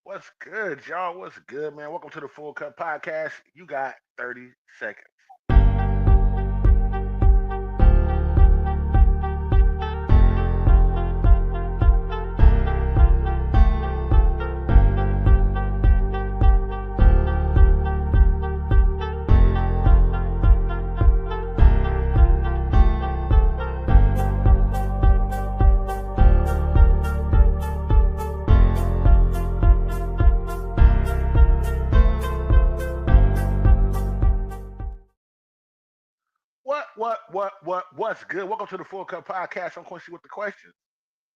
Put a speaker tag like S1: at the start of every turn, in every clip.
S1: What's good, y'all? What's good, man? Welcome to the Full Cup Podcast. You got 30 seconds. What's good? Welcome to the Full Cup Podcast. I'm Quincy with the questions.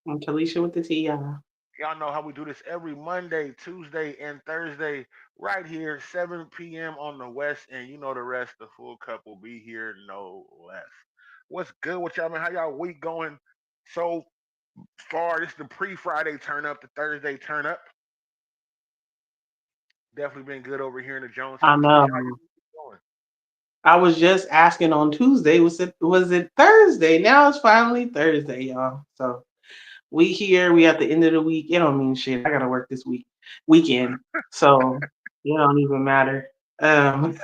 S2: I'm Talisha with the T, y'all.
S1: Y'all know how we do this every Monday, Tuesday, and Thursday, right here, 7 p.m. on the West, and you know the rest. The Full Cup will be here, no less. What's good with y'all, man? How y'all week going so far? This is the pre-Friday turn up, the Thursday turn up. Definitely been good over here in the Jones
S2: I
S1: house. Talisha, how
S2: know.
S1: you going?
S2: I was just asking on Tuesday, was it Thursday? Now it's finally Thursday, y'all. So we here, we at the end of the week. It don't mean shit. I gotta work this weekend. So it don't even matter. Um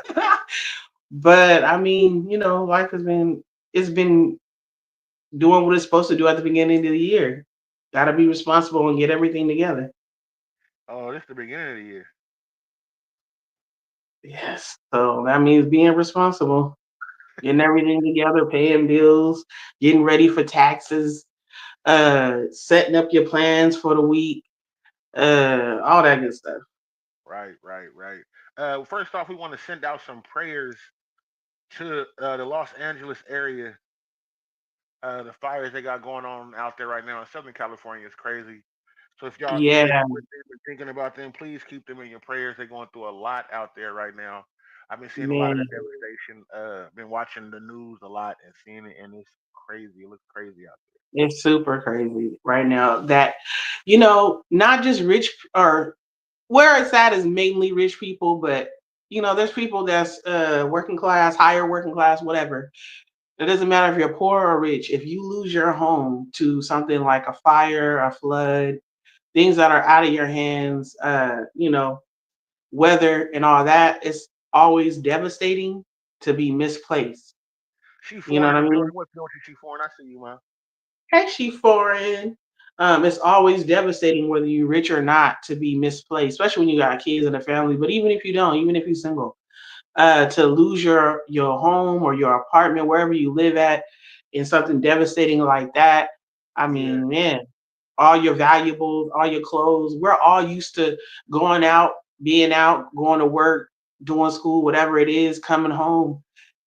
S2: but I mean, life it's been doing what it's supposed to do at the beginning of the year. Gotta be responsible and get everything together.
S1: Oh, this is the beginning of the year.
S2: Yes. So that means being responsible. Getting everything together, paying bills, getting ready for taxes, setting up your plans for the week, all that good stuff.
S1: Right. First off, we want to send out some prayers to the Los Angeles area. The fires they got going on out there right now in Southern California is crazy. So if y'all
S2: Yeah,
S1: care what they've been thinking about them, please keep them in your prayers. They're going through a lot out there right now. I've been seeing a lot of the
S2: man,
S1: devastation. Been watching the news a lot and seeing it, and it's crazy. It looks crazy out
S2: it's super crazy right now that, not just rich or where it's at is mainly rich people, but there's people that's working class, higher working class, whatever. It doesn't matter if you're poor or rich. If you lose your home to something like a fire, a flood, things that are out of your hands, weather and all that, it's always devastating to be misplaced.
S1: there. She
S2: You know
S1: foreign
S2: what
S1: in
S2: I
S1: the
S2: mean?
S1: building. What you she foreign? I see you, man.
S2: Hey, she foreign. It's always devastating whether you're rich or not to be misplaced, especially when you got kids and a family. But even if you don't, even if you're single, to lose your home or your apartment wherever you live at in something devastating like that, I
S1: Yeah.
S2: mean, man, all your valuables, all your clothes, we're all used to going out, being out, going to work, doing school, whatever it is, coming home.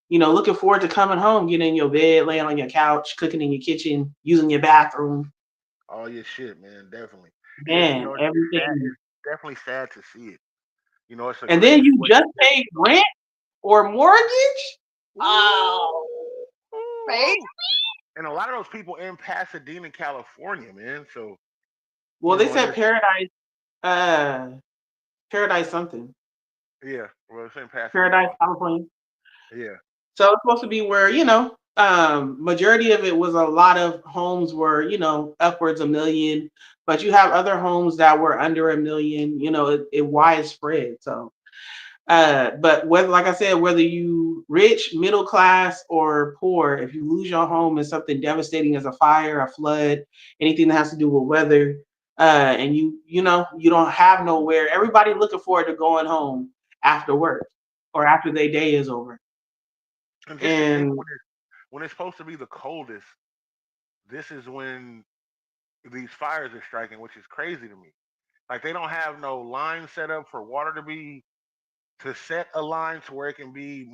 S2: Looking forward to coming home, getting in your bed, laying on your couch, cooking in your kitchen, using your bathroom.
S1: All your shit, man. Definitely. It's
S2: Man,
S1: it's sad.
S2: everything.
S1: It's definitely sad to see it. It's a
S2: And then
S1: crazy
S2: you
S1: way.
S2: just paid rent or mortgage?
S1: Ooh,
S2: Oh, baby.
S1: ooh. And a lot of those people in Pasadena, California, man. So
S2: Well, they
S1: and
S2: said
S1: it's
S2: uh, paradise something,
S1: yeah. Well, it's in Pasadena,
S2: paradise, California.
S1: yeah,
S2: So it's supposed to be where, majority of it was a lot of homes were, upwards a million, but you have other homes that were under a million, it widespread. So, but whether, like I said, whether you rich, middle class, or poor, if you lose your home in something devastating as a fire, a flood, anything that has to do with weather, and you don't have nowhere, everybody looking forward to going home after work or after their day is over.
S1: and just to think
S2: And
S1: when it's supposed to be the coldest, this is when these fires are striking, which is crazy to me. Like they don't have no line set up for water to set a line to where it can be,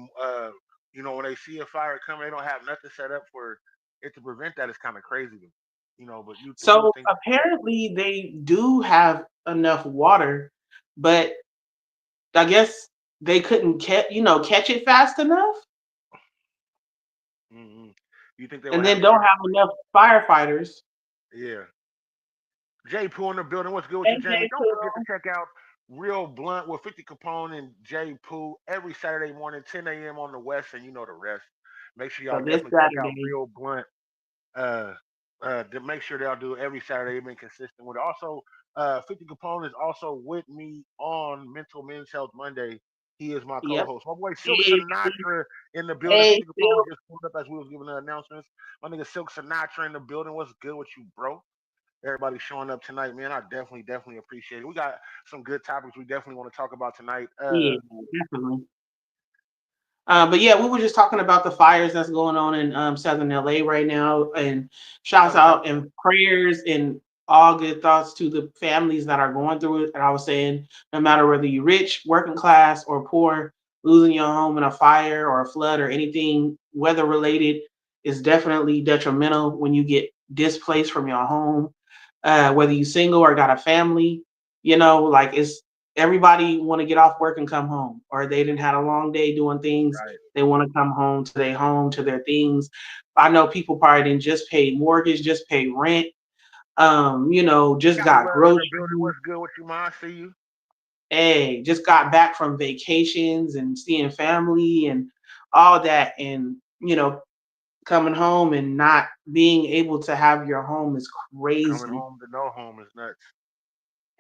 S1: when they see a fire coming, they don't have nothing set up for it to prevent that. It's kind of crazy to me, But you would
S2: so
S1: think,
S2: apparently they do have enough water, but I guess they couldn't catch it fast enough,
S1: mm you think they would
S2: and
S1: have
S2: then don't
S1: enough.
S2: have enough firefighters.
S1: Yeah. Jay Pooh in the building. What's good with you, Jamie?
S2: AJ
S1: Don't forget to
S2: Poo.
S1: check out Real Blunt with 50 Capone and Jay Pooh every Saturday morning, 10 a.m. on the West, and you know the rest. Make sure y'all
S2: So this
S1: definitely check out
S2: Saturday,
S1: Real Blunt. To make sure they'll do every Saturday. They've been consistent with it. Also, 50 Capone is also with me on Mental Men's Health Monday. He is my
S2: Yep.
S1: co-host. My boy Silk
S2: Hey,
S1: Sinatra in the building.
S2: hey,
S1: 50 Capone
S2: Phil.
S1: just pulled up as we was giving the announcements. My nigga Silk Sinatra in the building. What's good with you, bro? Everybody showing up tonight, man. I definitely appreciate it. We got some good topics we definitely want to talk about tonight.
S2: Yeah, definitely. But yeah, we were just talking about the fires that's going on in Southern LA right now, and shouts
S1: Southern
S2: out
S1: California.
S2: and prayers and all good thoughts to the families that are going through it. And I was saying, no matter whether you're rich, working class, or poor, losing your home in a fire or a flood or anything weather related is definitely detrimental when you get displaced from your home. Whether you single or got a family, like it's everybody want to get off work and come home, or they didn't had a long day doing things.
S1: Right.
S2: They want to come home to their things. I know people probably didn't just pay mortgage, just pay rent. Just
S1: Got
S2: got
S1: love in the building.
S2: groceries.
S1: What's good with you, man? I see you.
S2: Hey, just got back from vacations and seeing family and all that, and coming home and not being able to have your home is
S1: Coming
S2: crazy.
S1: home to no home is nuts.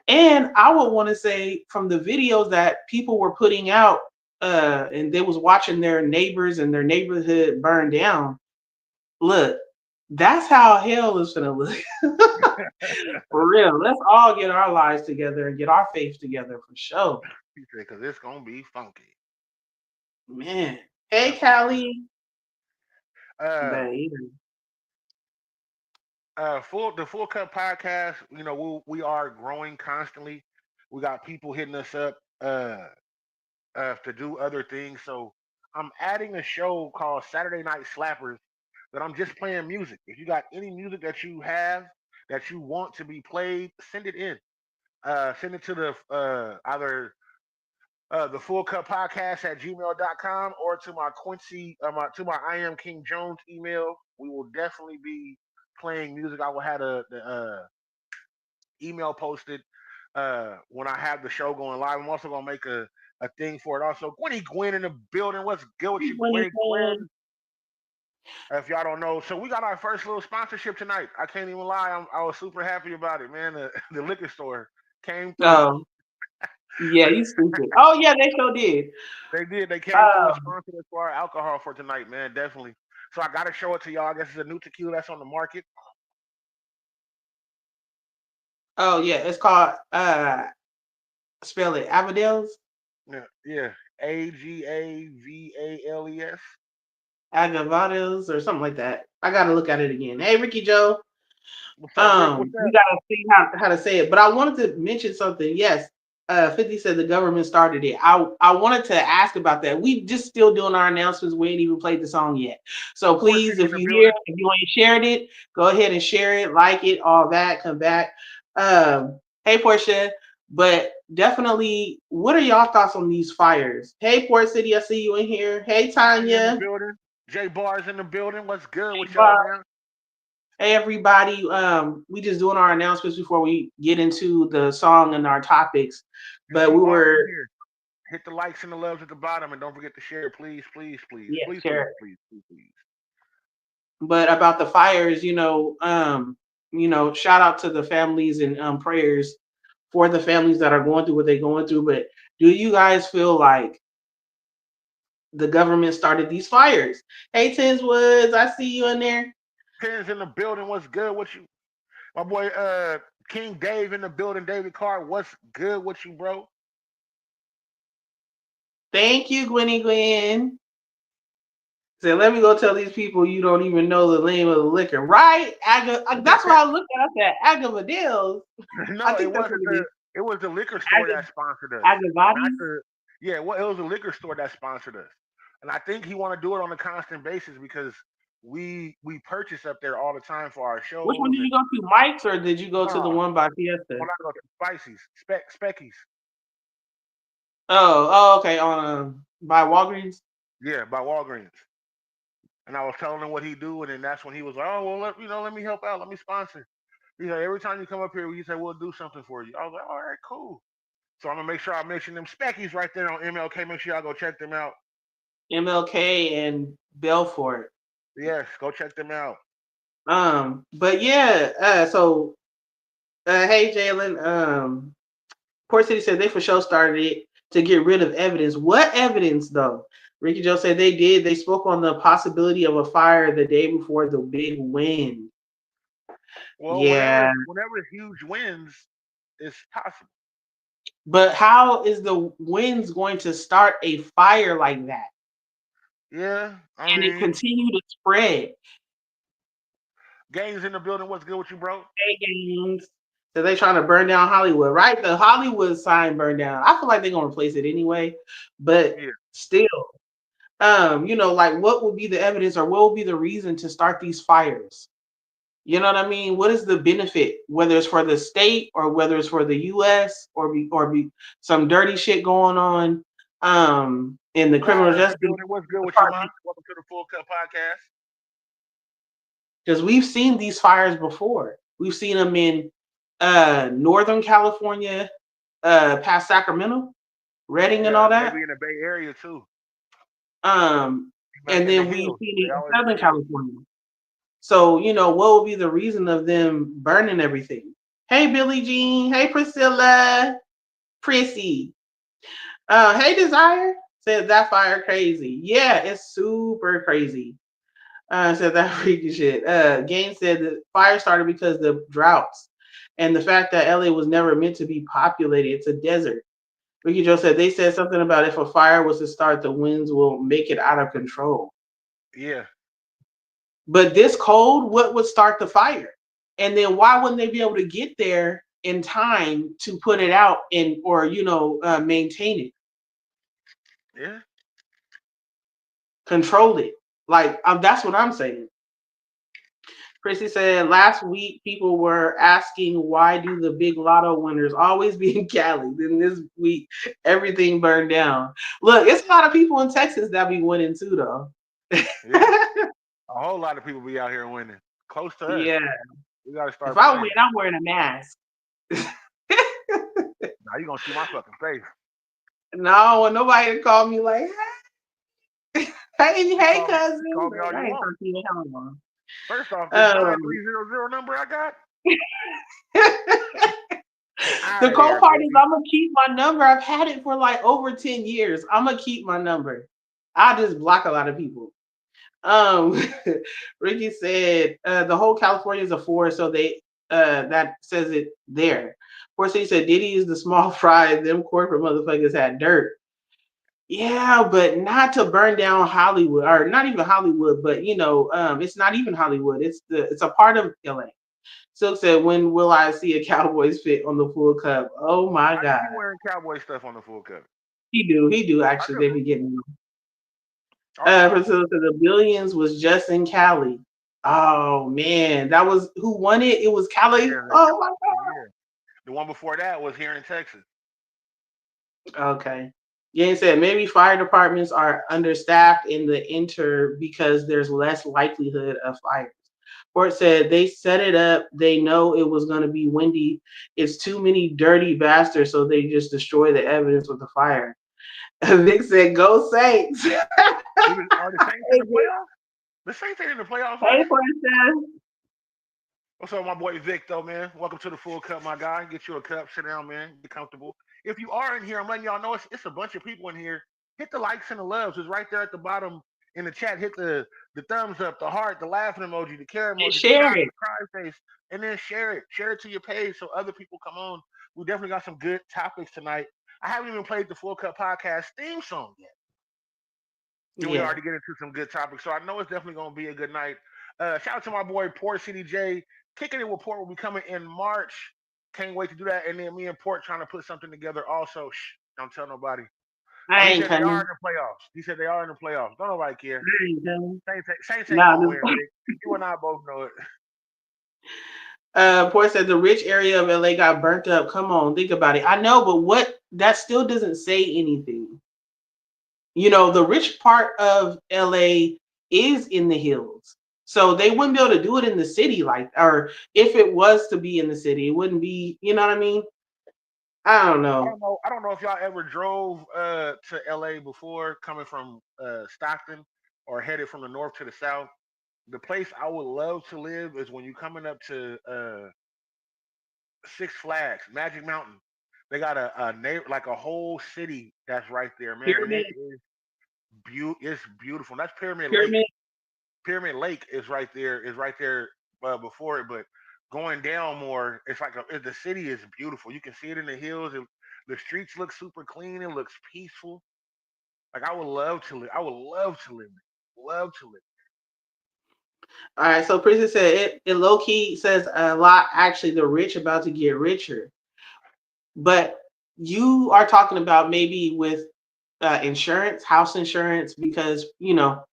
S2: And I would want to say from the videos that people were putting out, and they was watching their neighbors and their neighborhood burn down. Look, that's how hell is gonna look. For real. Let's all get our lives together and get our faith together for sure.
S1: He said, because it's going to be funky.
S2: Man. Hey
S1: That's what's good.
S2: Callie.
S1: Uh,
S2: Babe.
S1: the Full Cut podcast. We are growing constantly. We got people hitting us up to do other things. So I'm adding a show called Saturday Night Slappers that I'm just playing music. If you got any music that you have that you want to be played, send it in. Send it to the either the Full Cut Podcast at gmail.com or to my to my I am King Jones email. We will definitely be playing music. I will have the email posted when I have the show going live. I'm also gonna make a thing for it. Also, Gwen in the building. What's good with you,
S2: Bunny
S1: Gwen? If y'all don't know, so we got our first little sponsorship tonight. I can't even lie. I was super happy about it, man. The liquor store came through.
S2: Oh, yeah, you stupid. Oh yeah, they sure did.
S1: They did. They came through and
S2: Um,
S1: sponsored us for our alcohol for tonight, man. Definitely. So I got to show it to y'all. I guess it's a new tequila that's on the market.
S2: oh yeah, it's called spell it Avadels.
S1: Yeah, yeah. Agavales.
S2: Agavados or something like that. I gotta look at it again. Hey, Ricky Joe.
S1: What's up, Rick? What's
S2: We
S1: up?
S2: gotta see how to say it. But I wanted to mention something. Yes, 50 said the government started it. I wanted to ask about that. We just still doing our announcements. We ain't even played the song yet. So
S1: Four
S2: please,
S1: City in
S2: if
S1: the
S2: you hear,
S1: building.
S2: if you ain't shared it, go ahead and share it, like it, all that. Come back. Hey Portia. But definitely, what are y'all thoughts on these fires? Hey Port City, I see you in here. Hey
S1: Tanya in the
S2: Tanya.
S1: building. J Bars in the building. What's good
S2: Hey
S1: with y'all,
S2: Bob.
S1: man?
S2: Hey everybody, we just doing our announcements before we get into the song and our topics.
S1: If
S2: But
S1: you
S2: we
S1: are in
S2: were,
S1: here, hit the likes and the loves at the bottom, and don't forget to share, please, please, please,
S2: yeah,
S1: please, please,
S2: sure.
S1: please, please, please.
S2: But about the fires, shout out to the families and prayers for the families that are going through what they're going through. But do you guys feel like the government started these fires? Hey Tins Woods, I see you in there.
S1: Pins in the building. What's good with you? My boy King Dave in the building. David Carr. What's good with you, bro?
S2: Thank you, Gwenny Gwen. So let me go tell these people you don't even know the name of the liquor, right? That's why I looked at that Agavadils. I
S1: No, it
S2: think that's
S1: wasn't
S2: what it
S1: the.
S2: is.
S1: It was the liquor store that sponsored us, not
S2: Agavadis.
S1: the. Yeah, well, it was the liquor store that sponsored us, and I think he want to do it on a constant basis because we purchase up there all the time for our
S2: Which one
S1: shows
S2: did
S1: and
S2: you go to, Mike's, or did you go to the
S1: no,
S2: one by Fiesta?
S1: when I go to Spicy's, Specky's,
S2: Oh, okay. On by Walgreens.
S1: yeah, by Walgreens, and I was telling him what he do, and then that's when he was like, oh well, let me help out, let me sponsor. He's like, every time you come up here, you say we'll do something for you. I was like, all right, cool. So I'm gonna make sure I mention them Speckies right there on MLK. Make sure y'all go check them out.
S2: MLK and Belfort.
S1: Yes, go check them out.
S2: But yeah. So Hey Jalen. Port City said they for sure started it to get rid of evidence. What evidence though? Ricky Joe said they did. They spoke on the possibility of a fire the day before the big win.
S1: Well,
S2: Yeah,
S1: whenever it's huge wins, it's possible.
S2: but how is the winds going to start a fire like that
S1: Yeah, I
S2: and it
S1: mean,
S2: continue to spread?
S1: gangs in the building. What's good with you, bro?
S2: Hey, gangs. So they trying to burn down Hollywood, right? The Hollywood sign burned down. I feel like they're gonna replace it anyway, but
S1: Yeah,
S2: still, like what would be the evidence or what would be the reason to start these fires? You know what I mean? What is the benefit, whether it's for the state or whether it's for the U.S. or be some dirty shit going on in the criminal
S1: Wire in the
S2: justice
S1: building. What's good with you, man?
S2: department?
S1: Welcome to the Full Cut Podcast.
S2: Because we've seen these fires before. We've seen them in Northern California, past Sacramento, Redding, and
S1: Yeah,
S2: all
S1: they
S2: that.
S1: be in the Bay Area too.
S2: Um,
S1: Back
S2: and
S1: in the
S2: then we've
S1: hills.
S2: seen
S1: They
S2: it in
S1: always in
S2: Southern
S1: the hills.
S2: California. So, what would be the reason of them burning everything? Hey, Billie Jean. Hey, Priscilla. Prissy. Hey, Desire. Said that fire crazy. Yeah, it's super crazy. Said that freaky shit. Gaines said the fire started because the droughts and the fact that LA was never meant to be populated. It's a desert. Ricky Joe said they said something about if a fire was to start, the winds will make it out of control.
S1: Yeah,
S2: But this cold, what would start the fire? And then why wouldn't they be able to get there in time to put it out and or maintain it,
S1: yeah.
S2: control it? Like that's what I'm saying. Chrissy said last week people were asking why do the big lotto winners always be in Cali? Then this week everything burned down. Look, it's a lot of people in Texas that be winning too, though.
S1: Yeah, a whole lot of people be out here winning. Close to us.
S2: Yeah.
S1: We gotta
S2: If
S1: start
S2: I win,
S1: playing.
S2: I'm wearing a mask.
S1: Now you gonna see my fucking face.
S2: No, I want nobody to call me like, hey,
S1: You
S2: hey,
S1: call
S2: cousin.
S1: me all
S2: I
S1: you
S2: ain't
S1: want.
S2: talking to you. Hell no.
S1: First off, this
S2: Um,
S1: 9300 number I got, out
S2: the
S1: of
S2: cold
S1: there,
S2: part is
S1: baby.
S2: I'm gonna keep my number. I've had it for like over 10 years. I'm gonna keep my number. I just block a lot of people. Um, Ricky said the whole California is a forest, so they that says it there. Forest he said Diddy is the small fry. Them corporate motherfuckers had dirt. Yeah, but not to burn down Hollywood, or not even Hollywood, but it's not even Hollywood. It's a part of LA. Silk said, "When will I see a Cowboys fit on the full cup?" Oh my
S1: I do
S2: God,
S1: be wearing cowboy stuff on the full cover.
S2: he do
S1: I
S2: actually.
S1: do.
S2: They be getting
S1: All the time.
S2: Priscilla said the billions was just in Cali. Oh man, that was who won it. It was Cali.
S1: Yeah,
S2: Oh my
S1: yeah. The one before that was here in Texas.
S2: God. Okay. Yang said maybe fire departments are understaffed in the inter because there's less likelihood of fires. Fort said they set it up. They know it was going to be windy. It's too many dirty bastards, so they just destroy the evidence with the fire. Vic said, "Go Saints."
S1: Are the Saints in the playoffs? The Saints ain't in the playoffs, are
S2: Hey,
S1: they?
S2: Portia.
S1: What's up, my boy Vic, though, man? Welcome to the Full Cup, my guy. Get you a cup, sit down, man. Get comfortable. If you are in here, I'm letting y'all know it's a bunch of people in here. Hit the likes and the loves. It's right there at the bottom in the chat. Hit the thumbs up, the heart, the laughing emoji, the care
S2: And
S1: emoji, the
S2: share
S1: crying,
S2: it.
S1: the cry face, and then share it. Share it to your page so other people come on. We definitely got some good topics tonight. I haven't even played the Full Cup podcast theme song yet. And we
S2: Yeah.
S1: already get into some good topics. So I know it's definitely going to be a good night. Shout out to my boy Port City J. Kicking it with Port will be coming in March. Can't wait to do that. And then me and Port trying to put something together also. Shh, don't tell nobody. Oh,
S2: I
S1: he
S2: ain't
S1: said they are
S2: coming.
S1: in the playoffs. He said they are in the playoffs. Don't nobody care.
S2: I ain't coming.
S1: Saints ain't
S2: Nah,
S1: going to win, Vic. You and I both know it.
S2: Port said the rich area of LA got burnt up. Come on, think about it. I know, but what that still doesn't say anything. The rich part of LA is in the hills. So they wouldn't be able to do it in the city or if it was to be in the city, it wouldn't be, you know what I mean? I don't
S1: I
S2: know.
S1: don't know. I don't know if y'all ever drove to LA before, coming from Stockton or headed from the north to the south. The place I would love to live is when you coming up to Six Flags, Magic Mountain. They got a neighbor, like a whole city that's right there, man, and it
S2: Pyramid,
S1: is it's beautiful. And that's Pyramid Lake.
S2: pyramid.
S1: Pyramid Lake is right there. Is right there before it, but going down more, it's like the city is beautiful. You can see it in the hills. The streets look super clean. It looks peaceful. Like I would love to live. I would love to live there. Love to live.
S2: All right, so Princess said it low key says a lot. Actually, the rich about to get richer, but you are talking about maybe with insurance, house insurance, because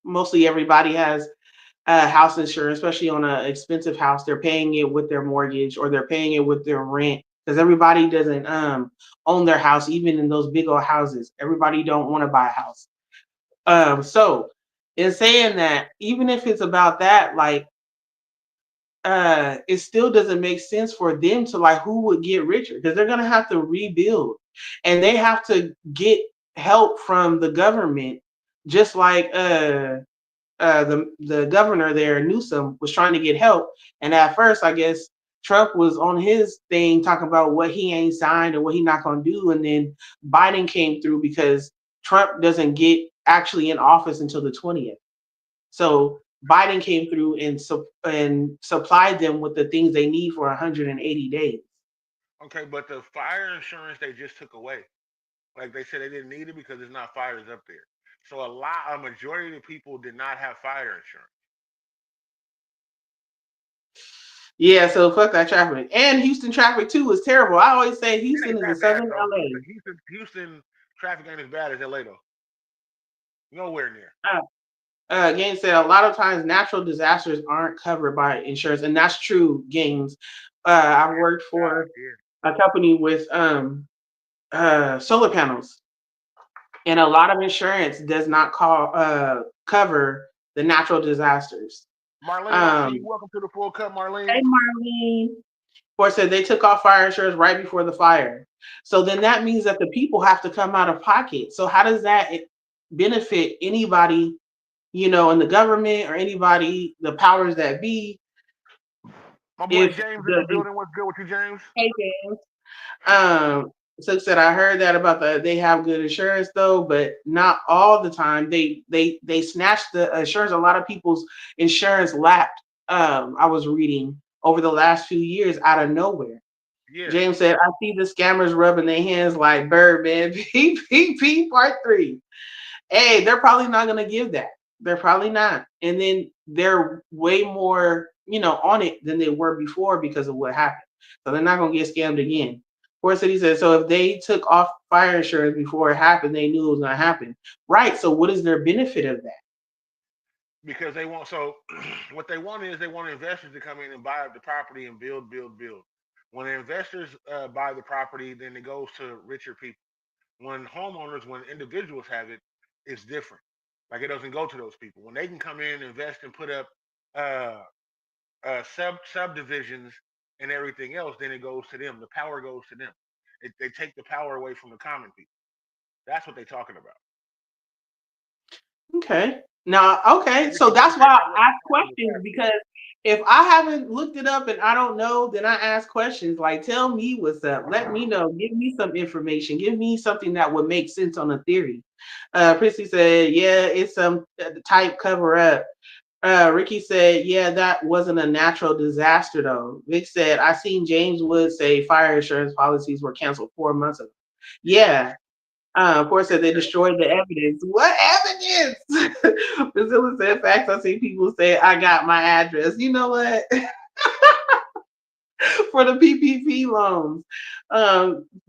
S2: mostly everybody has house insurance, especially on an expensive house. They're paying it with their mortgage or they're paying it with their rent because everybody doesn't own their house, even in those big old houses. Everybody don't want to buy a house. So in saying that, even if it's about that, like it still doesn't make sense for them to like who would get richer because they're gonna have to rebuild and they have to get help from the government, just like the governor there, Newsom, was trying to get help. And at first, I guess Trump was on his thing talking about what he ain't signed and what he not gonna do. And then Biden came through because Trump doesn't get actually in office until the 20th. So Biden came through and supplied them with the things they need for 180 days.
S1: Okay, but the fire insurance they just took away. Like they said, they didn't need it because there's not fires up there. So a majority of the people did not have fire insurance.
S2: Yeah, so fuck that traffic. And Houston traffic too is terrible. I always say
S1: It
S2: Houston
S1: ain't
S2: is a
S1: that bad
S2: southern
S1: though.
S2: LA.
S1: Houston traffic ain't as bad as LA though. Nowhere near.
S2: Gaines said a lot of times natural disasters aren't covered by insurance, and that's true. Gaines, I've worked for
S1: Yeah.
S2: a company with solar panels, and a lot of insurance does not cover the natural disasters.
S1: Marlene, I see you.
S2: Um,
S1: Welcome to the full cut,
S2: hey,
S1: Marlene.
S2: Marlene. Or said they took off fire insurance right before the fire. So then that means that the people have to come out of pocket. So how does that benefit anybody, in the government or anybody, the powers that be,
S1: My boy
S2: if
S1: James in the
S2: the
S1: building. What's good with you, James?
S2: hey James, so said I heard that about they have good insurance though, but not all the time. They snatched the insurance. A lot of people's insurance lapped. I was reading over the last few years out of nowhere.
S1: Yeah.
S2: James said, I see the scammers rubbing their hands like Birdman PPP Part 3. Hey, they're probably not going to give that. They're probably not. And then they're way more, on it than they were before because of what happened. So they're not going to get scammed again. Poor City said, so if they took off fire insurance before it happened, they knew it was going to happen. Right. So what is their benefit of that?
S1: Because they want so what they want is they want investors to come in and buy up the property and build, build, build. When the investors buy the property, then it goes to richer people. When individuals have it, it's different. Like it doesn't go to those people. When they can come in, invest, and put up uh, subdivisions and everything else, then it goes to them. The power goes to them. They take the power away from the common people. That's what they're talking about.
S2: Okay. Now, okay. So
S1: Ricky
S2: that's
S1: said
S2: why
S1: that
S2: I
S1: wasn't
S2: ask
S1: natural
S2: questions
S1: disaster.
S2: because if I haven't looked it up and I don't know, then I ask questions like, tell me what's up. Let me know. Give me some information. Give me something that would make sense on a theory. Prissy said, yeah, it's some type cover up. Ricky said, yeah, that wasn't a natural disaster though. Vic said, I seen James Wood say fire insurance policies were canceled 4 months ago.
S1: Yeah.
S2: Yeah, of course, said they destroyed the evidence. What evidence? Priscilla said, facts. I see people say, I got my address. You know what? For the PPP loans.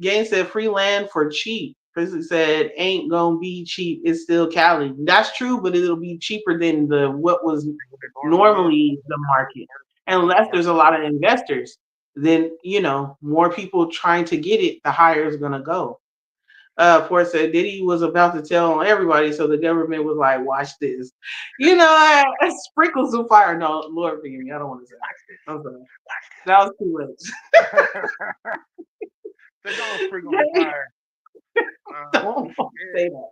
S2: Gaines said, free land for cheap. Priscilla said, ain't going to be cheap. It's still Cali. That's true, but it'll be cheaper than what was
S1: What it normally is.
S2: normally the market. Unless there's a lot of investors, then, more people trying to get it, the higher it's going to go. Ford said Diddy was about to tell on everybody, so the government was like, "Watch this," sprinkle some fire. No, Lord forgive me, I don't want to say that. I'm sorry, that was too much.
S1: They're gonna sprinkle some fire.
S2: Don't
S1: Yeah.
S2: say that.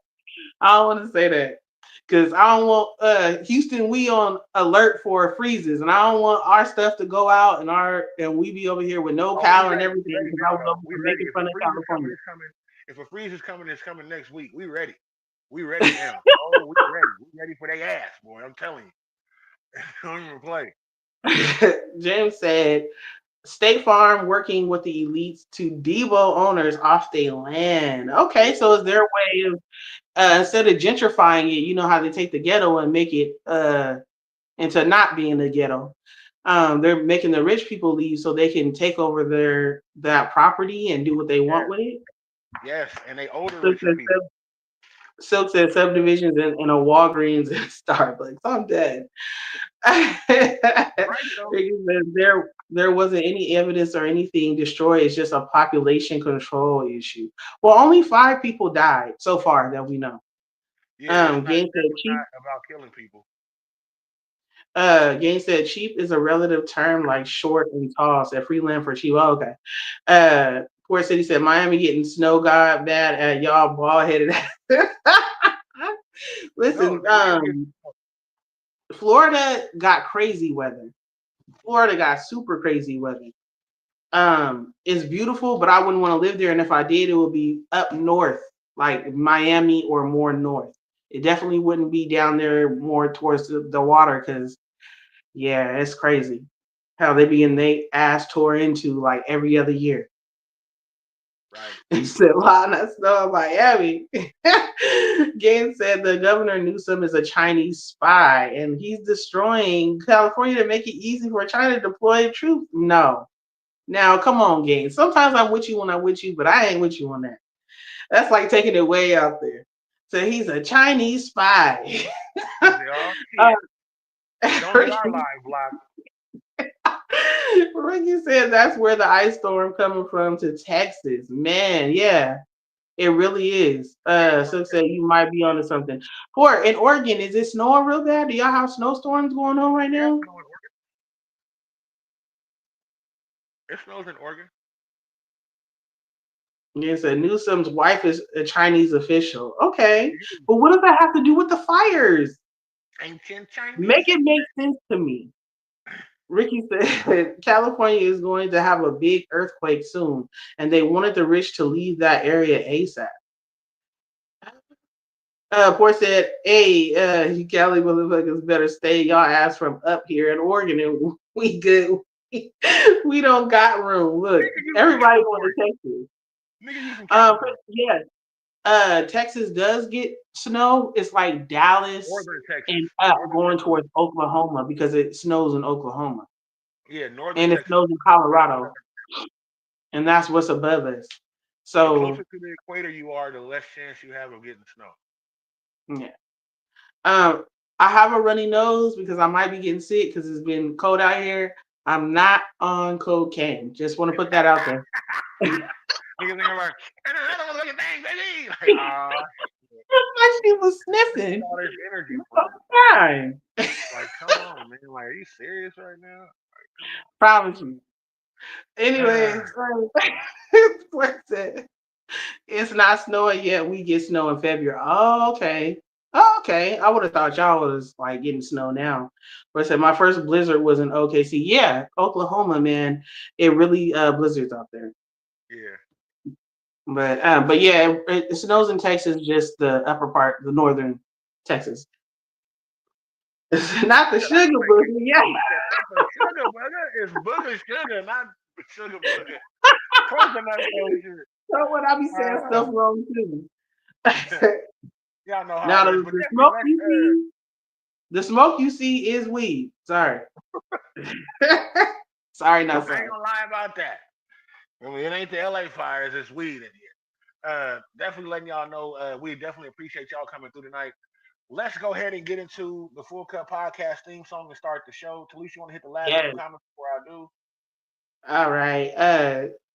S2: I don't want to say that. Cause I don't want Houston. We on alert for freezes, and I don't want our stuff to go out and we be over here with no
S1: Oh, we
S2: power and
S1: ready. We
S2: everything.
S1: ready
S2: Because I
S1: now
S2: was
S1: though.
S2: over
S1: We
S2: here
S1: ready.
S2: making
S1: If a
S2: fun of
S1: freeze is coming,
S2: California.
S1: it's coming. If a freeze is coming, it's coming next week. We ready. We ready now. Oh, we ready. We ready for their ass, boy. I'm telling you. Don't even play.
S2: James said State Farm working with the elites to devo owners off their land. Okay, so is there a way of instead of gentrifying it, you know how they take the ghetto and make it into not being the ghetto. They're making the rich people leave so they can take over their that property and do what they want
S1: Yes,
S2: with it.
S1: yes, and they older
S2: Silk
S1: richer
S2: said,
S1: people.
S2: Silk said subdivisions and a Walgreens and Starbucks. I'm dead.
S1: Right though.
S2: There wasn't any evidence or anything destroyed. It's just a population control issue. Well, only 5 people died so far that we know.
S1: Yeah, it's not
S2: Gaines said
S1: definitely
S2: cheap.
S1: not about killing people.
S2: Gaines said cheap is a relative term like short and tall. Said free land for cheap. Oh, okay. Port City said Miami getting snow god bad at y'all bald headed.
S1: No,
S2: Listen,
S1: they really get.
S2: Florida got crazy weather. Florida got super crazy weather. It's beautiful, but I wouldn't want to live there. And if I did, it would be up north, like Miami or more north. It definitely wouldn't be down there more towards the water because yeah, it's crazy how they be in they ass tore into like every other year.
S1: Right.
S2: He said, Lana Snow in Miami. Gaines said the governor Newsom is a Chinese spy and he's destroying California to make it easy for China to deploy troops. No. Now, come on, Gaines. Sometimes I'm with you when I'm with you, but I ain't with you on that. That's like taking it way out there. So he's a Chinese spy.
S1: He said, "Oh
S2: uh,
S1: shit, don't get our line blocked."
S2: Ricky said that's where the ice storm coming from to Texas. Man, yeah, it really is. So say you might be onto something. For in Oregon, is it snowing real bad? Do y'all have snowstorms going on right
S1: Yeah,
S2: now?
S1: it snows in Oregon.
S2: Yes, said Newsom's wife is a Chinese official. Okay,
S1: Yeah.
S2: but what does that have to do with the fires?
S1: Ancient Chinese
S2: Make it make
S1: civilization.
S2: sense to me. Ricky said California is going to have a big earthquake soon, and they wanted the rich to leave that area ASAP. Port said, "Hey, you Cali motherfuckers better stay y'all ass from up here in Oregon, and we good. We don't got room. Look,
S1: Nigga, you from
S2: everybody going
S1: California.
S2: to Texas.
S1: Nigga, you from California.
S2: Yeah, Texas does get snow. It's like Dallas
S1: Northern Texas.
S2: and up
S1: Northern
S2: going
S1: Texas.
S2: towards Oklahoma because it snows in Oklahoma
S1: Yeah, Northern
S2: and it
S1: Texas.
S2: snows in Colorado, and that's what's above us.
S1: The closer
S2: So
S1: to the equator you are, the less chance you have of getting snow.
S2: yeah. Um, I have a runny nose because I might be getting sick because it's been cold out here. I'm not on cocaine. Just want to put that out there.
S1: Niggas thinking about, and another motherfucking thing, baby. Like,
S2: Like she was
S1: where's
S2: sniffing
S1: all this energy
S2: all
S1: from?
S2: the time.
S1: Like, come on, man. Like, are you serious right now? Like, come
S2: Promise you. Anyway,
S1: on.
S2: what's it? It's not snowing yet. We get snow in February. Oh, okay. Oh, okay. I would have thought y'all was like getting snow now. But I said my first blizzard was in OKC. Yeah, Oklahoma, man. It really blizzards out there.
S1: Yeah.
S2: But yeah, it snows in Texas, just the upper part, the northern Texas. Not the
S1: Shut up.
S2: sugar
S1: Like,
S2: booger. Yeah.
S1: he said, not the sugar booger. It's booger sugar, not sugar booger. Coconut sugar.
S2: So what I be saying
S1: Uh,
S2: stuff wrong too.
S1: y'all know how
S2: Now
S1: it is.
S2: the,
S1: But
S2: the
S1: definitely,
S2: smoke
S1: let's,
S2: you see, the smoke you see is weed. Sorry. Sorry, not
S1: I ain't
S2: sorry.
S1: gonna lie about that. I mean, it ain't the LA fires, it's weed in here. Definitely letting y'all know, we definitely appreciate y'all coming through tonight. Let's go ahead and get into the Full Cut Podcast theme song and start the show. Talise, you want to hit the last few
S2: Yes.
S1: comments before I do?
S2: All right.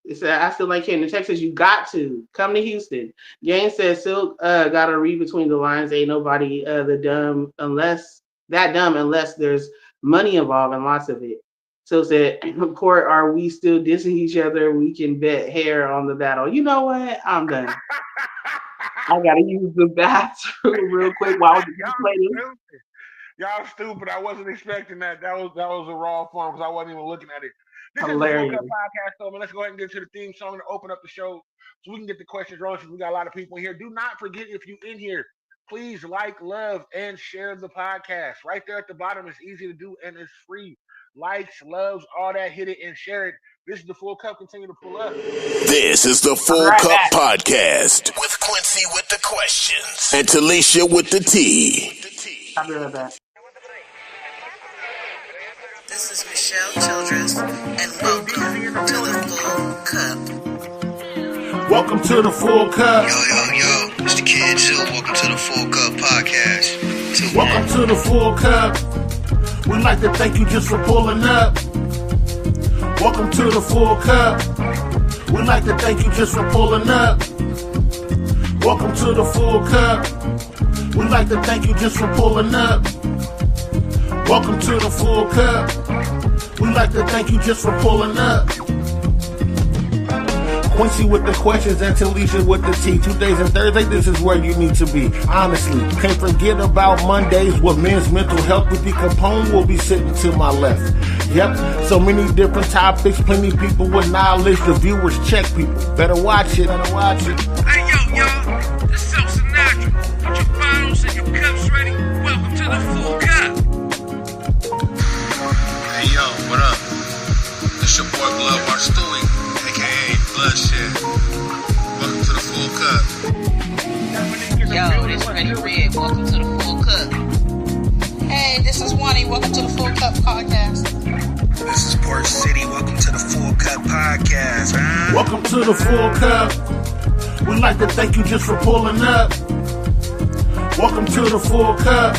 S2: It said, I still like Houston, Texas. You got to come to Houston. Gang says Silk gotta read between the lines. Ain't nobody dumb unless there's money involved and lots of it. Silk said, Court, are we still dissing each other? We can bet hair on the battle. You know what? I'm done. I gotta use the bathroom real quick while you
S1: Y'all
S2: play this.
S1: stupid. Y'all stupid. I wasn't expecting that. That was a raw form because I wasn't even looking at it. This is the Full Cup
S2: Hilarious.
S1: Podcast, though, man. Let's go ahead and get to the theme song to open up the show so we can get the questions rolling since we got a lot of people in here. Do not forget, if you in here, please like, love, and share the podcast. Right there at the bottom, it's easy to do and it's free. Likes, loves, all that, hit it and share it. This is the Full Cup. Continue to pull up.
S3: This is the
S2: I'll be
S3: Full
S2: right
S3: Cup
S2: back.
S3: Podcast with Quincy with the questions and Talisha with the tea.
S2: I'll be right back.
S4: This is Michelle Childress, and welcome to the Full Cup.
S3: Welcome to the Full Cup.
S5: Yo, it's the Kid Zoo. Welcome to the Full Cup Podcast.
S3: Welcome to the Full Cup. We'd like to thank you just for pulling up. Welcome to the Full Cup. We'd like to thank you just for pulling up. Welcome to the Full Cup. We'd like to thank you just for pulling up. Welcome to the Full Cup. We'd like to thank you just for pulling up. Quincy with the questions and Talisha with the tea. Tuesdays and Thursdays, this is where you need to be. Honestly, can't forget about Mondays with men's mental health. With the Capone will be sitting to my left. Yep, so many different topics, plenty people with knowledge. The viewers check people. Better watch it.
S6: Hey, y'all, this is El Sinatra. Put your bottles and your cups ready. Welcome to the Full Cup.
S5: Hey, yo, what up? It's your boy Blood Bar Stewie, aka Bloodshed. Welcome to the Full Cup.
S4: Yo, this Ready Red. Welcome to the Full Cup. Hey, this is Wani. Welcome to the Full Cup Podcast.
S5: This is Port City. Welcome to the Full Cup Podcast.
S3: Welcome to the Full Cup. We'd like to thank you just for pulling up. Welcome to the Full Cup.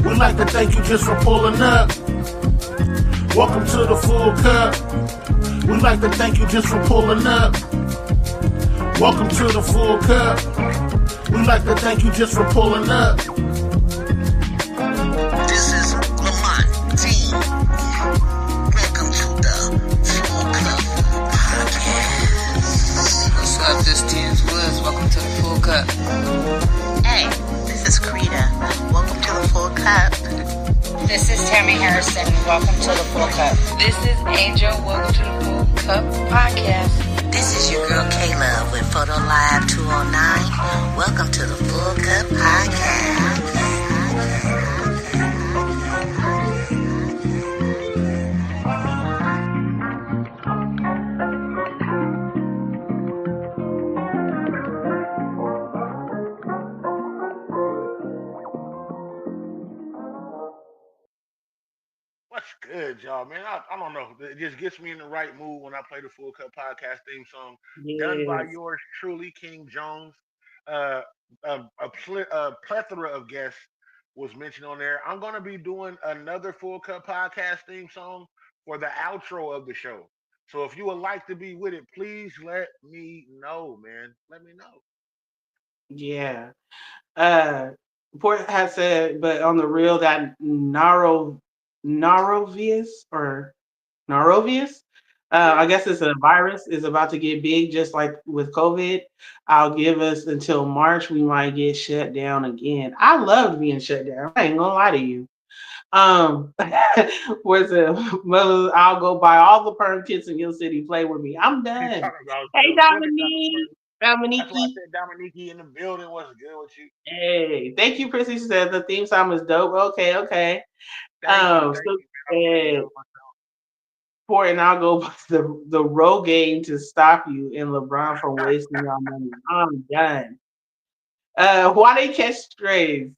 S3: We'd like to thank you just for pulling up. Welcome to the Full Cup. We'd like to thank you just for pulling up. Welcome to the Full Cup. We'd like to thank you just for pulling up.
S5: This is Lamont Dean. Welcome to the Full Cup Podcast.
S4: What's up? This T's Woods. Welcome to the Full Cup.
S7: Hey, this is Krita. Welcome to the Full Cup.
S8: This is Tammy Harrison. Welcome to the Full Cup.
S9: This is Angel. Welcome to the Full Cup Podcast.
S7: This is your girl Kayla with Photo Live 209. Welcome to the Full Cup Podcast.
S1: What's good, y'all, man? I don't know. It just gets me in the right mood when I play the Full Cup Podcast theme song, done by
S2: Yes.
S1: yours truly, King Jones. Uh, a plethora of guests was mentioned on there. I'm going to be doing another Full Cup Podcast theme song for the outro of the show. So if you would like to be with it, please let me know, man. Let me know.
S2: Yeah. Uh, Port has said, but on the real, that Norovirus or Norovirus, I
S1: Yeah.
S2: guess it's a virus, is about to get big, just like with COVID. I'll give us until March. We might get shut down again. I loved being shut down. I ain't gonna lie to you. Um, where's it? Mother, I'll go buy all the perm kits in your city. Play with me. I'm
S1: He's
S2: done.
S1: talking about
S2: Hey,
S1: himself. Send it,
S2: Dominique.
S1: Dominique. That's why I
S2: Dominique.
S1: said Dominique in the building. What's good with you?
S2: Hey, thank you, Prissy. She said the theme song is dope. Okay.
S1: Thank
S2: So
S1: you, man. I'm getting
S2: uh,
S1: to myself.
S2: for and I'll go by the Rogaine to stop you and LeBron from wasting your money. I'm done. Why they catch strays?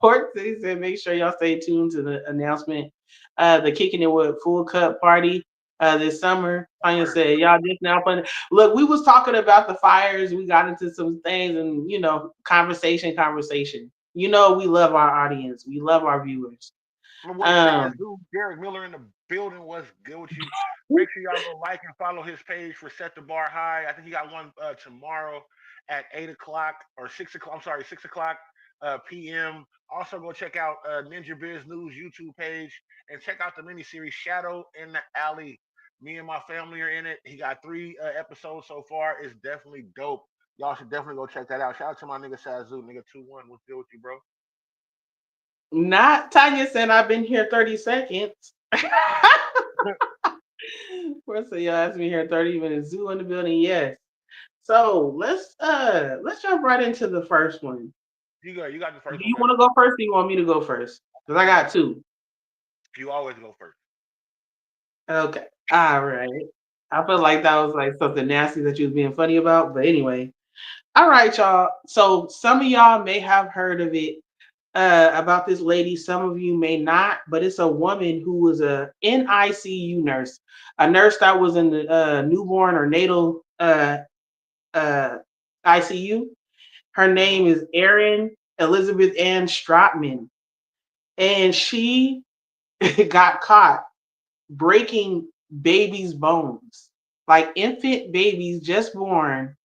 S2: Port City said, make sure y'all stay tuned to the announcement. The Kicking It With Full Cup party this summer. Tanya
S1: Word.
S2: said, y'all just now playing. Look, we was talking about the fires. We got into some things and, conversation. We love our audience. We love our viewers.
S1: My boy Jazz
S2: Um,
S1: Dude, Derek Miller in the building. What's good with you? Make sure y'all go like and follow his page for Set the Bar High. I think he got one tomorrow at 8 o'clock or 6 o'clock. I'm sorry, 6 o'clock p.m. Also, go check out Ninja Biz News YouTube page and check out the miniseries Shadow in the Alley. Me and my family are in it. He got three episodes so far. It's definitely dope. Y'all should definitely go check that out. Shout out to my nigga Sazoo, nigga 2-1. What's good with you, bro?
S2: Not Tanya said I've been here 30 seconds. First of y'all asked me here 30 minutes. Zoo in the building, yes. So let's jump right into the first one.
S1: You got the
S2: Do
S1: first one,
S2: you
S1: man.
S2: want to go first or you want me to go first? Because I got two.
S1: You always go first.
S2: Okay. All right. I feel like that was like something nasty that you was being funny about. But anyway. All right, y'all. So some of y'all may have heard of it about this lady. Some of you may not, but it's a woman who was a NICU nurse, a nurse that was in the newborn or natal uh, ICU. Her name is Erin Elizabeth Ann Stratman, and she got caught breaking babies' bones, like infant babies just born,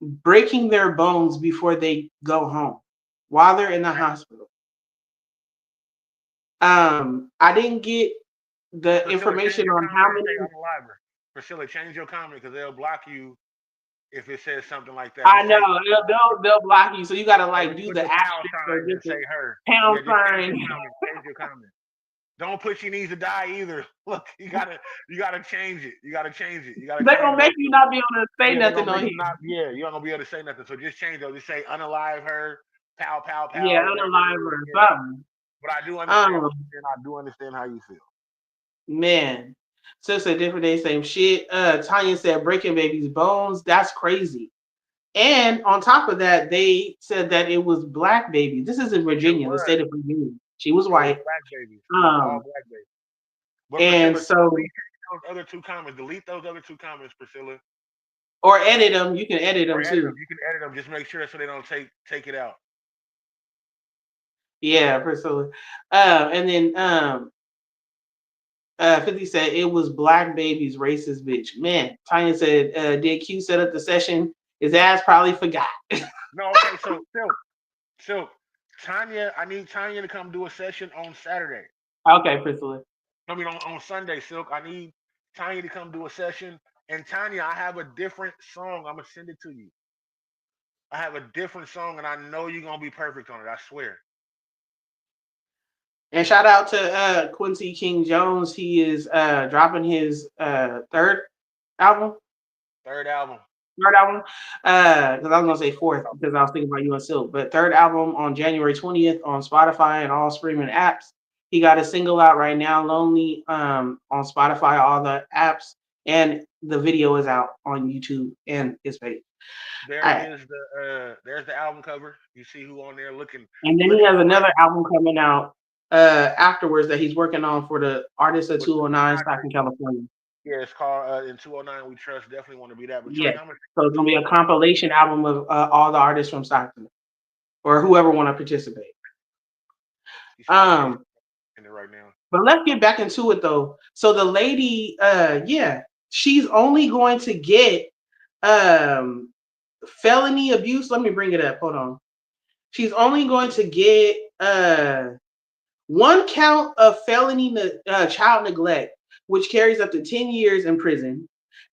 S2: breaking their bones before they go home while they're in the hospital. I didn't get the
S1: Priscilla, change
S2: information
S1: your
S2: on
S1: comment
S2: how
S1: and say
S2: many.
S1: unalive. Priscilla, change your comment because they'll block you if it says something like that.
S2: I
S1: Just
S2: know
S1: say
S2: they'll block you, so you gotta
S1: or
S2: like
S1: just
S2: do
S1: put
S2: the
S1: the pound
S2: asterisk or
S1: sign and
S2: just the
S1: say her.
S2: pound
S1: Yeah, just change
S2: sign.
S1: your comment. Change your comment. Don't put she needs to die either. Look, you gotta change it. You gotta change it. You gotta
S2: They're
S1: change
S2: gonna
S1: both
S2: make
S1: of
S2: you
S1: them.
S2: not be able to say
S1: Yeah, they're
S2: nothing
S1: gonna
S2: on
S1: make
S2: here.
S1: you not. Yeah, you're not gonna be able to say nothing. So just change those. Just say unalive her, pow pow
S2: Yeah,
S1: pow, whatever it
S2: unalive
S1: is.
S2: or
S1: Yeah.
S2: something.
S1: But I do understand
S2: Um,
S1: what you're saying. I do understand how you feel.
S2: man. So it's a different day, same shit. Tanya said breaking baby's bones. That's crazy. And on top of that, they said that it was black baby. This is in
S1: It
S2: Virginia, the
S1: was.
S2: state of Virginia. She was
S1: It was
S2: white.
S1: black babies. It was all
S2: Um,
S1: black babies. But
S2: and
S1: Priscilla,
S2: so
S1: please change those other two comments. Delete those other two comments, Priscilla.
S2: or edit them. You can edit
S1: Or
S2: them
S1: edit them.
S2: too.
S1: You can edit them. Just make sure so they don't take it out.
S2: Yeah, Priscilla. And then 50 said it was black babies, racist bitch. Man, Tanya said, did Q set up the session? His ass probably forgot.
S1: No, okay, so Silk, Tanya, I need Tanya to come do a session on Saturday.
S2: Okay, Priscilla.
S1: I mean on Sunday, Silk. I need Tanya to come do a session. And Tanya, I have a different song. I'm gonna send it to you. I have a different song, and I know you're gonna be perfect on it. I swear.
S2: And shout out to Quincy King Jones. He is dropping his album.
S1: Third album.
S2: Third album. Because I was gonna say fourth because I was thinking about you and Silk. But third album on January 20th on Spotify and all streaming apps. He got a single out right now, Lonely, on Spotify, all the apps, and the video is out on YouTube and his page.
S1: There
S2: All right.
S1: is there's the album cover. You see who on there looking
S2: And then he
S1: looking
S2: has
S1: fresh
S2: another album coming out afterwards that he's working on for the artist of
S1: with
S2: 209 Stock in California.
S1: yeah, it's called In 209 We Trust. Definitely want to be that. But
S2: Yeah.
S1: Trey, how much
S2: So it's gonna be a
S1: 209?
S2: compilation album of all the artists from Stockton or whoever want to participate.
S1: You see my shit
S2: Um,
S1: in it right now.
S2: but let's get back into it though. So the lady, yeah, she's only going to get um felony abuse. Let me bring it up. Hold on. She's only going to get one count of felony child neglect, which carries up to 10 years in prison,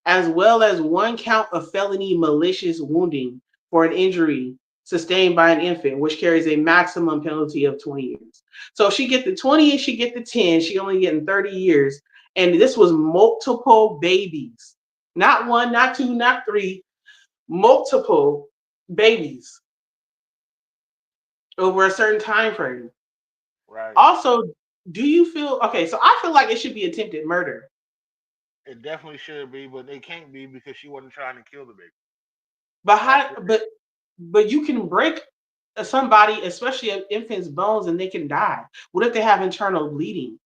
S2: as well as one count of felony malicious wounding for an injury sustained by an infant, which carries a maximum penalty of 20 years. So if she get the 20 and she get the 10, she only getting 30 years. And this was multiple babies. Not one, not two, not three, multiple babies over a certain time frame.
S1: Right.
S2: Also, do you feel okay? So I feel like it should be attempted murder.
S1: It definitely should be, but they can't be because she wasn't trying to kill the baby.
S2: But
S1: That's
S2: how?
S1: the
S2: But you can break somebody, especially an infant's bones, and they can die. What if they have internal bleeding,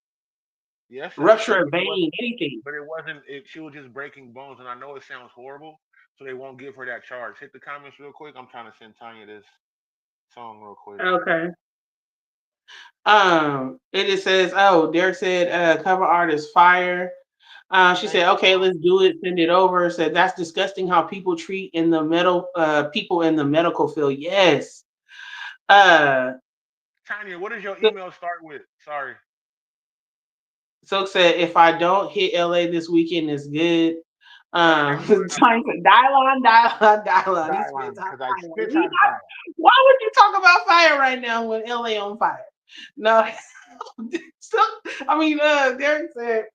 S1: yes, that's
S2: rupture
S1: true,
S2: of vein, anything?
S1: but it wasn't. She was just breaking bones, and I know it sounds horrible, so they won't give her that charge. Hit the comments real quick. I'm trying to send Tanya this song real quick.
S2: Okay. It says, oh, Derek said, cover art is fire. She
S1: Thank
S2: said,
S1: you.
S2: okay, let's do it. Send it over. Said that's disgusting how people treat in the people in the medical field. Yes. Uh,
S1: Tanya, what does your email start with? Sorry.
S2: Silk said, if I don't hit LA this weekend, it's good. Time for Dylon, Dylon, Dylon. He spits
S1: Dylon,
S2: hot
S1: because I
S2: fire.
S1: spit hot fire.
S2: Why would you talk about fire right now when LA on fire? No, so, I mean, Derek said,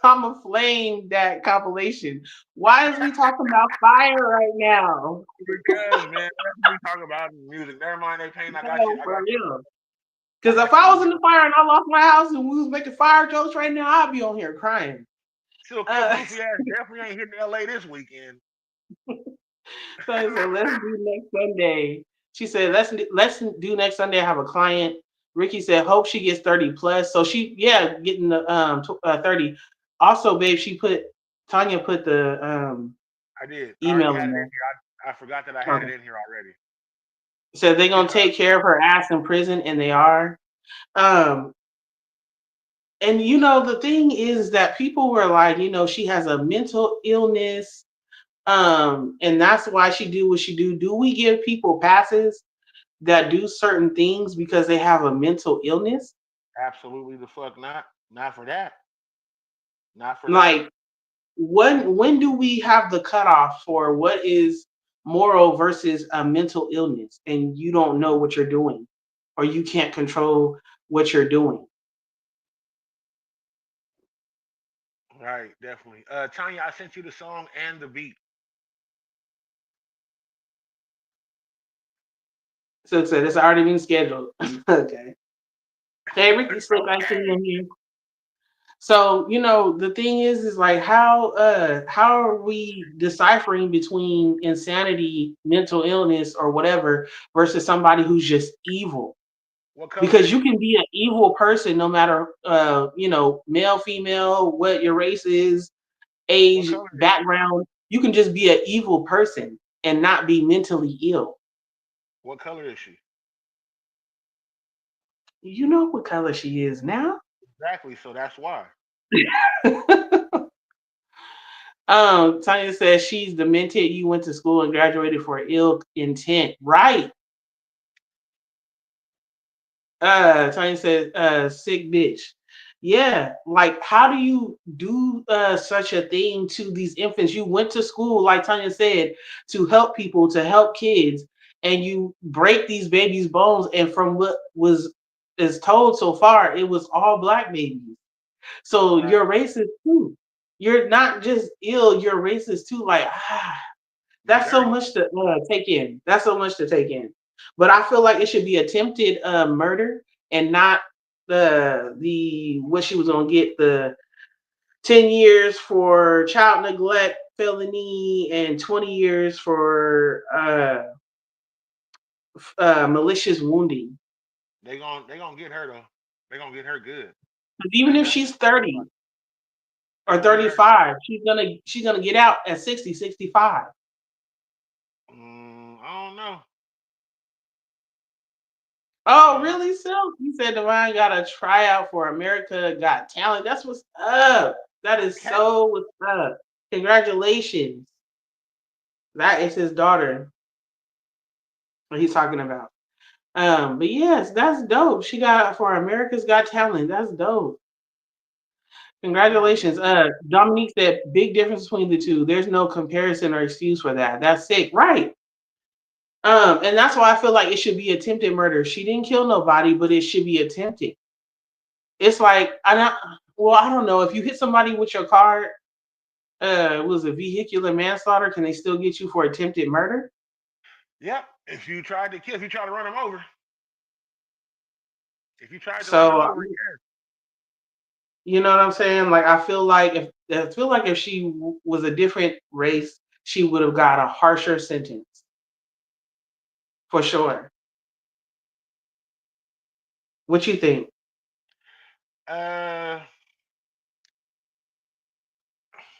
S2: I'm a flame that compilation. Why is we talking about fire right now?
S1: Because man, that's what we talk about in music. Never mind, they pain. I got you.
S2: No, for real.
S1: I
S2: Because if
S1: got you.
S2: I was in the fire and I lost my house and we was making fire jokes right now, I'd be on here crying.
S1: Silk, your
S2: Uh,
S1: goofy ass definitely ain't hitting LA this weekend.
S2: so I said, let's do next Sunday. She said, let's do next Sunday. I have a client. Ricky said, hope she gets 30 plus. So she, yeah, getting the 30. Also, babe, Tanya put the
S1: I did. I already
S2: email
S1: had
S2: in
S1: it in
S2: there.
S1: here. I forgot that I had
S2: Okay.
S1: it in here already.
S2: Said they're gonna
S1: It's
S2: take care of her ass in prison, and they are. Um, and the thing is that people were like, she has a mental illness, and that's why she do what she do. Do we give people passes that do certain things because they have a mental illness?
S1: absolutely the fuck not. Not for that. Not for that.
S2: Like, when do we have the cutoff for what is moral versus a mental illness, and you don't know what you're doing, or you can't control what you're doing?
S1: Right, definitely. Tanya, I sent you the song and the beat.
S2: So it said it's already been scheduled. Okay. Hey, Ricky Slick, I see you
S1: Okay.
S2: in here. So, the thing is like how are we deciphering between insanity, mental illness, or whatever versus somebody who's just evil?
S1: What color
S2: Because
S1: is
S2: you
S1: she?
S2: can be an evil person no matter male, female, what your race is,
S1: What
S2: age,
S1: color is she?
S2: background. You can just be an evil person and not be mentally ill.
S1: What color is she?
S2: You know what color she is now?
S1: Exactly. So that's why.
S2: Tanya says she's demented. You went to school and graduated for ill intent. Right. Tanya says, sick bitch. Yeah, like how do you do such a thing to these infants? You went to school, like Tanya said, to help people, to help kids, and you break these babies' bones. And from what was is told so far, it was all black babies. So
S1: Right.
S2: you're racist too. You're not just ill, you're racist too. Like,
S1: You're
S2: that's so
S1: dirty.
S2: much to take in. That's so much to take in. But I feel like it should be attempted murder and not the what she was gonna get, the 10 years for child neglect felony and 20 years for malicious wounding.
S1: They gonna get her though. They gonna get her good.
S2: 'Cause even
S1: That's
S2: if
S1: that's
S2: she's
S1: what it feels like.
S2: 30
S1: They
S2: or
S1: gonna get her.
S2: 35, she's gonna get out at 60, 65.
S1: I don't know.
S2: Oh,
S1: Uh,
S2: really, Silk? You said Divine got a tryout for America Got Talent. That's what's up. That is
S1: okay.
S2: so what's up. Congratulations. That is his daughter. What he's talking about. But yes, that's dope. She got for America's Got Talent. That's dope.
S1: Yeah.
S2: Congratulations. Dominique said big difference between the two. There's no comparison or excuse for that. That's sick. Right. And that's why I feel like it should be attempted murder. She didn't kill nobody, but it should be attempted. It's like I don't know if you hit somebody with your car. Was a vehicular manslaughter? Can they still get you for attempted murder?
S1: Yep. If you tried to kill, if you tried to run him over, if you tried to run him
S2: So
S1: over, yes.
S2: you know what I'm saying? Like I feel like if she was a different race, she would have got a harsher sentence for sure. What you think?
S1: Uh,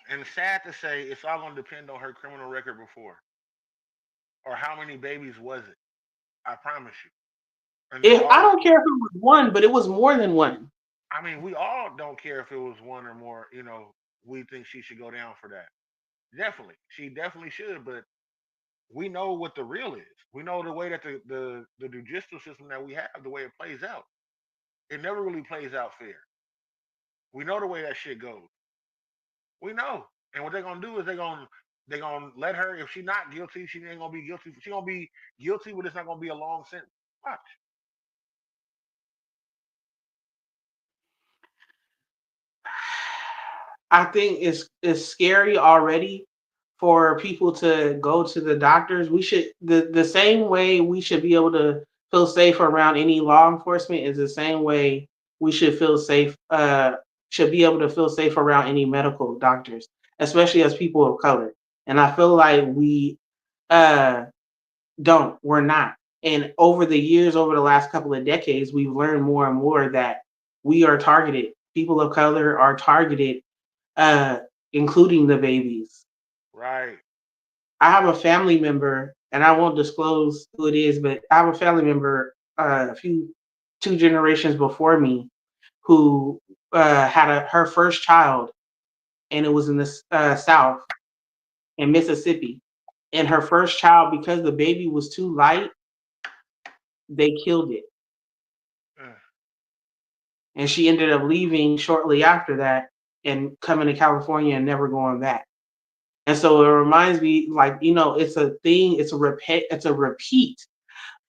S1: and sad to say, it's all gonna depend on her criminal record before, or how many babies was it. I promise you. And it's
S2: If I
S1: all.
S2: don't care if it was one, but it was more than one.
S1: I mean, we all don't care if it was one or more. We think she should go down for that. Definitely, she definitely should. But we know what the real is. We know the way that the judicial system that we have, the way it plays out. It never really plays out fair. We know the way that shit goes. We know. And what they're gonna do is they gonna let her. If she's not guilty, she ain't gonna be guilty. She gonna be guilty, but it's not gonna be a long sentence. Watch.
S2: I think it's scary already for people to go to the doctors. We should the same way we should be able to feel safe around any law enforcement is the same way we should be able to feel safe around any medical doctors, especially as people of color. And I feel like we uh don't. We're not. And over the years, over the last couple of decades, we've learned more and more that we are targeted. People of color are targeted, uh, including the babies.
S1: Right.
S2: I have a family member, and I won't disclose who it is, but I have a family member, a few two generations before me, who had her first child, and it was in the South in Mississippi. And her first child, because the baby was too light, they killed it.
S1: Uh,
S2: And she ended up leaving shortly after that and coming to California and never going back. And so it reminds me, like, it's a thing, it's a repeat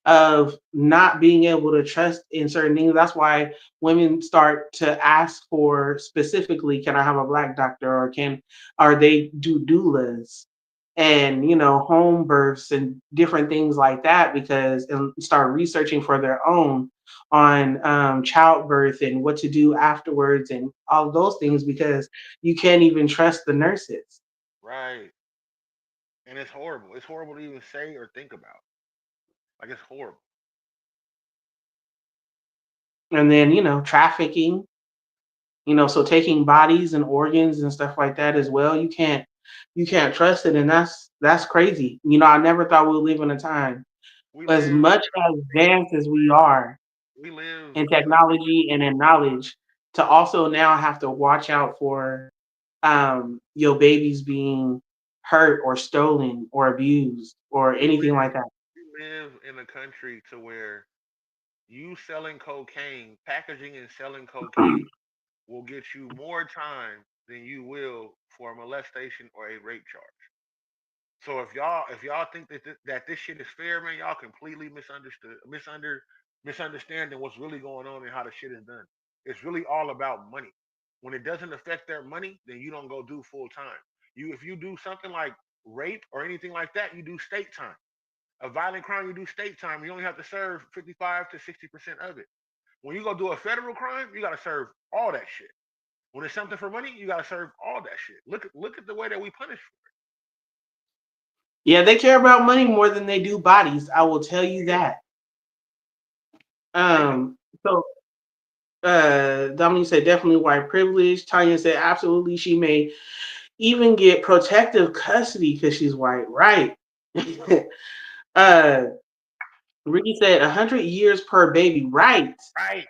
S2: of not being able to trust in certain things. That's why women start to ask for specifically, can I have a black doctor, or are they do doulas and home births and different things like that, because and start researching for their own on childbirth and what to do afterwards and all those things, because you can't even trust the nurses.
S1: right. And it's horrible. It's horrible to even say or think about. Like it's horrible.
S2: And then trafficking, so taking bodies and organs and stuff like that as well, you can't trust it. And that's crazy. I never thought we'd live in a time,
S1: We
S2: as
S1: live.
S2: much advanced as we are
S1: We live
S2: in
S1: in a.
S2: technology and in knowledge, to also now have to watch out for your babies being hurt or stolen or abused or
S1: We
S2: anything
S1: live.
S2: like that.
S1: We live in a country to where you selling cocaine, packaging and selling cocaine will get you more time than you will for a molestation or a rape charge. So if y'all think that this shit is fair, man, y'all completely misunderstanding what's really going on and how the shit is done. It's really all about money. When it doesn't affect their money, then you don't go do full time. If you do something like rape or anything like that, you do state time. A violent crime, you do state time. You only have to serve 55 to 60% of it. When you go do a federal crime, you got to serve all that shit. When it's something for money, you got to serve all that shit. Look at the way that we punish.
S2: Yeah, they care about money more than they do bodies. I will tell you that.
S1: They do.
S2: So Dominique said definitely white privilege. Tanya said absolutely, she may even get protective custody because she's white. Right. uh Ricky said 100 years per baby. Right.
S1: Right.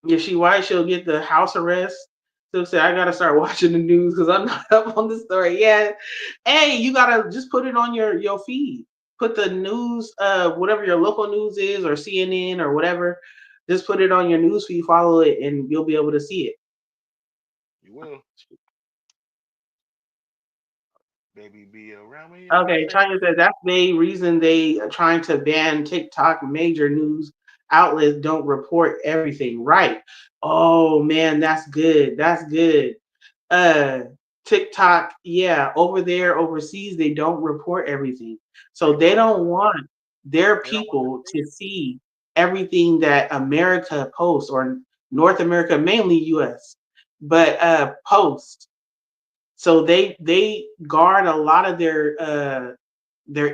S2: If she white, she'll get the house arrest. So say I gotta start watching the news because I'm not up on the story. Yeah. Hey, you gotta just put it on your feed. Put the news, whatever your local news is, or CNN or whatever. Just put it on your news feed, follow it, and you'll be able to see it.
S1: You will. Baby be around me in my
S2: Okay,
S1: face.
S2: China said that's the reason they are trying to ban TikTok. Major news outlets don't report everything. Right. Oh man, that's good. That's good. uh TikTok, yeah, over there overseas they don't report everything. So
S1: They
S2: they
S1: don't.
S2: don't want their
S1: They don't want to
S2: people
S1: see
S2: to
S1: it.
S2: see everything that America posts, or North America, mainly US, but post. So they guard a lot of their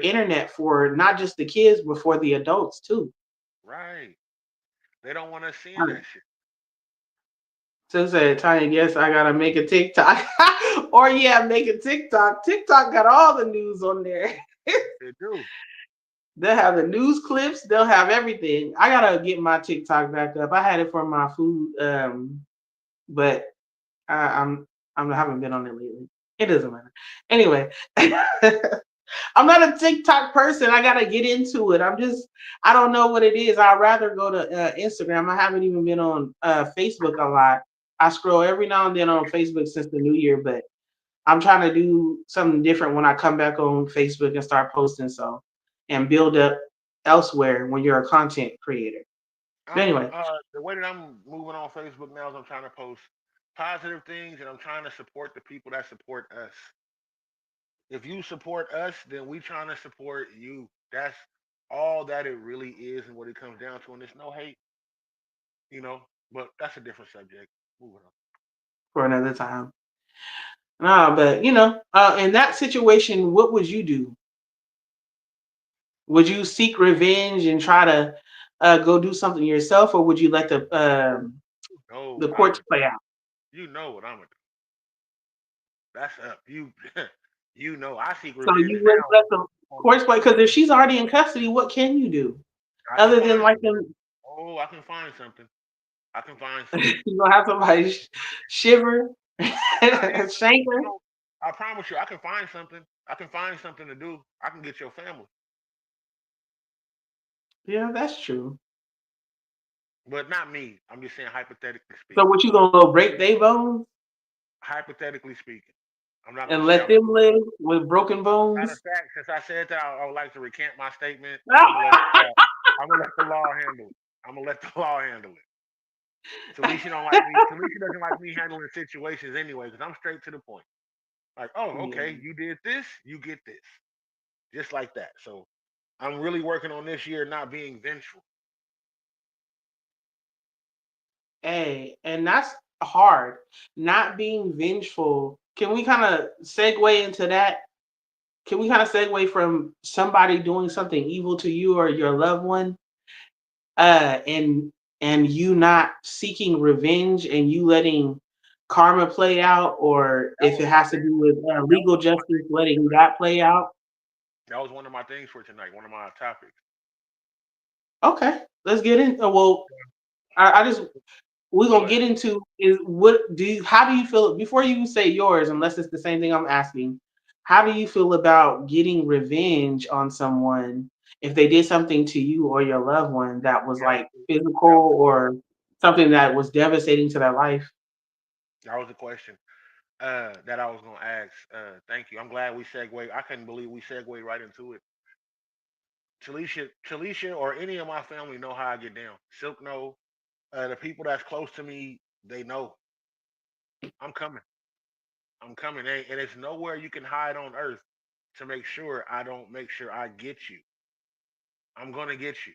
S2: internet for not just the kids but for the adults too.
S1: Right. They don't want us seeing that shit.
S2: So said Tanya, yes, I gotta make a TikTok. Or yeah, make a TikTok. TikTok got all the news on there.
S1: They do.
S2: They'll have the news clips, they'll have everything. I gotta get my TikTok back up. I had it for my food, but I haven't been on it lately. It doesn't matter. Anyway, I'm not a TikTok person. I gotta get into it. I don't know what it is. I'd rather go to Instagram. I haven't even been on Facebook a lot. I scroll every now and then on Facebook since the new year, but I'm trying to do something different when I come back on Facebook and start posting and build up elsewhere when you're a content creator. But
S1: I'm
S2: anyway,
S1: the way that I'm moving on Facebook now is I'm trying to post positive things and I'm trying to support the people that support us. If you support us, then we trying to support you. That's all that it really is and what it comes down to. And there's no hate, you know. But that's a different subject. Moving on.
S2: for another time. But in that situation, what would you do? Would you seek revenge and try to go do something yourself, or would you let
S1: No,
S2: the
S1: what I'm
S2: courts
S1: gonna
S2: play out?
S1: do. You know what I'm gonna do. That's up. You, you know, I seek
S2: So
S1: revenge
S2: you wouldn't
S1: now.
S2: let the courts play because if she's already in custody, what can you do
S1: I can
S2: other than
S1: find
S2: like
S1: something.
S2: them?
S1: Oh, I can find something. I can find something.
S2: You gonna have somebody shiver,
S1: Yeah,
S2: shank her?
S1: I promise you, I can find something. I can find something to do. I can get your family,
S2: Yeah, that's true.
S1: but not me. I'm just saying hypothetically
S2: So
S1: speaking.
S2: what you gonna go break their bones
S1: Hypothetically speaking, I'm not gonna
S2: and
S1: say
S2: let
S1: I'm gonna
S2: them
S1: do it.
S2: live with broken
S1: Matter
S2: bones?
S1: of fact, since I said that, I would like to recant my statement. I'm gonna let the law. I'm gonna let the law handle it. I'm gonna let the law handle it. Talisha don't like me. Talisha doesn't like me handling situations anyway, because I'm straight to the point. Like, oh,
S2: Yeah.
S1: okay, you did this, you get this, just like that. So I'm really working on this year not being vengeful.
S2: Hey, and that's hard. Not being vengeful. Can we kind of segue into that? Can we kind of segue from somebody doing something evil to you or your loved one, and you not seeking revenge and you letting karma play out, or
S1: That
S2: if
S1: was
S2: it
S1: my
S2: has to
S1: thing.
S2: do with
S1: That was
S2: legal
S1: one of my
S2: justice,
S1: things for
S2: letting
S1: tonight.
S2: that play out?
S1: That was one of my things for tonight. One of my topics.
S2: Okay, let's get in. Well, I just we're
S1: Go
S2: gonna
S1: ahead.
S2: get into is what do you how do you feel before you say yours, unless it's the same thing I'm asking, how do you feel about getting revenge on someone if they did something to you or your loved one that was
S1: That
S2: like
S1: was that was
S2: physical or something that was devastating to their life?
S1: that was the question that I was gonna ask. Thank you. I'm glad we segue. I couldn't believe we segued right into it. Talisha, or any of my family know how I get down. Silk know. The people that's close to me, they know I'm coming. I'm coming. And it's nowhere you can hide on earth to make sure I don't make sure I get you. I'm gonna get you.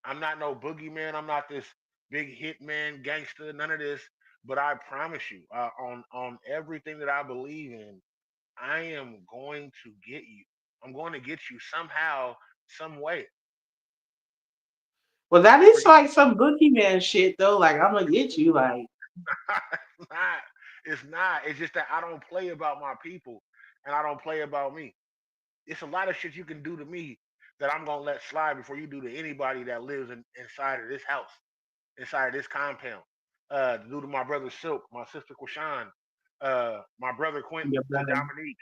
S1: I'm not no boogeyman. I'm not this big hitman gangster. None of this. But I promise you, on everything that I believe in, I am going to get you. I'm going to get you somehow, some way.
S2: Well, that is
S1: Forget
S2: like some boogeyman shit though. Like I'm gonna get you. Like
S1: it's not. It's not. It's just that I don't play about my people, and I don't play about me. It's a lot of shit you can do to me that I'm gonna let slide before you do to anybody that lives inside of this house, inside of this compound. Due to my brother Silk, my sister Quashan, my brother
S2: your
S1: Quentin, to
S2: brother.
S1: Dominique,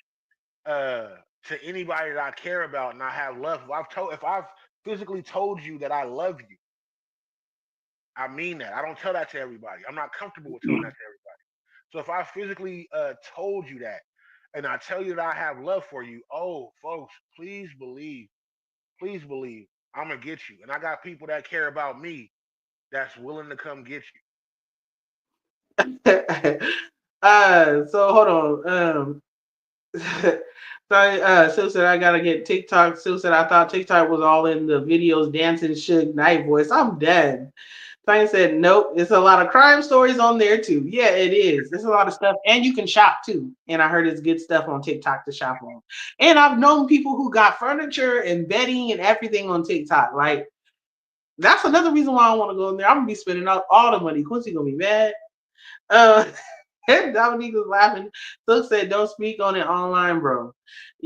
S1: uh, to anybody that I care about and I have love. If I've physically told you that I love you, I mean that. I don't tell that to everybody. I'm not comfortable with telling that to everybody. So if I physically told you that, and I tell you that I have love for you, oh, folks, please believe, I'm gonna get you. And I got people that care about me that's willing to come get you.
S2: So hold on. Sorry, Sue said I gotta get TikTok. Sue said I thought TikTok was all in the videos dancing Suge Knight voice. I'm dead. Diane said nope. It's a lot of crime stories on there too. Yeah, it is. There's a lot of stuff, and you can shop too. And I heard it's good stuff on TikTok to shop on. And I've known people who got furniture and bedding and everything on TikTok. Like that's another reason why I want to go in there. I'm gonna be spending all the money. Quincy gonna be mad. Uh, Dominique was laughing. Silk said, "Don't speak on it online, bro."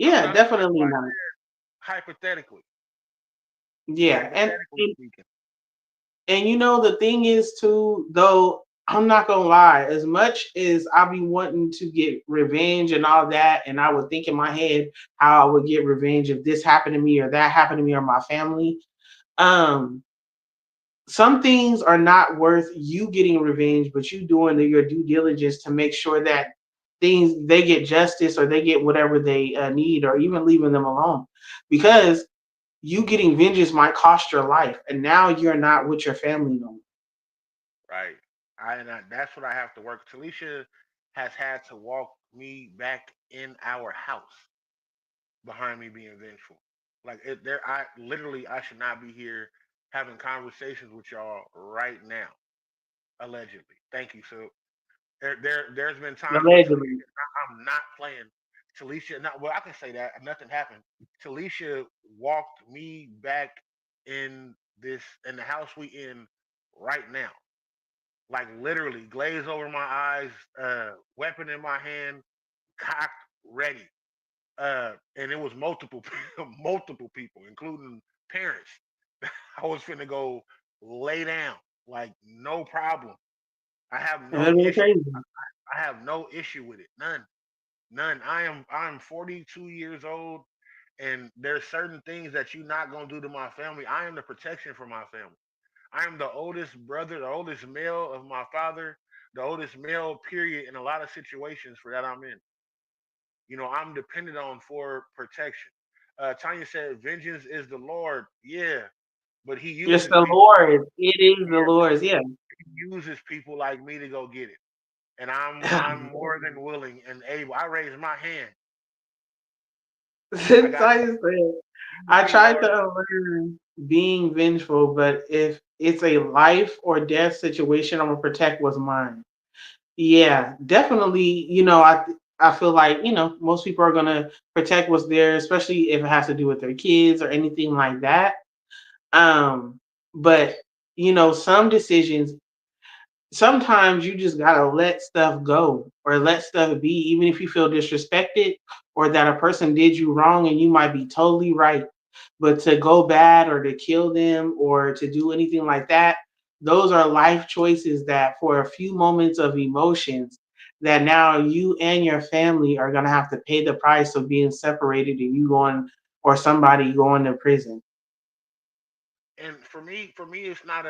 S1: No,
S2: Yeah,
S1: no, no. That's
S2: definitely
S1: why I
S2: not.
S1: said hypothetically.
S2: Yeah,
S1: Hypothetically speaking.
S2: and the thing is too, though, I'm not gonna lie, as much as I be wanting to get revenge and all that, and I would think in my head how I would get revenge if this happened to me or that happened to me or my family. Um, some things are not worth you getting revenge, but you doing your due diligence to make sure that things, they get justice or they get whatever they need, or even leaving them alone, because you getting vengeance might cost your life, and now you're not with your family no more.
S1: Right. That's what I have to work. Talisha has had to walk me back in our house behind me being vengeful. Like I literally I should not be here having conversations with y'all right now. Allegedly. Thank you. So there's been times where
S2: Allegedly.
S1: Talisha, I'm not playing. Talisha, not well, I can say that nothing happened. Talisha walked me back in in the house we in right now. Like literally, glaze over my eyes, weapon in my hand, cocked, ready. And it was multiple multiple people, including parents. I was finna go lay down, like no problem. I have
S2: And
S1: no
S2: that'd be
S1: issue.
S2: crazy.
S1: I have no issue with it. None. None. I'm 42 years old, and there's certain things that you're not gonna do to my family. I am the protection for my family. I am the oldest brother, the oldest male of my father, the oldest male, period, in a lot of situations for that I'm in. I'm dependent on for protection. Tanya said, "Vengeance is the Lord." Yeah, but He
S2: It's
S1: uses
S2: the
S1: people.
S2: Lord. It is the
S1: Yeah,
S2: Lord's. Yeah.
S1: He uses people like me to go get it, and I'm more than willing and able. I raise my hand. I
S2: Since
S1: got
S2: I said,
S1: use
S2: I
S1: me,
S2: tried
S1: Lord.
S2: to learn being vengeful, but if it's a life or death situation, I'm gonna protect what's mine. Yeah, definitely. I feel like most people are gonna protect what's there, especially if it has to do with their kids or anything like that. But some decisions, sometimes you just gotta let stuff go or let stuff be, even if you feel disrespected or that a person did you wrong and you might be totally right. But to go bad or to kill them or to do anything like that, those are life choices that for a few moments of emotions that now you and your family are gonna have to pay the price of being separated and you going or somebody going to prison.
S1: And for me, it's not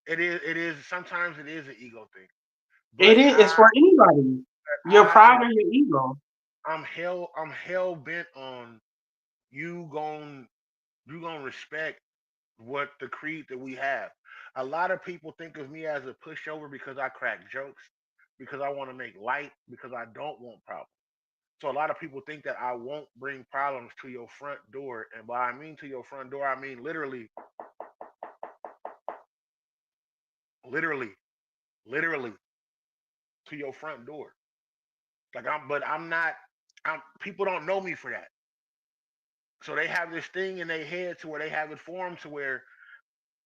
S1: it is sometimes it is an ego thing,
S2: It
S1: but
S2: is, it's for anybody. Your
S1: I
S2: pride or your ego.
S1: I'm hell bent on you gon' you gonna respect what the creed that we have. A lot of people think of me as a pushover because I crack jokes, because I want to make light, because I don't want problems. So a lot of people think that I won't bring problems to your front door, and by I mean to your front door, I mean literally, literally, literally to your front door. But I'm not. People don't know me for that. So they have this thing in their head to where they have it formed to where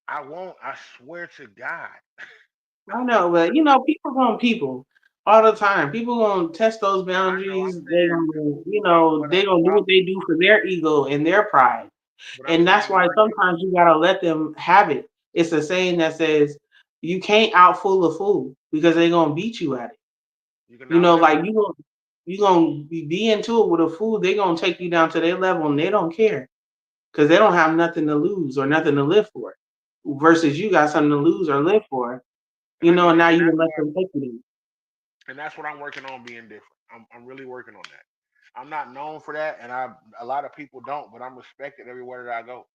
S1: I won't. I swear to God.
S2: I know, but people gonna people all the time. People gonna test those
S1: I know
S2: boundaries.
S1: I'm
S2: They
S1: saying,
S2: gonna,
S1: but
S2: they gonna do what they do for their ego and their pride.
S1: I'm
S2: And that's
S1: saying
S2: why
S1: my
S2: sometimes you gotta let them have it. It's a saying that says you can't out fool a fool because they gonna beat you at it.
S1: you can not let them.
S2: Like you gonna be into it with a fool. They gonna take you down to their level and they don't care because they don't have nothing to lose or nothing to live for. Versus you got something to lose or live for.
S1: And I know,
S2: And now
S1: and
S2: you
S1: that's
S2: can let
S1: why,
S2: them take you
S1: and that's what I'm working on being different. I'm really working on that. I'm not known for that, and a lot of people don't, but I'm respected everywhere that I go.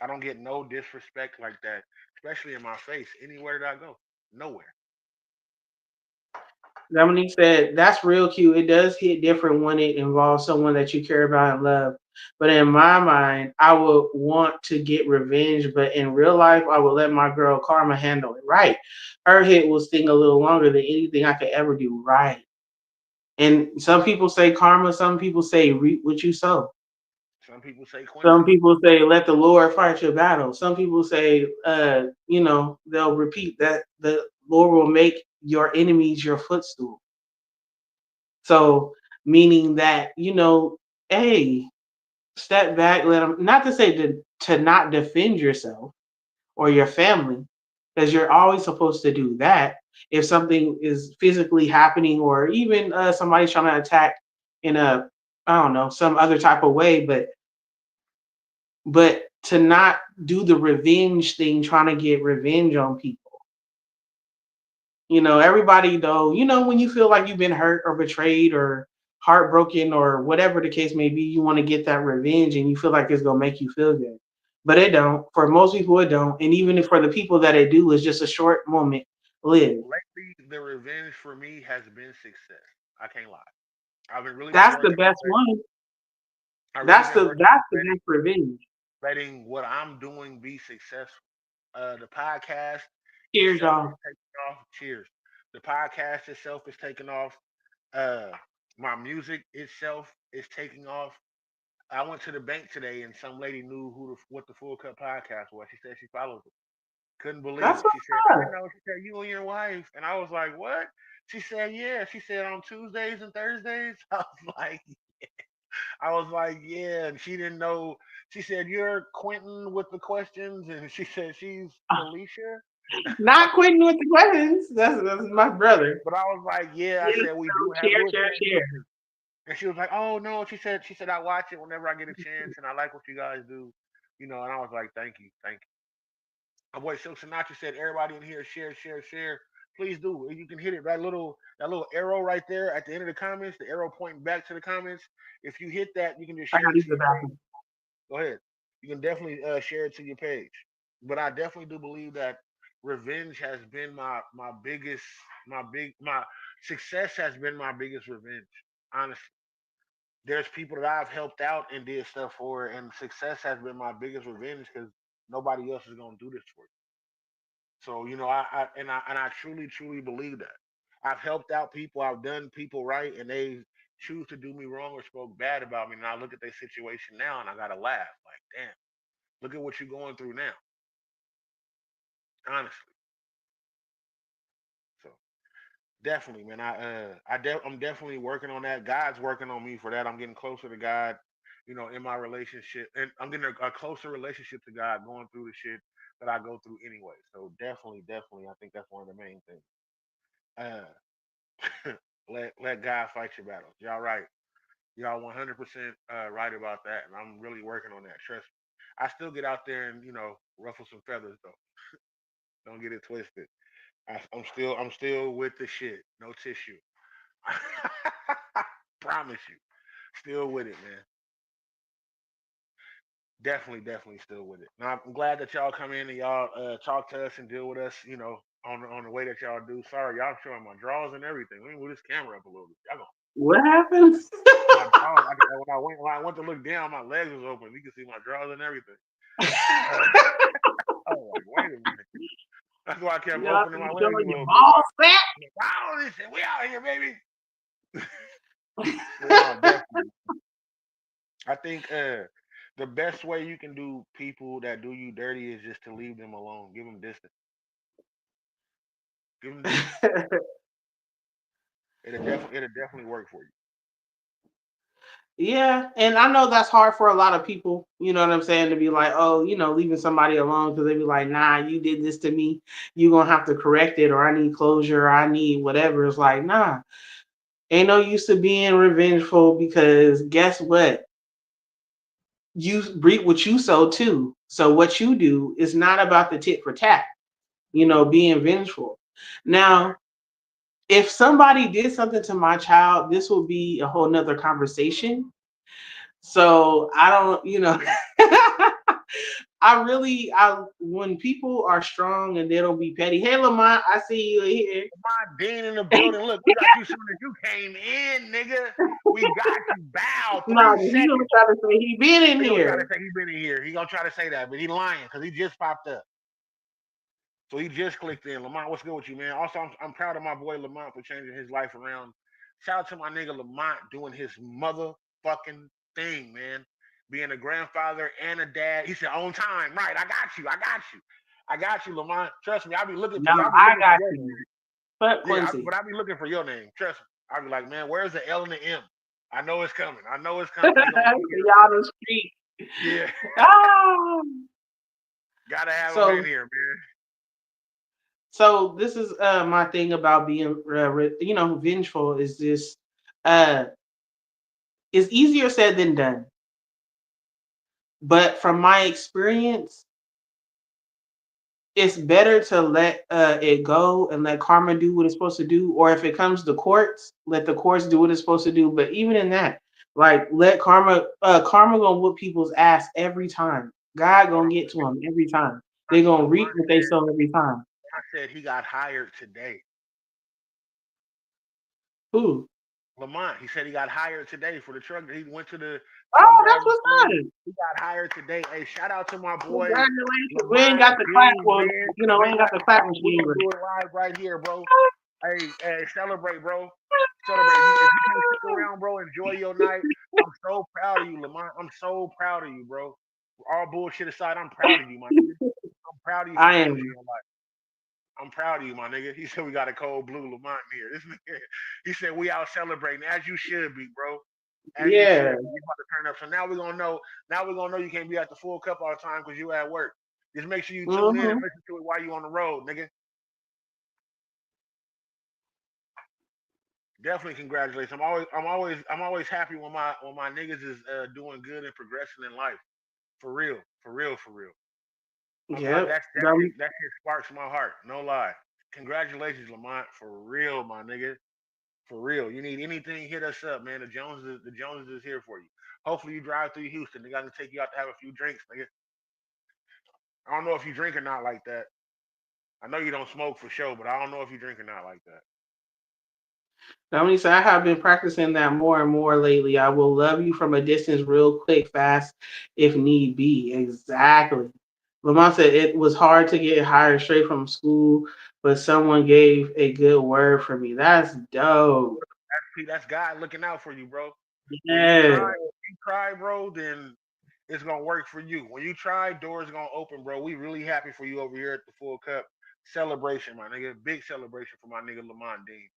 S1: I don't get no disrespect like that, especially in my face, anywhere that I go. Nowhere.
S2: Dominique said, that's real cute. It does hit different when it involves someone that you care about and love. But in my mind, I would want to get revenge. But in real life, I would let my girl Karma handle it. Right. Her hit will sting a little longer than anything I could ever do. Right. And some people say karma, some people say reap what you sow.
S1: Some people say
S2: Some
S1: Quincy.
S2: people say let the Lord fight your battle. Some people say, they'll repeat that the Lord will make your enemies your footstool. So, meaning that, hey, step back, let them, not to say to not defend yourself or your family, because you're always supposed to do that. If something is physically happening or even somebody's trying to attack in I don't know, some other type of way, but to not do the revenge thing, trying to get revenge on people. Everybody though, when you feel like you've been hurt or betrayed or heartbroken or whatever the case may be, you want to get that revenge and you feel like it's gonna make you feel good. But it don't. For most people it don't. And even if for the people that it do, it's just a short moment lived.
S1: Lately, the revenge for me has been success. I can't lie. I've really been
S2: That's the
S1: working on
S2: best one.
S1: I really
S2: That's
S1: been
S2: the
S1: working
S2: that's
S1: on
S2: the best revenge.
S1: letting what I'm doing be successful. The podcast
S2: Cheers,
S1: itself is
S2: y'all.
S1: taking off. Cheers. The podcast itself is taking off. Uh, my music itself is taking off. I went to the bank today and some lady knew what the Full Cut podcast was. She said she follows it. Couldn't believe
S2: That's
S1: it. She
S2: what's
S1: said, I
S2: up.
S1: know. She said, you and your wife. And I was like, what? She said, yeah. She said, on Tuesdays and Thursdays. I was like, yeah. And she didn't know. She said, you're Quentin with the questions. And she said, she's Felicia.
S2: Not quitting with the questions. That's my brother.
S1: But I was like, yeah. I
S2: Yes,
S1: said, we do have,
S2: share,
S1: we were
S2: share,
S1: saying
S2: share.
S1: music. And she was like, oh, no. She said, I watch it whenever I get a chance. And I like what you guys do. And I was like, thank you. Thank you. My boy Silk Sinatra said, "Everybody in here, share, share, share. Please do. You can hit it that little arrow right there at the end of the comments. The arrow pointing back to the comments. If you hit that, you can just
S2: I
S1: share
S2: gotta
S1: it
S2: use
S1: to
S2: the
S1: your page.
S2: bathroom.
S1: Go ahead. You can definitely share it to your page. But I definitely do believe that revenge has been my biggest my success has been my biggest revenge. Honestly, there's people that I've helped out and did stuff for, and success has been my biggest revenge because nobody else is gonna do this for you. So I truly truly believe that. I've helped out people, I've done people right, and they choose to do me wrong or spoke bad about me. And I look at their situation now, and I gotta laugh. Like, damn, look at what you're going through now. Honestly, so definitely, man. I'm definitely working on that. God's working on me for that. I'm getting closer to God. In my relationship, and I'm getting a closer relationship to God going through the shit that I go through anyway. So definitely, definitely, I think that's one of the main things. Let God fight your battles. Y'all right. Y'all 100% right about that, and I'm really working on that. Trust me. I still get out there and ruffle some feathers though. Don't get it twisted. I'm still with the shit. No tissue. Promise you. Still with it, man. Definitely, definitely still with it. Now I'm glad that y'all come in and y'all talk to us and deal with us. On the way that y'all do. Sorry, y'all showing my drawers and everything. Let me move this camera up a little bit. Y'all
S2: What happened?
S1: my drawers. When I went to look down, my legs was open. You can see my drawers and everything. Uh, I was like, wait a minute. That's why I kept
S2: Y'all
S1: opening my legs
S2: showing
S1: a
S2: your
S1: little bit.
S2: balls fat?
S1: Wow, this shit, we out here, baby. No, definitely. I think the best way you can do people that do you dirty is just to leave them alone. Give them distance. Give them distance. It'll definitely work for you.
S2: Yeah, and I know that's hard for a lot of people. You know what I'm saying? To be like, oh, leaving somebody alone because they be like, nah, you did this to me. You gonna have to correct it, or I need closure, or I need whatever. It's like, nah, ain't no use to being revengeful because guess what? You reap what you sow too. So what you do is not about the tit for tat. Being vengeful.
S1: Right.
S2: Now, if somebody did something to my child, this will be a whole nother conversation. So I don't, I when people are strong and they don't be petty. Hey Lamont, I see you here.
S1: My Dean in the building. Look, we got you soon as you came in, nigga. We got you. Bow.
S2: No,
S1: Three
S2: he gonna
S1: seconds.
S2: try to say he been in
S1: He gonna try to
S2: here.
S1: say he been in here. He gonna try to say that, but he lying because he just popped up. So he just clicked in. Lamont, what's good with you, man? Also, I'm proud of my boy Lamont for changing his life around. Shout out to my nigga Lamont doing his motherfucking thing, man. Being a grandfather and a dad. He said on time. Right. I got you. I got you. I got you, Lamont. Trust me. I'll be looking for
S2: No,
S1: you. I'll be
S2: I
S1: looking for
S2: got
S1: your
S2: you.
S1: name.
S2: But
S1: Yeah,
S2: Quincy.
S1: but I'll be looking for your name. Trust me. I'll be like, man, where's the L and the M? I know it's coming. I know it's coming. He gonna get up
S2: Y'all the street.
S1: there. Yeah.
S2: Ah.
S1: Gotta have him in
S2: So
S1: here, man.
S2: so this is my thing about being vengeful is this uh it's easier said than done. But from my experience, it's better to let it go and let karma do what it's supposed to do, or if it comes to courts, let the courts do what it's supposed to do. But even in that, like let karma gonna whoop people's ass every time. God
S1: Hold
S2: gonna
S1: on.
S2: get to them every time. They gonna reap
S1: Lamont
S2: what they sow every time.
S1: said he got hired today.
S2: Who?
S1: Lamont, he said he got hired today for the truck. He went to the truck
S2: Oh, that's
S1: driving
S2: what's
S1: school.
S2: good.
S1: He got hired today. Hey, shout out to my boy
S2: Congratulations. We ain't
S1: Lamont
S2: got the clap.
S1: Dean,
S2: Well,
S1: man.
S2: we
S1: We
S2: ain't
S1: ain't
S2: got
S1: got
S2: the
S1: the
S2: clap
S1: clap. We're
S2: machine,
S1: gonna
S2: but
S1: do it live right here, bro. Hey, celebrate, bro. Celebrate. If you can't stick around, bro, enjoy your night. I'm so proud of you, Lamont. I'm so proud of you, bro. All bullshit aside, I'm proud of you, my nigga. I'm proud of you for
S2: I
S1: changing
S2: am.
S1: your life. I'm proud of you, my nigga. He said we got a cold blue Lamont here. This nigga, he said we out celebrating as you should be, bro. As you should
S2: Yeah.
S1: be. You about to turn up. So now we're gonna know. Now we're gonna know you can't be at the full cup all the time because you at work. Just make sure you tune in and
S2: Hmm.
S1: listen to it while you on the road, nigga. Definitely congratulations. I'm always happy when my niggas is doing good and progressing in life. For real, for real, for real.
S2: Yep.
S1: That shit sparks my heart. No lie. Congratulations, Lamont. For real, my nigga. For real. You need anything, hit us up, man. The Joneses is here for you. Hopefully you drive through Houston. They gotta take you out to have a few drinks, nigga. I don't know if you drink or not like that. I know you don't smoke for sure, but I don't know if you drink or not like that.
S2: Dominique said, I have been practicing that more and more lately. I will love you from a distance real quick, fast, if need be. Exactly. Lamont said it was hard to get hired straight from school, but someone gave a good word for me. That's dope.
S1: That's God looking out for you, bro.
S2: Yeah.
S1: When you try, bro, then it's gonna work for you. When you try, doors gonna open, bro. We really happy for you over here at the Full Cup celebration, my nigga. Big celebration for my nigga Lamont Dean.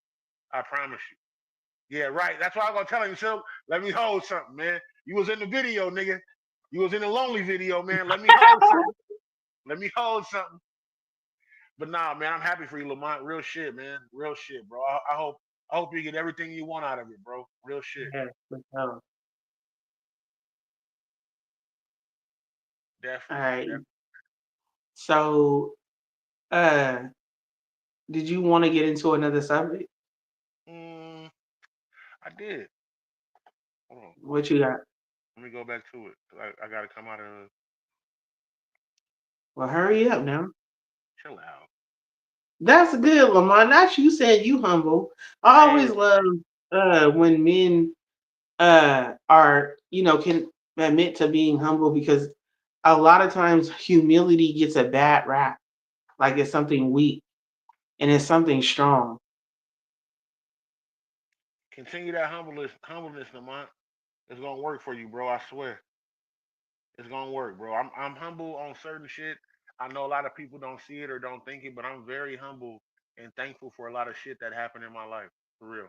S1: I promise you. Yeah, right. That's why I'm gonna tell him, Silk. Let me hold something, man. You was in the video, nigga. You was in the lonely video, man. Let me hold something. Let me hold something. But nah, man, I'm happy for you, Lamont. Real shit, man. Real shit, bro. I hope you get everything you want out of it, bro. Real shit.
S2: Yeah, for sure. All
S1: Definitely.
S2: right. So, uh, did you want to get into another subject?
S1: Mm, I did. Hold on.
S2: What you got?
S1: Let me go back to it. I gotta come out of
S2: Well, hurry up now.
S1: chill out.
S2: That's good, Lamont. Not you saying you humble. I
S1: Hey,
S2: always love when men are can admit to being humble because a lot of times humility gets a bad rap, like it's something weak and it's something strong.
S1: continue that humbleness, Lamont. It's gonna work for you, bro. I swear. It's gonna work, bro. I'm humble on certain shit. I know a lot of people don't see it or don't think it, but I'm very humble and thankful for a lot of shit that happened in my life. For real.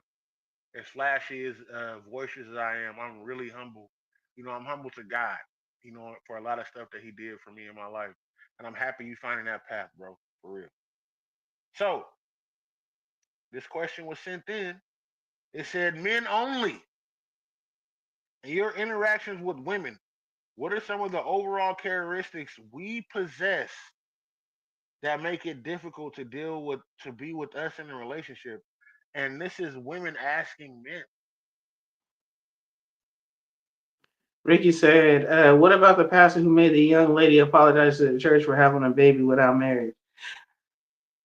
S1: As flashy as voices as I am, I'm really humble. I'm humble to God, for a lot of stuff that He did for me in my life. And I'm happy you finding that path, bro. For real. So, this question was sent in. It said, men only. In your interactions with women, what are some of the overall characteristics we possess that make it difficult to be with us in a relationship? And this is women asking men.
S2: Ricky said, "What about the pastor who made the young lady apologize to the church for having a baby without marriage?"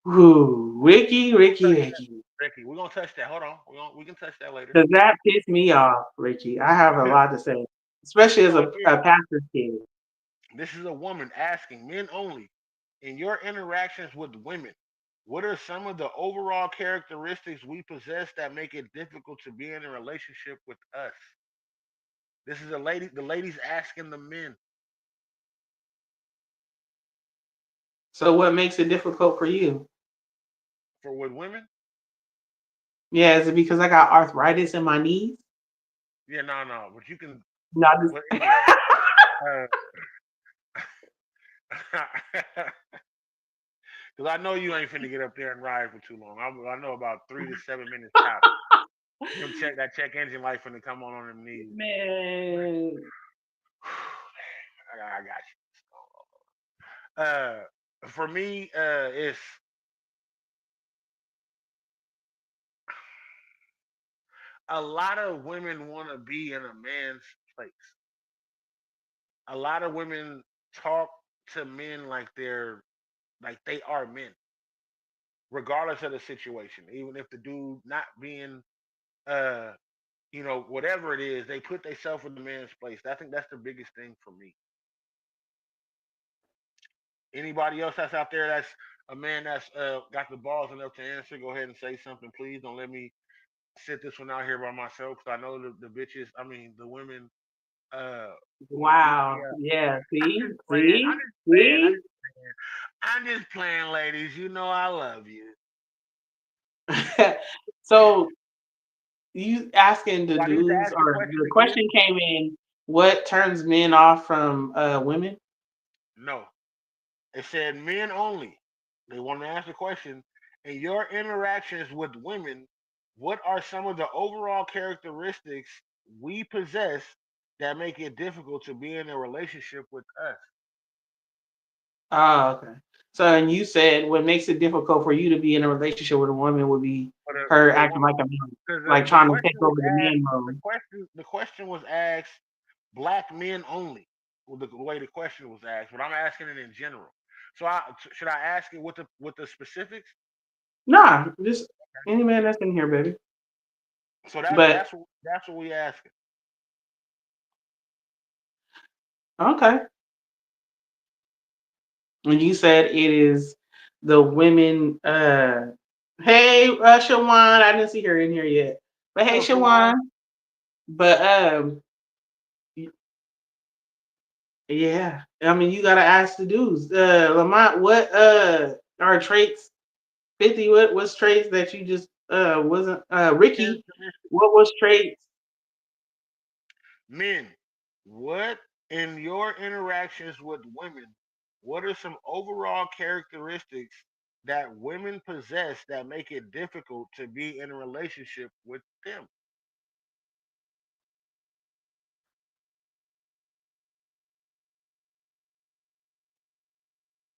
S2: Ooh, Ricky, Ricky, Ricky.
S1: Ricky, we're gonna touch that. Hold on. We can touch that later.
S2: Does that piss me off, Ricky? I have a lot to say, especially as
S1: So
S2: a
S1: again,
S2: pastor's kid.
S1: this is a woman asking men only. In your interactions with women, what are some of the overall characteristics we possess that make it difficult to be in a relationship with us? This is a lady. The lady's asking the men.
S2: So, what makes it difficult for you?
S1: For with women?
S2: Yeah, is it because I got arthritis in my knees?
S1: Yeah, no, no. But you can.
S2: Not
S1: But
S2: just.
S1: anyway, because I know you ain't finna get up there and ride for too long. I know about 3 to 7 minutes top. That check engine light finna come on them knees.
S2: Man.
S1: I got you. For me, it's a lot of women want to be in a man's place. A lot of women talk to men like they are men, regardless of the situation. Even if the dude not being uh whatever it is, they put themselves in the man's place. I think that's the biggest thing for me. Anybody else that's out there that's a man that's got the balls enough to answer, go ahead and say something, please. Don't let me sit this one out here by myself because I know the bitches, I mean the women, uh, will eat me
S2: Wow.
S1: up.
S2: Yeah.
S1: I'm
S2: See,
S1: just playing. I'm
S2: see,
S1: just playing. I'm
S2: see.
S1: just playing. I'm just playing, ladies. You know I love you.
S2: So you asking the
S1: Do I need to
S2: dudes,
S1: ask the
S2: or
S1: question
S2: the
S1: again?
S2: question came in, what turns men off from women?
S1: No. It said men only. They want to ask the question. In your interactions with women, what are some of the overall characteristics we possess that make it difficult to be in a relationship with us?
S2: Oh, okay. So, and you said what makes it difficult for you to be in a relationship with a woman would be her
S1: For the
S2: acting
S1: woman,
S2: like a man,
S1: because
S2: like
S1: the
S2: trying to take
S1: question was
S2: over the
S1: asked.
S2: man
S1: The
S2: role.
S1: question was asked black men only. Well, the way the question was asked, but I'm asking it in general. So should I ask it with the specifics?
S2: Nah, just any man that's in here, baby.
S1: So
S2: But
S1: that's what we asking.
S2: okay. And you said it is the women. Hey, Shawan, I didn't see her in here yet. But
S1: What's
S2: hey,
S1: up, Shawan?
S2: Shawan. But yeah. I mean, you gotta ask the dudes. Lamont, what are traits 50? What was traits that you just wasn't Ricky?
S1: Characteristics.
S2: What was traits?
S1: Men, what in your interactions with women, what are some overall characteristics that women possess that make it difficult to be in a relationship with them?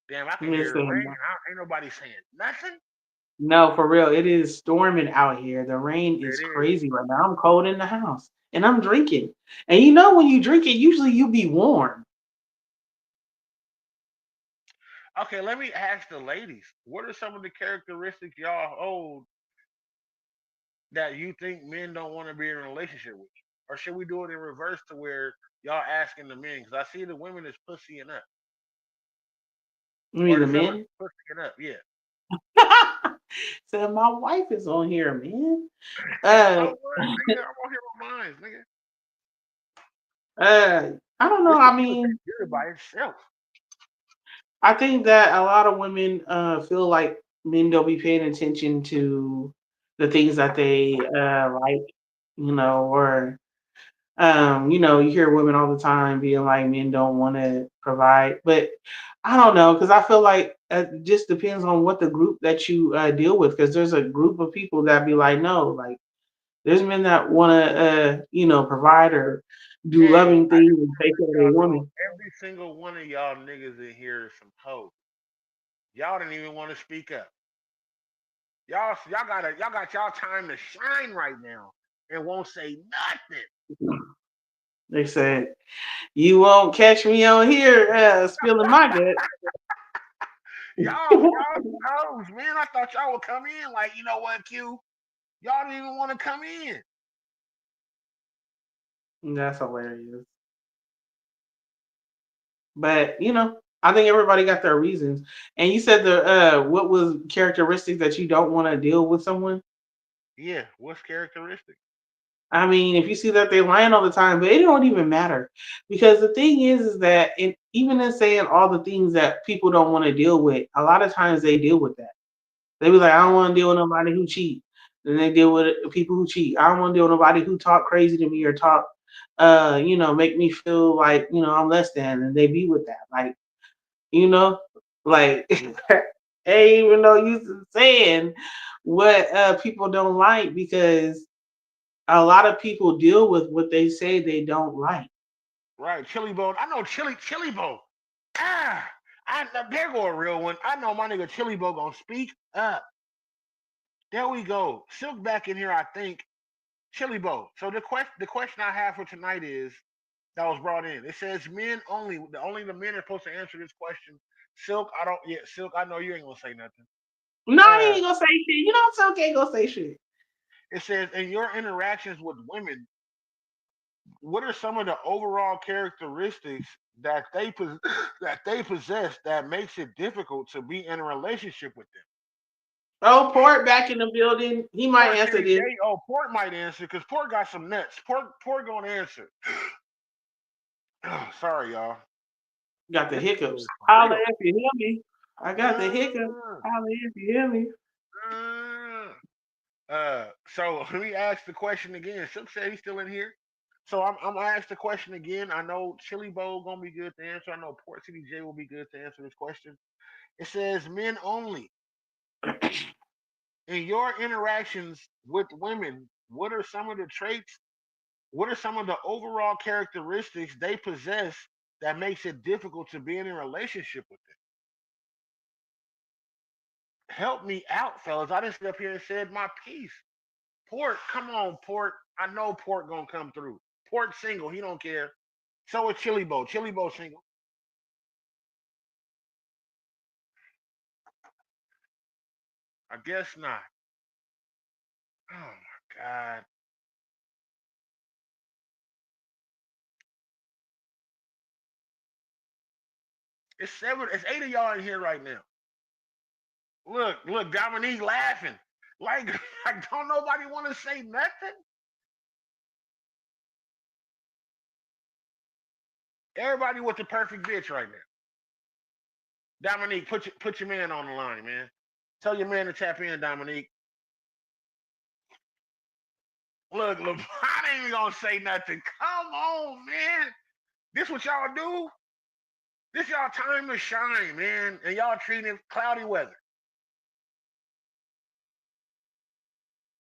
S1: Damn, I can hear the rain.
S2: Listen,
S1: Ain't nobody saying nothing.
S2: no, for real. It is storming out here. The rain
S1: It
S2: is
S1: is.
S2: crazy right now. I'm cold in the house and I'm drinking. And you know when you drink it, usually you be warm.
S1: Okay, let me ask the ladies. What are some of the characteristics y'all hold that you think men don't want to be in a relationship with you? Or should we do it in reverse to where y'all asking the men? Because I see the women is pussying up.
S2: You
S1: Or
S2: mean
S1: the
S2: the
S1: fellas
S2: men?
S1: is pussying up, yeah.
S2: So my wife is on here, man.
S1: So
S2: Uh
S1: what, nigga? I'm on here with mine, nigga.
S2: I don't know.
S1: This could
S2: I
S1: be
S2: mean,
S1: good by itself.
S2: I think that a lot of women feel like men don't be paying attention to the things that they like, or you hear women all the time being like men don't want to provide, but I don't know because I feel like it just depends on what the group that you deal with. Because there's a group of people that be like, no, like there's men that want to, provide or do
S1: Hey,
S2: loving
S1: I just
S2: things and
S1: want to
S2: take
S1: let
S2: care of their
S1: y'all know
S2: woman.
S1: every single one of y'all niggas in here is some hoes. Y'all didn't even want to speak up. Y'all got y'all time to shine right now and won't say nothing.
S2: They said you won't catch me on here spilling my guts.
S1: Y'all some hoes, man. I thought y'all would come in like, you know what, Q? Y'all didn't even want to come in.
S2: That's hilarious. But I think everybody got their reasons. And you said the what was characteristics that you don't want to deal with someone?
S1: Yeah, what's characteristic?
S2: I mean, if you see that they lying all the time, but it don't even matter. Because the thing is that even in saying all the things that people don't want to deal with, a lot of times they deal with that. They be like, I don't want to deal with nobody who cheat. Then they deal with people who cheat. I don't want to deal with nobody who talk crazy to me or talk make me feel like, I'm less than, and they be with that. Like, you know, like ain't even no use in saying what people don't like because a lot of people deal with what they say they don't like.
S1: Right, chili bone. I know chili bone. Ah, There go a real one. I know my nigga Chili Bo gonna speak up. There we go. Silk back in here, I think. Chili Bo. So the question I have for tonight is that was brought in. It says men only. Only the men are supposed to answer this question. Silk, I don't. Yeah, Silk, I know you ain't gonna say nothing.
S2: No, he
S1: Uh,
S2: ain't gonna say shit. You know, Silk ain't gonna say shit.
S1: it says in your interactions with women, what are some of the overall characteristics that that they possess that makes it difficult to be in a relationship with them?
S2: Oh, Port back in the building. He might
S1: Port
S2: answer
S1: City
S2: this.
S1: J. Oh, Port might answer because Port got some nuts. Port gonna answer. Sorry, y'all.
S2: Got the
S1: This nigga
S2: hiccups.
S1: is for
S2: Holla
S1: real.
S2: if you hear me. I got the hiccups.
S1: Uh,
S2: Holla if you hear me.
S1: so let me ask the question again. Silk said he's still in here. So I'm gonna ask the question again. I know Chili Bowl gonna be good to answer. I know Port City J will be good to answer this question. It says men only. In your interactions with women, what are some of the traits? What are some of the overall characteristics they possess that makes it difficult to be in a relationship with them? Help me out, fellas. I just sit up here and said my piece. Port, come on, Port. I know Port gonna come through. Port single, he don't care. So is Chili Bow. Chili Bow single. I guess not. Oh my God. It's seven, it's eight of y'all in here right now. Look, Dominique laughing. Like, like don't nobody want to say nothing? Everybody with the perfect bitch right now. Dominique, put your man on the line, man. Tell your man to tap in, Dominique. Look, LeBron ain't even gonna say nothing. Come on, man. This what y'all do? This y'all time to shine, man. And y'all treating cloudy weather.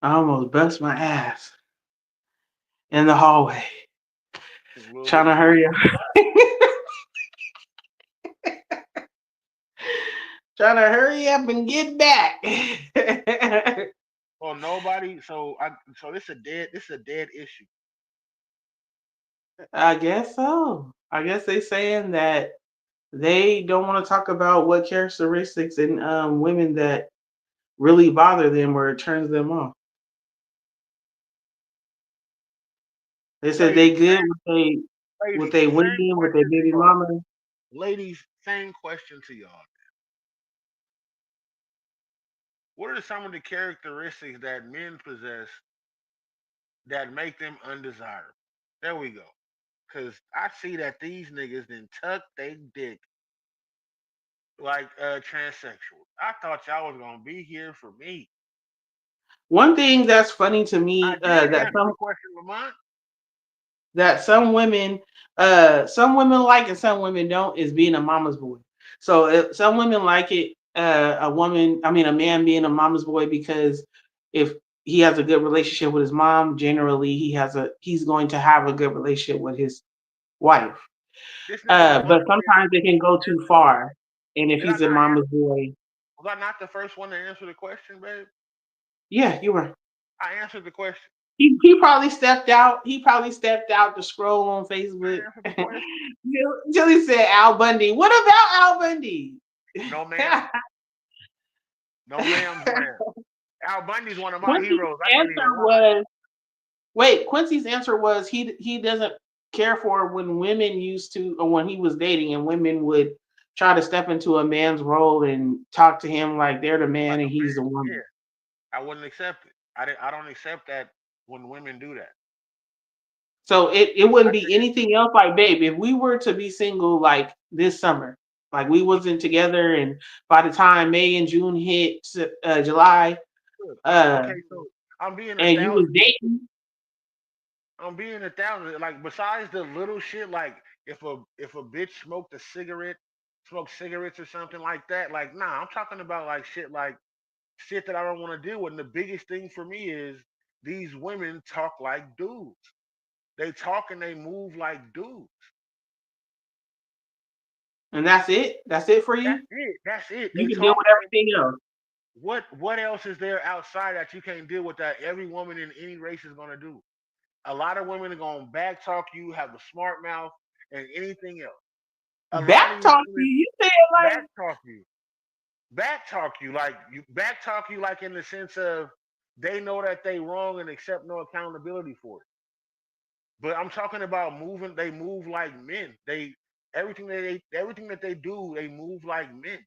S2: I almost bust my ass in the hallway.
S1: A little
S2: Trying
S1: bit
S2: to
S1: of both.
S2: hurry up. Trying to hurry up and get back.
S1: Oh, nobody. So this is a dead issue.
S2: I guess so. I guess they saying that they don't want to talk about what characteristics in women that really bother them or it turns them off. They said they
S1: Ladies,
S2: good with they
S1: same
S2: women, with their
S1: question to
S2: baby
S1: y'all.
S2: mama.
S1: Ladies, same question to y'all. What are some of the characteristics that men possess that make them undesirable? There we go. Cause I see that these niggas then tuck they dick like transsexual. I thought y'all was gonna be here for me.
S2: One thing that's funny to
S1: I
S2: me
S1: did answer the question, Lamont.
S2: that some women like and some women don't is being a mama's boy. So if some women like it, a man being a mama's boy because if he has a good relationship with his mom, generally he's going to have a good relationship with his wife.
S1: This nigga Lamont
S2: But sometimes it can go too
S1: answer the
S2: far,
S1: question.
S2: and if
S1: Did I
S2: he's a
S1: not
S2: mama's
S1: answer?
S2: boy,
S1: Was I not the first one to answer the question, babe?
S2: yeah, you were.
S1: I answered the question.
S2: He probably stepped out. He probably stepped out to scroll on Facebook.
S1: I answered the question.
S2: Tilly said Al Bundy. What about Al Bundy?
S1: No, ma'am. No, ma'am, ma'am. Al Bundy's one of my
S2: Quincy's
S1: heroes. I can't
S2: answer
S1: even lie.
S2: was Quincy's answer was he doesn't care for when women used to or when he was dating and women would try to step into a man's role and talk to him like they're the man
S1: Like
S2: and
S1: a
S2: he's the
S1: man.
S2: woman.
S1: Yeah, I wouldn't accept it. I don't accept that when women do that.
S2: So it wouldn't
S1: I
S2: be
S1: think it's
S2: anything else like, babe, if we were to be single like this summer, like we wasn't together, and by the time May and June hit July,
S1: good.
S2: uh,
S1: Okay, so I'm being a
S2: and you was
S1: thousand.
S2: dating,
S1: I'm being a thousand. Like besides the little shit, like if a bitch smoked cigarettes or something like that. Like nah, I'm talking about like shit that I don't want to deal with. And the biggest thing for me is these women talk like dudes. They talk and they move like dudes.
S2: And that's it. That's it for
S1: That's
S2: you.
S1: it. That's it.
S2: You
S1: They
S2: can deal
S1: talk.
S2: with everything else.
S1: What else is there outside that you can't deal with that every woman in any race is gonna do? A lot of women are gonna back talk you, have a smart mouth, and anything else. A lot of
S2: Back
S1: these
S2: talk you.
S1: women
S2: You say
S1: back
S2: it
S1: talk you. Back talk you like you back talk you like in the sense of they know that they wrong and accept no accountability for it. But I'm talking about moving. They move like men. They everything that they do, they move like men.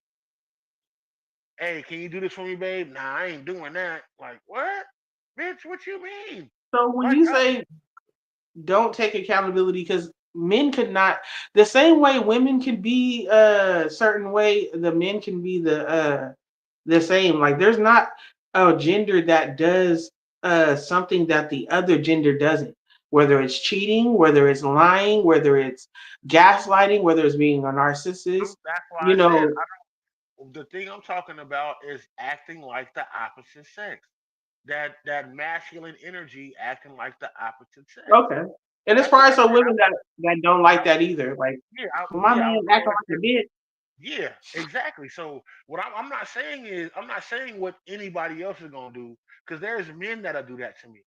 S1: Hey, can you do this for me, babe? Nah, I ain't doing that. Like what, bitch? What you mean?
S2: so when
S1: Like
S2: you say don't take accountability, because men could not, the same way women can be a certain way, the men can be the same. Like there's not a gender that does something that the other gender doesn't. Whether it's cheating, whether it's lying, whether it's gaslighting, whether it's being a narcissist,
S1: that's why
S2: you
S1: I said
S2: know.
S1: the thing I'm talking about is acting like the opposite sex. That masculine energy acting like the opposite sex.
S2: Okay. And there's
S1: That's what
S2: probably
S1: I
S2: some
S1: said.
S2: women that don't like that either. Like, well, my
S1: I
S2: man
S1: was
S2: acting
S1: saying
S2: like a bitch.
S1: yeah, exactly. So what I'm not saying is I'm not saying what anybody else is gonna do because there's men that'll do that to me.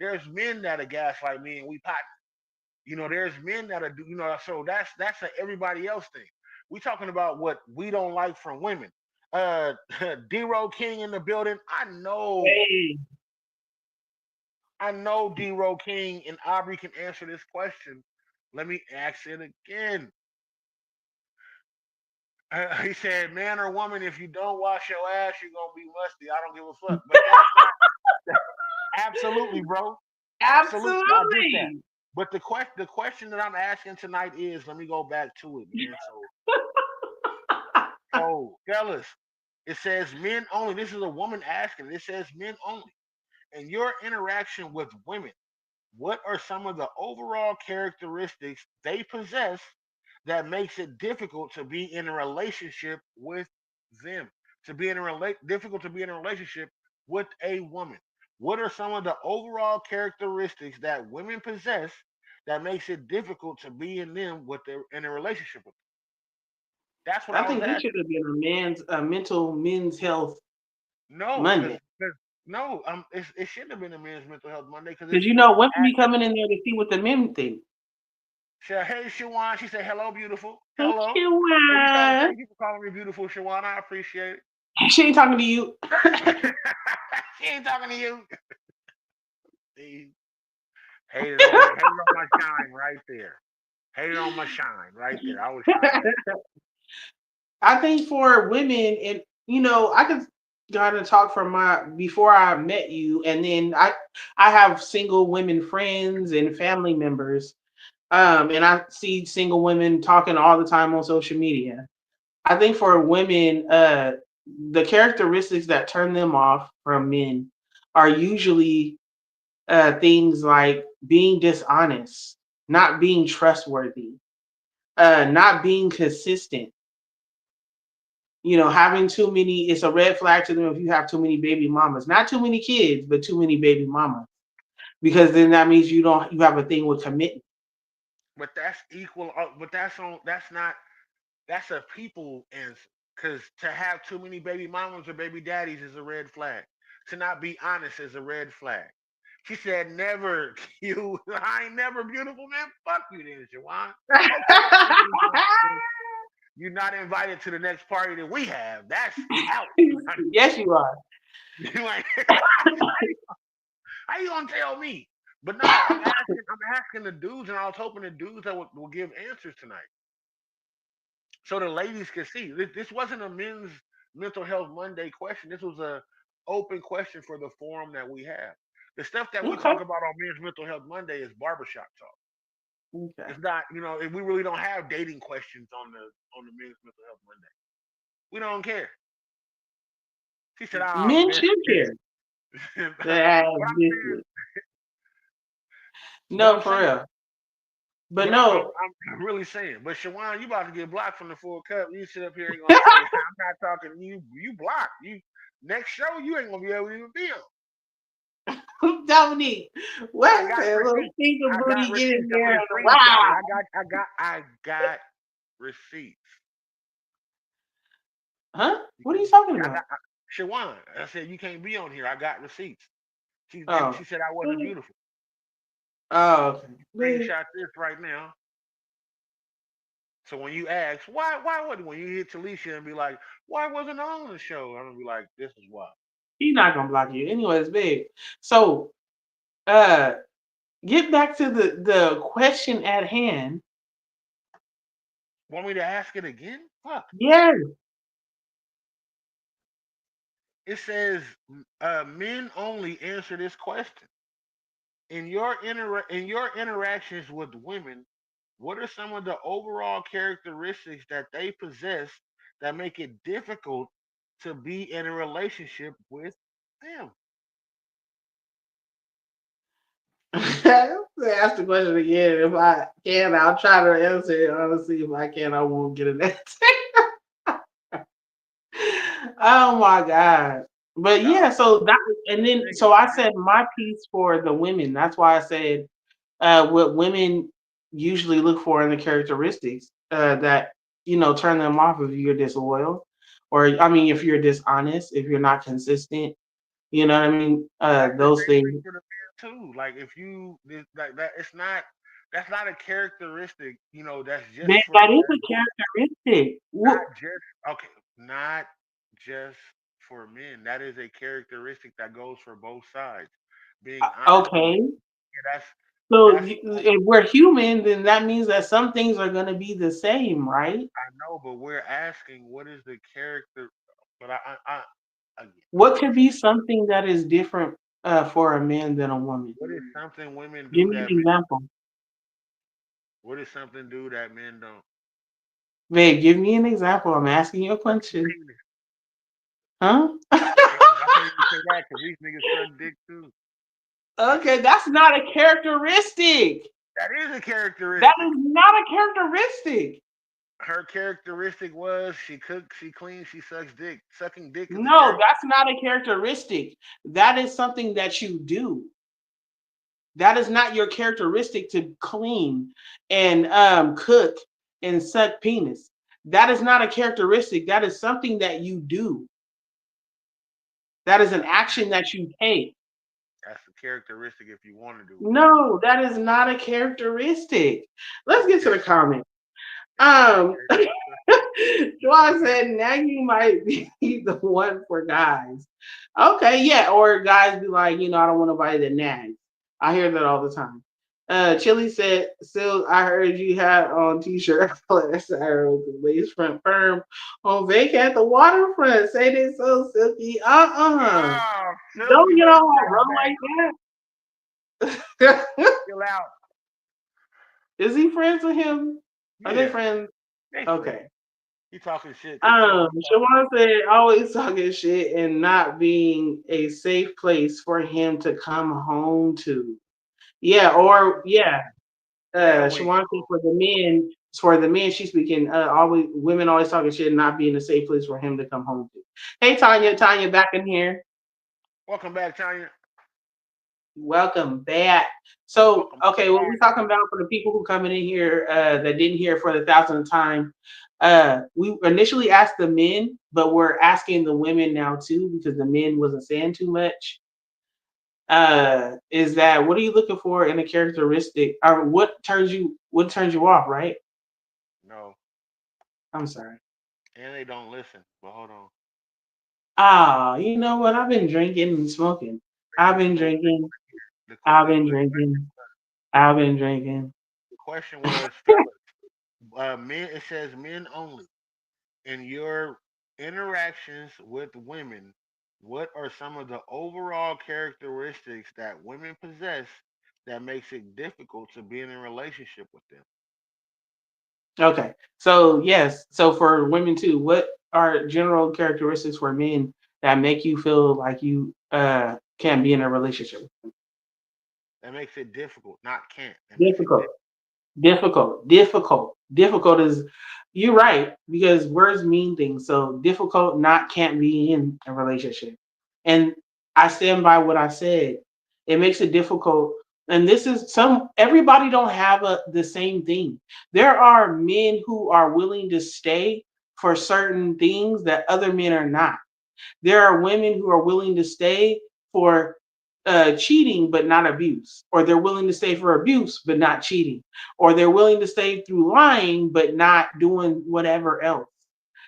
S1: There's men that'll gaslight me and we pot. You know, there's men that'll do. You know, so that's a everybody else thing. We talking about what we don't like from women. Uh, D-Ro King in the building.
S2: Hey,
S1: I know D-Ro King and Aubrey can answer this question. Let me ask it again. He said, "Man or woman, if you don't wash your ass, you're gonna be musty. I don't give a fuck." But that's not absolutely, bro. Absolutely, I get that.
S2: absolutely.
S1: But the question that I'm asking tonight is, let me go back to it, man. So fellas, it says men only. This is a woman asking. It says men only. And your interaction with women, what are some of the overall characteristics they possess that makes it difficult to be in a relationship with them? To be in a difficult to be in a relationship with a woman. What are some of the overall characteristics that women possess that makes it difficult to be in them with their in a relationship with them? That's what
S2: I
S1: I was
S2: think this should
S1: asking.
S2: have been a mental men's health
S1: No, because
S2: Monday.
S1: no, it shouldn't have been a men's mental health Monday because
S2: Because
S1: it's
S2: you know women be
S1: asking.
S2: coming in there to see what the men think.
S1: She said, "Hey, Shawan." She said, "Hello, beautiful.
S2: Hey,
S1: Hello."
S2: Shawan.
S1: Thank you for calling me beautiful, Shawan. I appreciate
S2: She ain't talking to you.
S1: it. She ain't talking to you. See, hated on my shine right there. Hated on my shine right there. I was trying to.
S2: I think for women, and I could kind of talk from my before I met you, and then I have single women friends and family members, and I see single women talking all the time on social media. I think for women, the characteristics that turn them off from men are usually things like being dishonest, not being trustworthy, not being consistent. Having too many, it's a red flag to them if you have too many baby mamas. Not too many kids, but too many baby mamas. Because then that means you have a thing with commitment.
S1: But that's equal. But that's on. That's not. That's a people answer. Because to have too many baby mamas or baby daddies is a red flag. To not be honest is a red flag. She said, "Never you. I ain't never beautiful, man. Fuck you, then, Shawan. Okay, you're not invited to the next party that we have. That's out.
S2: Yes, you are.
S1: You ain't, how you gonna tell me? But no, I'm asking the dudes, and I was hoping the dudes that will give answers tonight, so the ladies can see. This wasn't a men's mental health Monday question. This was a open question for the forum that we have. The stuff that we
S2: Okay.
S1: talk about on Men's Mental Health Monday is barbershop talk.
S2: Okay.
S1: It's not, we really don't have dating questions on the Men's Mental Health Monday. We don't care. She said, "Ah,
S2: Men should
S1: business."
S2: care.
S1: What I'm saying,
S2: Business.
S1: but
S2: No,
S1: I'm
S2: for
S1: saying,
S2: real. But
S1: but I'm
S2: no,
S1: I'm really saying. But Shawan, you about to get blocked from the full cup. You sit up here and gonna say, "I'm not talking to you." You blocked. You next show you ain't gonna be able to even be on.
S2: Dominique,
S1: I
S2: what's
S1: got
S2: that little
S1: receipts.
S2: finger
S1: I got
S2: booty get in
S1: receipts. I'm
S2: there?
S1: gonna screenshot it.
S2: Wow.
S1: I got receipts.
S2: Huh?
S1: You
S2: What are you
S1: can't.
S2: talking
S1: I
S2: about?
S1: got Shawan. I said you can't be on here. I got receipts.
S2: Oh.
S1: She said I wasn't beautiful.
S2: Oh, okay.
S1: Screenshot this right now. So when you ask why would when you hit Talisha and be like why wasn't I on the show, I'm gonna be like this is why.
S2: He's not gonna block you. Anyways, big. So uh get back to the question at hand.
S1: Want me to ask it again? Fuck.
S2: Yes.
S1: It says men only answer this question. In your interactions with women, what are some of the overall characteristics that they possess that make it difficult to be in a relationship with them?
S2: Ask the question again. If I can, I'll try to answer it. Honestly, if I can, I won't get an answer. Oh my god. But
S1: Dog,
S2: yeah, so that and then so
S1: niggas,
S2: I said my piece for the women. That's why I said what women usually look for in the characteristics that turn them off if you're disloyal, or I mean if you're dishonest, if you're not consistent. You know what I mean?
S1: that's the
S2: Those
S1: same thing
S2: things.
S1: for the men too. Like if you like that, it's not. That's not a characteristic. That's just
S2: That,
S1: for
S2: that is
S1: that's
S2: a characteristic.
S1: not just okay. Not just for men. That is a characteristic that goes for both sides. Being honest and
S2: Okay,
S1: that's
S2: so
S1: that's
S2: if we're human, then that means that some things are going to be the same, right?
S1: I know, but we're asking what is the character. But again,
S2: What could be something that is different for a man than a woman?
S1: what is something women
S2: Give
S1: do
S2: me
S1: that
S2: an
S1: men?
S2: example.
S1: What is something do that men don't?
S2: Babe, give me an example. I'm asking you a
S1: Sucking
S2: question.
S1: penis.
S2: Huh?
S1: I can't even say that because these niggas suck dick too.
S2: Okay, that's not a characteristic.
S1: That is a
S2: That
S1: characteristic.
S2: is not a characteristic.
S1: Her characteristic was she cooks, she cleans, she sucks dick. Sucking dick is a
S2: No,
S1: character.
S2: that's not a characteristic. That is something that you do. That is not your characteristic to clean and cook and suck penis. That is not a characteristic. That is something that you do. That is an action that you take.
S1: That's a characteristic if you want to do it.
S2: No, that is not a characteristic. Let's
S1: It's a
S2: get to the
S1: character.
S2: comment.
S1: It's not a
S2: Um,
S1: character.
S2: Joanne said, now you might be the one for guys. Okay, yeah. Or guys be like, I don't want nobody that nags. I hear that all the time. Chili said, still, I heard you had on t-shirt last Saturday with the lace front firm on vacay at the waterfront. Say they so silky.
S1: Oh,
S2: Don't
S1: Silky,
S2: get
S1: let me
S2: all
S1: bring
S2: run
S1: him back.
S2: like that.
S1: Chill out.
S2: Is he friends with him? Are they
S1: Yeah,
S2: friends?
S1: they friends.
S2: Okay.
S1: He talking shit because Silky talking.
S2: Siobhan said always talking shit and not being a safe place for him to come home to. Yeah, or yeah.
S1: There we
S2: Siobhan said for the men she's speaking, always women always talking shit and not being a safe place for him to come home to. Hey Tanya back in here.
S1: Welcome back, Tanya.
S2: Welcome back. So,
S1: Welcome
S2: okay, what
S1: back.
S2: we're talking about for the people who coming in here that didn't hear for the thousandth time, we initially asked the men, but we're asking the women now too because the men wasn't saying too much. Is that what are you looking for in a characteristic, or what turns you off? Right?
S1: No,
S2: I'm sorry.
S1: and they don't listen. But hold on.
S2: Ah, you know what? I've been drinking and smoking.
S1: They
S2: I've
S1: want
S2: been
S1: to.
S2: drinking.
S1: The,
S2: I've
S1: the,
S2: been
S1: the,
S2: drinking. I've been drinking.
S1: the question was, fellas, men. It says men only. In your interactions with women, what are some of the overall characteristics that women possess that makes it difficult to be in a relationship with them?
S2: Okay. So yes. So for women too, what are general characteristics for men that make you feel like you can't be in a relationship?
S1: That makes it difficult, not can't. That makes it
S2: Difficult. Difficult is you're right because words mean things. So difficult not can't be in a relationship. And I stand by what I said. It makes it difficult. And this is everybody don't have the same thing. There are men who are willing to stay for certain things that other men are not. There are women who are willing to stay for cheating but not abuse, or they're willing to stay for abuse but not cheating, or they're willing to stay through lying but not doing whatever else.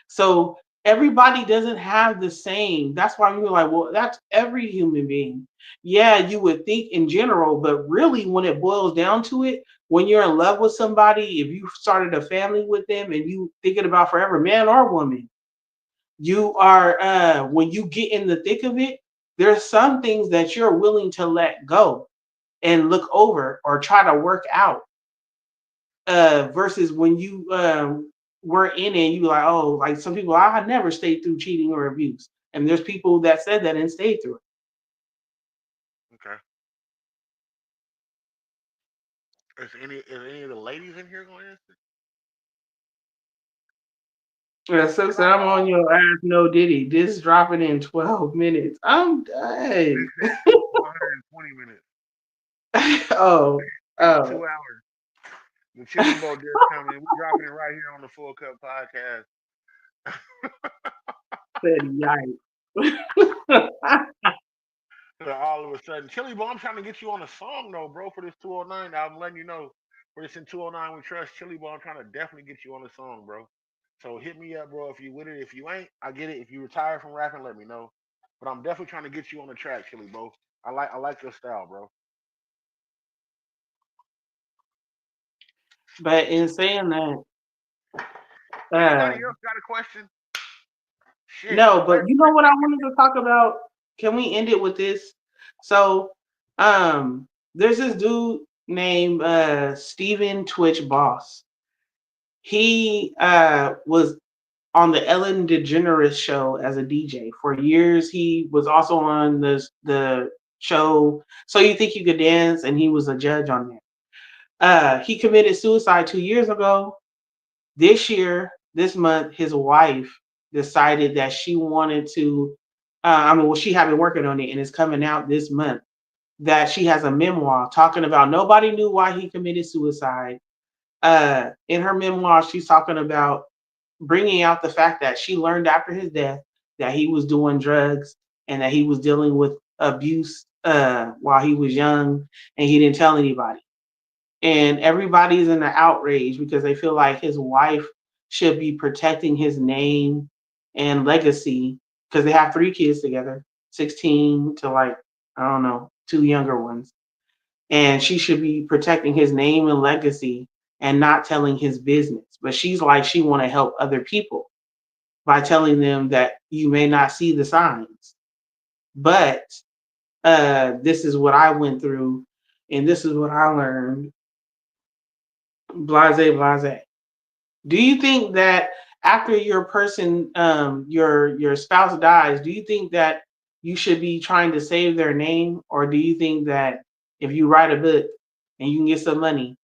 S2: So everybody doesn't have the same. That's why we were like, well, that's every human being. Yeah, you would think in general, but really, when it boils down to it, when you're in love with somebody, if you started a family with them and you thinking about forever, man or woman, you are when you get in the thick of it, there's some things that you're willing to let go and look over or try to work out, versus when you were in it, you like, oh, like some people, I had never stayed through cheating or abuse, and there's people that said that and stayed through it.
S1: Okay. Is any of the ladies in here going to answer?
S2: Yeah, so I'm on your ass, no Diddy. This dropping in 12 minutes. I'm
S1: They
S2: done.
S1: said 120 minutes.
S2: Oh,
S1: It's
S2: oh,
S1: 2 hours. The chili boat just coming. We dropping it right here on the Full Cup podcast.
S2: said yikes.
S1: So all of a sudden, Chili Boy, I'm trying to get you on a song though, bro, for this 209. I'm letting you know for this in 209 we trust Chili Boy. I'm trying to definitely get you on a song, bro. So hit me up, bro, if you with it. If you ain't, I get it. If you retire from rapping, let me know. But I'm definitely trying to get you on the track, Chili Boy. I like your style, bro.
S2: But in saying that, uh,
S1: Anybody else got a question? Shit,
S2: no, but
S1: let
S2: you know what I wanted to talk about? Can we end it with this? So, there's this dude named Steven Twitch Boss. He was on the Ellen DeGeneres show as a DJ for years. He was also on the show So You Think You Could Dance, and he was a judge on there. He committed suicide 2 years ago. This year, this month, his wife decided that she wanted to. Well, she had been working on it, and it's coming out this month. That she has a memoir talking about nobody knew why he committed suicide. In her memoir, she's talking about bringing out the fact that she learned after his death that he was doing drugs and that he was dealing with abuse while he was young, and he didn't tell anybody. And everybody's in an outrage because they feel like his wife should be protecting his name and legacy because they have 3 kids together, 16 to like, I don't know, 2 younger ones. And she should be protecting his name and legacy and not telling his business. But she's like, she want to help other people by telling them that you may not see the signs. But this is what I went through and this is what I learned. Blase, blase. Do you think that after your person, your spouse dies, do you think that you should be trying to save their name, or do you think that if you write a book and you can get some money,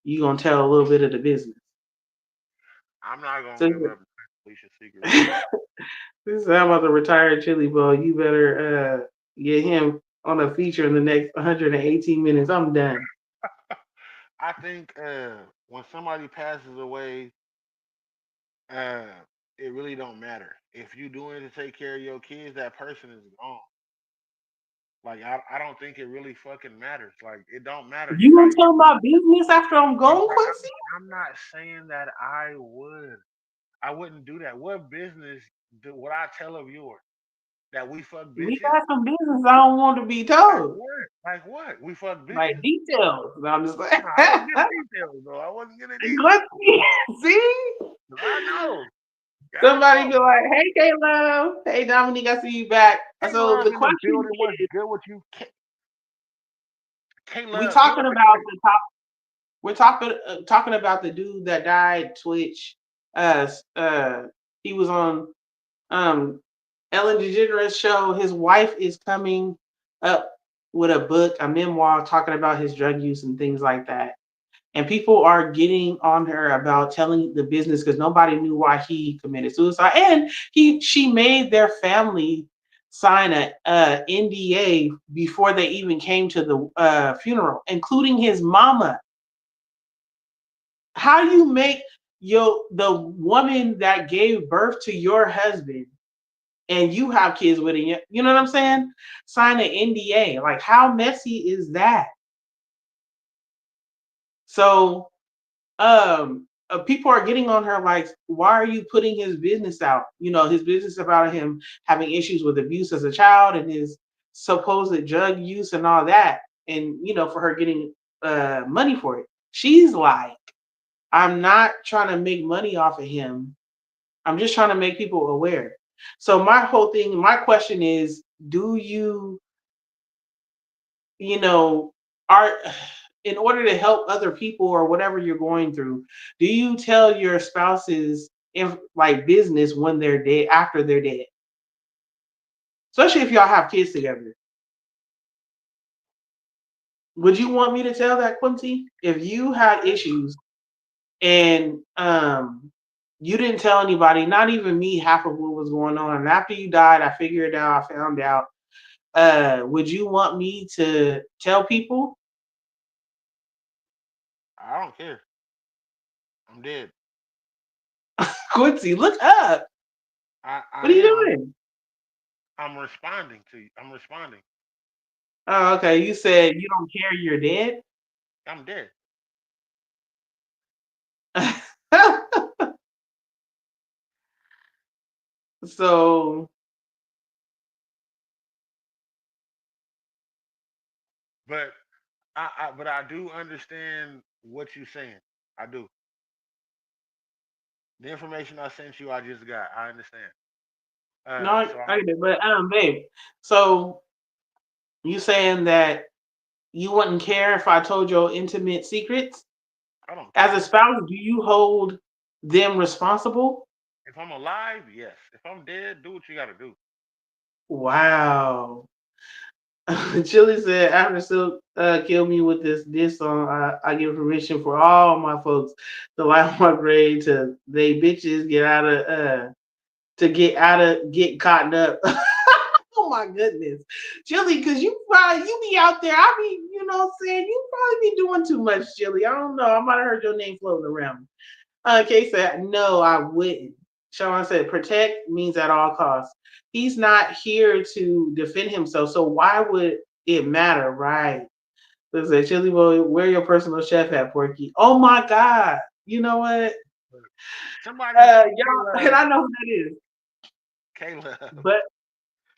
S2: you gonna tell a little bit of the business?
S1: I'm not gonna
S2: So
S1: give up Alicia's secret, bro.
S2: this is how I'm about to retire Chili Boy. You better get him on a feature in the next 118 minutes. I'm done.
S1: I think when somebody passes away, uh, it really don't matter. If you doing it to take care of your kids, that person is gone. Like I don't think it really fucking matters. Like it don't matter.
S2: You
S1: You
S2: gonna
S1: got
S2: tell my business after I'm
S1: bro.
S2: gone, Quincy?
S1: I'm not saying that I would. I wouldn't do that. What business would I tell of yours that we fuck
S2: We
S1: bitches?
S2: got some business I don't want to be
S1: Like
S2: told.
S1: what? Like what? We fuck
S2: Like
S1: bitches?
S2: details. No, I'm just like,
S1: No, I wasn't getting details though. I wasn't getting details.
S2: Quincy, see?
S1: I know. I
S2: Somebody be
S1: know.
S2: like, hey, Caleb. Hey, Dominique, I see you back.
S1: K
S2: So
S1: Love
S2: the
S1: in the
S2: question
S1: building. What's
S2: is,
S1: good with you? K
S2: we
S1: Love. Give
S2: talking
S1: us a
S2: about
S1: question.
S2: the top. We're talking about the dude that died. Twitch. Uh, uh, he was on um Ellen DeGeneres show. His wife is coming up with a book, a memoir, talking about his drug use and things like that. And people are getting on her about telling the business because nobody knew why he committed suicide. And she made their family sign a NDA before they even came to the funeral, including his mama. How you make the woman that gave birth to your husband and you have kids with him, you know what I'm saying? Sign an NDA. Like, how messy is that? So, people are getting on her like, why are you putting his business out? His business about him having issues with abuse as a child and his supposed drug use and all that, and for her getting money for it. She's like, I'm not trying to make money off of him. I'm just trying to make people aware. So my question is, do you, you know, are in order to help other people or whatever you're going through, do you tell your spouses like business when they're dead, after they're dead? Especially if y'all have kids together. Would you want me to tell that, Quincy? If you had issues and you didn't tell anybody, not even me, half of what was going on, and after you died, I figured it out, I found out. Would you want me to tell people?
S1: I don't care. I'm dead.
S2: Quincy, look up.
S1: I
S2: What are you
S1: am.
S2: doing?
S1: I'm responding to you. I'm responding.
S2: Oh, okay. You said you don't care you're dead?
S1: I'm dead.
S2: So,
S1: But I do understand what you're saying. I do. The information I sent you, I just got. I understand.
S2: no, I,
S1: So
S2: I get it, but babe. So you saying that you wouldn't care if I told your intimate secrets?
S1: I don't
S2: As a
S1: care.
S2: spouse, do you hold them responsible?
S1: If I'm alive, yes. If I'm dead, do what you got to do.
S2: Wow. Chili said, after Silk killed me with this song, I give permission for all my folks to lie on my grave to they bitches get caught up. Oh my goodness. Chili, because you be out there. I be, what I'm saying, you probably be doing too much, Chili. I don't know. I might have heard your name floating around. Kay said, no, I wouldn't. Sean said, protect means at all costs. He's not here to defend himself, so why would it matter, right? Listen, Chili Boy, where your personal chef at, Porky? Oh my God. You know what?
S1: Somebody,
S2: Y'all, and
S1: Caleb,
S2: I know who that is.
S1: Caleb,
S2: But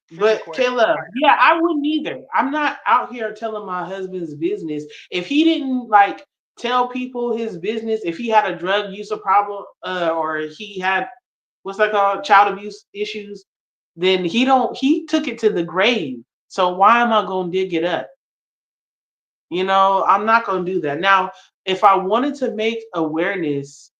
S1: simple
S2: But
S1: question.
S2: Caleb, yeah, I wouldn't either. I'm not out here telling my husband's business. If he didn't like tell people his business, if he had a drug use problem, or he had what's that called, child abuse issues, then he took it to the grave. So why am I gonna dig it up? I'm not gonna do that. Now, if I wanted to make awareness,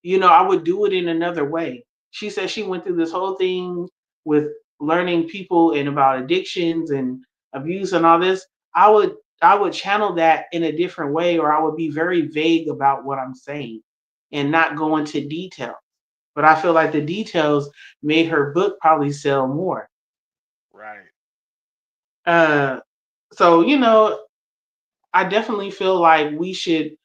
S2: I would do it in another way. She said she went through this whole thing with learning people and about addictions and abuse and all this. I would channel that in a different way, or I would be very vague about what I'm saying and not go into detail. But I feel like the details made her book probably sell more.
S1: Right.
S2: Uh, so I definitely feel like we should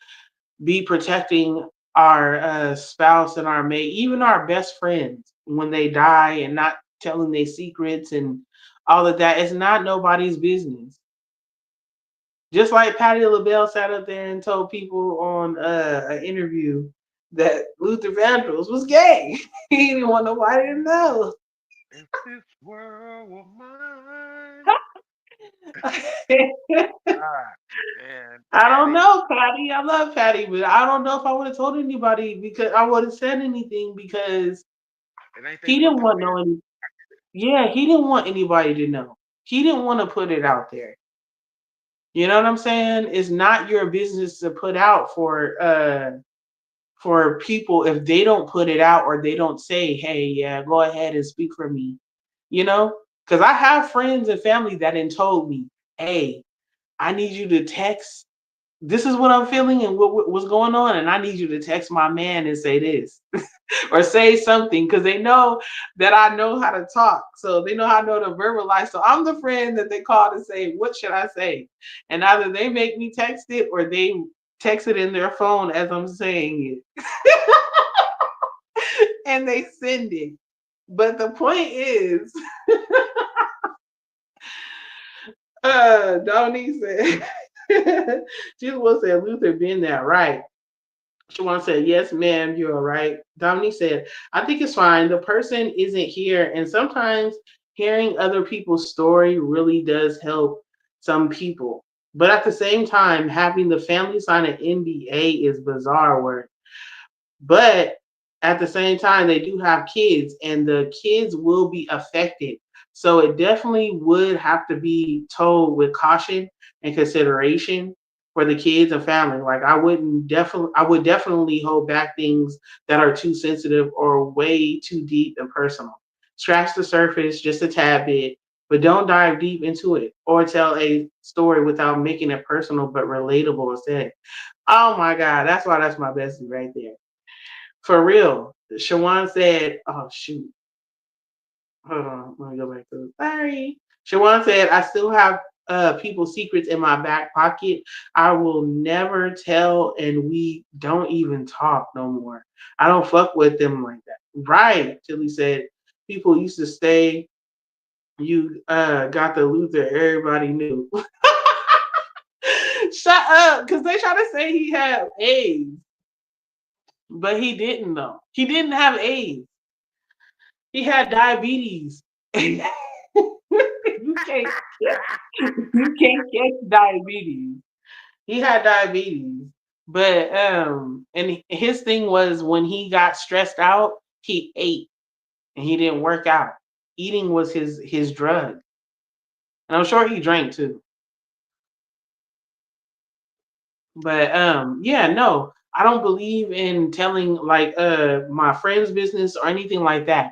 S2: be protecting our spouse and our mate, even our best friends when they die, and not telling their secrets and all of that. It's not nobody's business. Just like Patty LaBelle sat up there and told people on an interview that Luther Vandross was gay. He didn't want nobody to know.
S1: If this world were mine. Ah, man,
S2: I don't
S1: Patty,
S2: know, Patty. I love Patty, but I don't know if I would have told anybody, because I would have said anything, because
S1: it ain't they
S2: he didn't
S1: fucking
S2: want
S1: business.
S2: no any. Yeah, he didn't want anybody to know. He didn't want to put it out there. You know what I'm saying? It's not your business to put out for people if they don't put it out, or they don't say, "Hey, yeah, go ahead and speak for me." You know? Cuz I have friends and family that had told me, "Hey, I need you to text, this is what I'm feeling and what's going on, and I need you to text my man and say this." Or say something, because they know that I know how to talk. So they know how I know to verbalize. So I'm the friend that they call to say, what should I say? And either they make me text it, or they text it in their phone as I'm saying it. and they send it. But the point is, Dominique said, Jesus will say Luther been there, right? Shawan said, yes, ma'am, you're right. Dominique said, I think it's fine. The person isn't here. And sometimes hearing other people's story really does help some people. But at the same time, having the family sign an NDA is bizarre work. But at the same time, they do have kids, and the kids will be affected. So it definitely would have to be told with caution and consideration for the kids and family. Like I would definitely hold back things that are too sensitive or way too deep and personal. Scratch the surface just a tad bit, but don't dive deep into it or tell a story without making it personal but relatable instead. Oh my God, that's my bestie right there. For real. Shawan said, oh shoot. Hold on. Let me go back to sorry. Shawan said, I still have people's secrets in my back pocket. I will never tell and we don't even talk no more. I don't fuck with them like that. Right. Tilly said, people used to say you got the Luther, everybody knew. Shut up, because they try to say he had AIDS. But he didn't though. He didn't have AIDS. He had diabetes. you can't you can't catch diabetes. He had diabetes. But and his thing was when he got stressed out, he ate and he didn't work out. Eating was his drug. And I'm sure he drank too. But yeah, no. I don't believe in telling like my friend's business or anything like that.